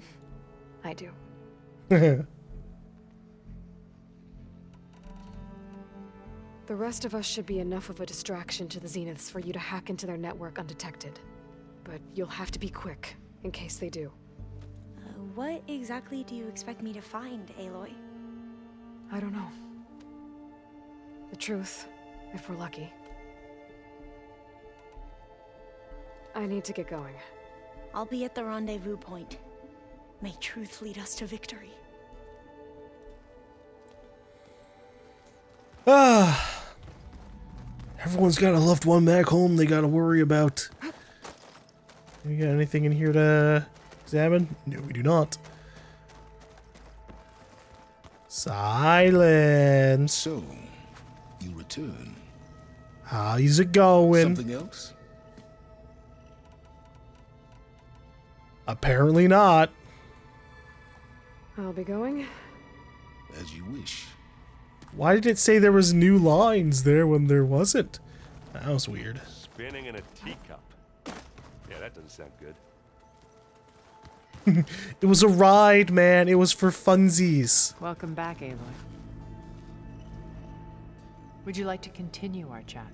I do. The rest of us should be enough of a distraction to the Zeniths for you to hack into their network undetected. But you'll have to be quick, in case they do. What exactly do you expect me to find, Aloy? I don't know. The truth, if we're lucky. I need to get going. I'll be at the rendezvous point. May truth lead us to victory. Everyone's got a loved one back home they gotta worry about. We got anything in here to examine? No, we do not. Silence. So, you return. How's it going? Something else? Apparently not. I'll be going. As you wish. Why did it say there was new lines there when there wasn't? That was weird. Spinning in a teacup. Yeah, that doesn't sound good. It was a ride, man. It was for funsies. Welcome back, Aloy. Would you like to continue our chat?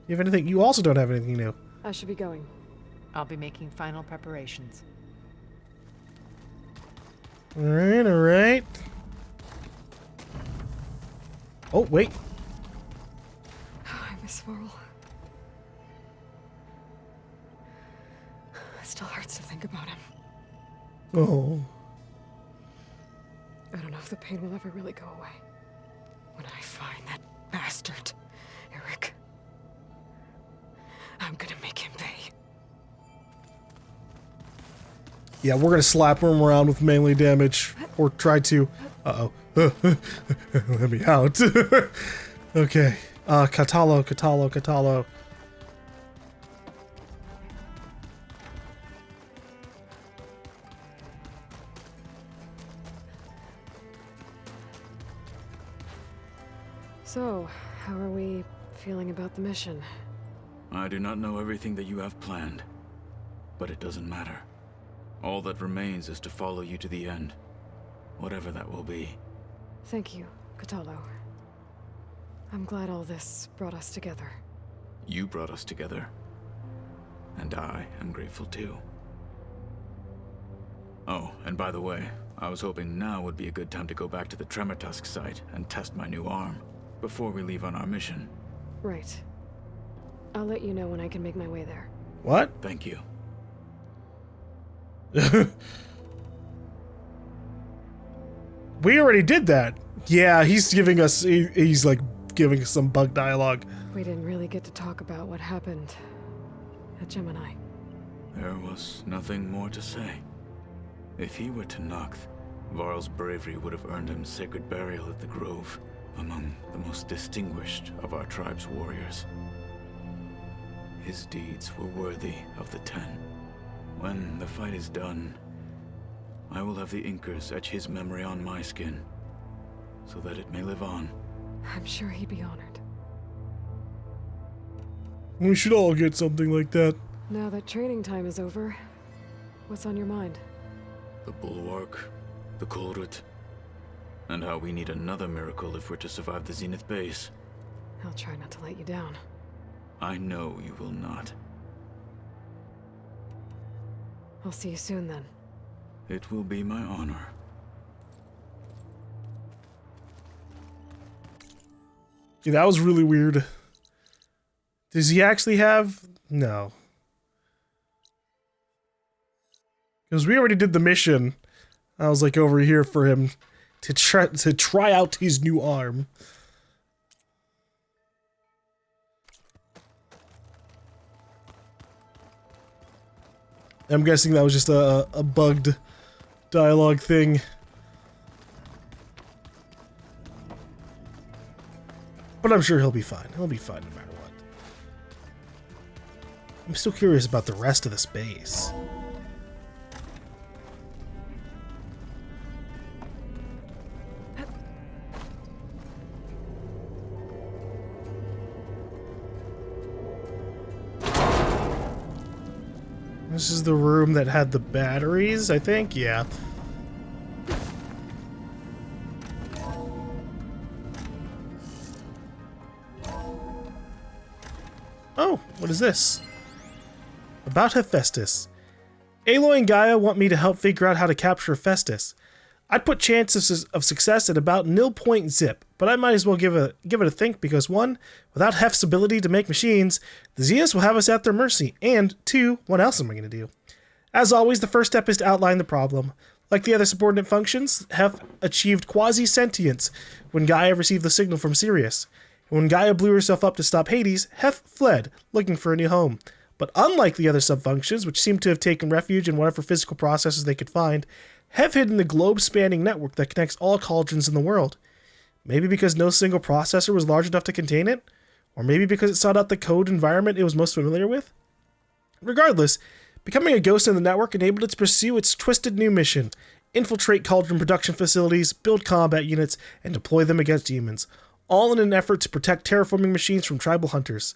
You have anything? You also don't have anything new. I should be going. I'll be making final preparations. Alright, alright. Oh, wait. I miss Varl. It still hurts to think about him. Oh. I don't know if the pain will ever really go away. When I find that bastard, Eric, I'm gonna make him pay. Yeah, we're gonna slap him around with melee damage. Or try to. Uh-oh. Let me out. Okay. Katalo. So, how are we feeling about the mission? I do not know everything that you have planned, but it doesn't matter. All that remains is to follow you to the end, whatever that will be. Thank you, Katalo. I'm glad all this brought us together. You brought us together, and I am grateful too. Oh, and by the way, I was hoping now would be a good time to go back to the Tremortusk site and test my new arm, before we leave on our mission. Right. I'll let you know when I can make my way there. What? Thank you. We already did that. Yeah, he's giving us, he's like giving us some bug dialogue. We didn't really get to talk about what happened at Gemini. There was nothing more to say. If he were to Noct, Varl's bravery would have earned him sacred burial at the Grove, among the most distinguished of our tribe's warriors. His deeds were worthy of the Ten. When the fight is done, I will have the Inkers etch his memory on my skin, so that it may live on. I'm sure he'd be honored. We should all get something like that. Now that training time is over, what's on your mind? The Bulwark, the Kulrut, and how we need another miracle if we're to survive the Zenith base. I'll try not to let you down. I know you will not. I'll see you soon then. It will be my honor. Yeah, that was really weird. Does he actually have? No. Because we already did the mission. I was like over here for him to try out his new arm. I'm guessing that was just a bugged dialogue thing. But I'm sure he'll be fine. He'll be fine no matter what. I'm still curious about the rest of the space. This is the room that had the batteries, I think? Yeah. Oh, what is this? About Hephaestus. Aloy and Gaia want me to help figure out how to capture Hephaestus. I'd put chances of success at about 0.0, but I might as well give it a think because 1, without Hef's ability to make machines, the Zeniths will have us at their mercy, and 2, what else am I going to do? As always, the first step is to outline the problem. Like the other subordinate functions, Hef achieved quasi-sentience when Gaia received the signal from Sirius. When Gaia blew herself up to stop Hades, Hef fled, looking for a new home. But unlike the other subfunctions, which seemed to have taken refuge in whatever physical processes they could find, Hef hid in the globe-spanning network that connects all cauldrons in the world. Maybe because no single processor was large enough to contain it? Or maybe because it sought out the code environment it was most familiar with? Regardless, becoming a ghost in the network enabled it to pursue its twisted new mission: infiltrate cauldron production facilities, build combat units, and deploy them against humans, all in an effort to protect terraforming machines from tribal hunters.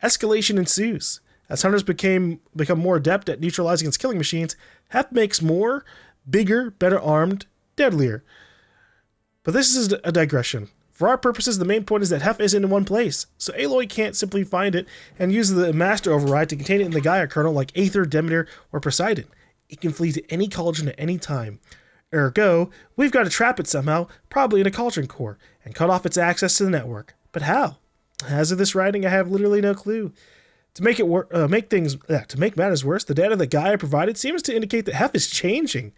Escalation ensues. As hunters become more adept at neutralizing its killing machines, Hef makes more, bigger, better armed, deadlier. But this is a digression. For our purposes, the main point is that Hef isn't in one place, so Aloy can't simply find it and use the master override to contain it in the Gaia kernel like Aether, Demeter, or Poseidon. It can flee to any cauldron at any time. Ergo, we've got to trap it somehow, probably in a cauldron core, and cut off its access to the network. But how? As of this writing, I have literally no clue. To make matters worse, the data that Gaia provided seems to indicate that Hef is changing.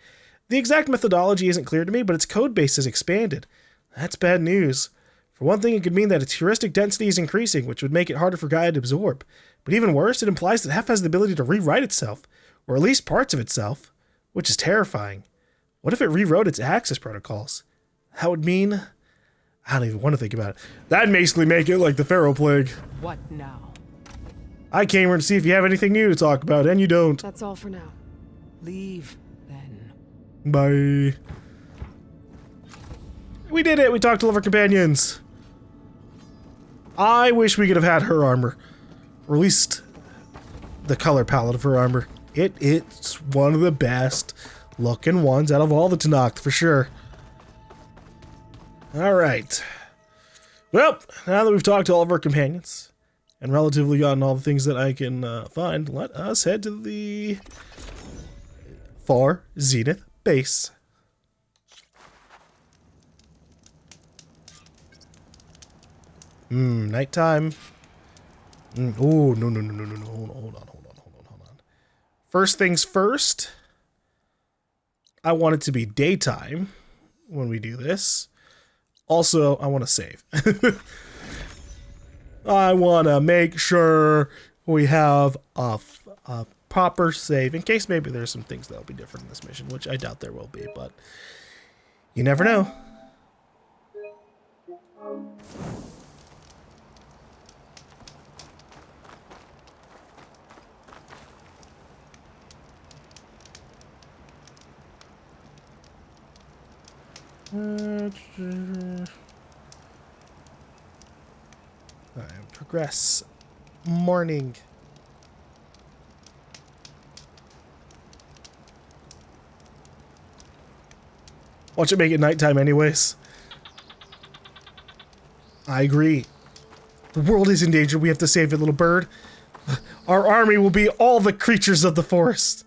The exact methodology isn't clear to me, but its code base has expanded. That's bad news. For one thing, it could mean that its heuristic density is increasing, which would make it harder for Gaia to absorb. But even worse, it implies that Hef has the ability to rewrite itself, or at least parts of itself, which is terrifying. What if it rewrote its access protocols? That would mean... I don't even want to think about it. That'd basically make it like the Pharaoh Plague. What now? I came here to see if you have anything new to talk about, and you don't. That's all for now. Leave, then. Bye. We did it! We talked to all of our companions. I wish we could have had her armor. Or at least the color palette of her armor. It's one of the best looking ones out of all the Tenakth, for sure. Alright. Well, now that we've talked to all of our companions, and relatively gotten all the things that I can find, let us head to the far Zenith base. Nighttime. Oh, no. Hold on. First things first, I want it to be daytime when we do this. Also, I want to save. I want to make sure we have a proper save, in case maybe there's some things that will be different in this mission, which I doubt there will be, but you never know. Progress. Morning. Watch it make it nighttime anyways. I agree. The world is in danger. We have to save it, little bird. Our army will be all the creatures of the forest.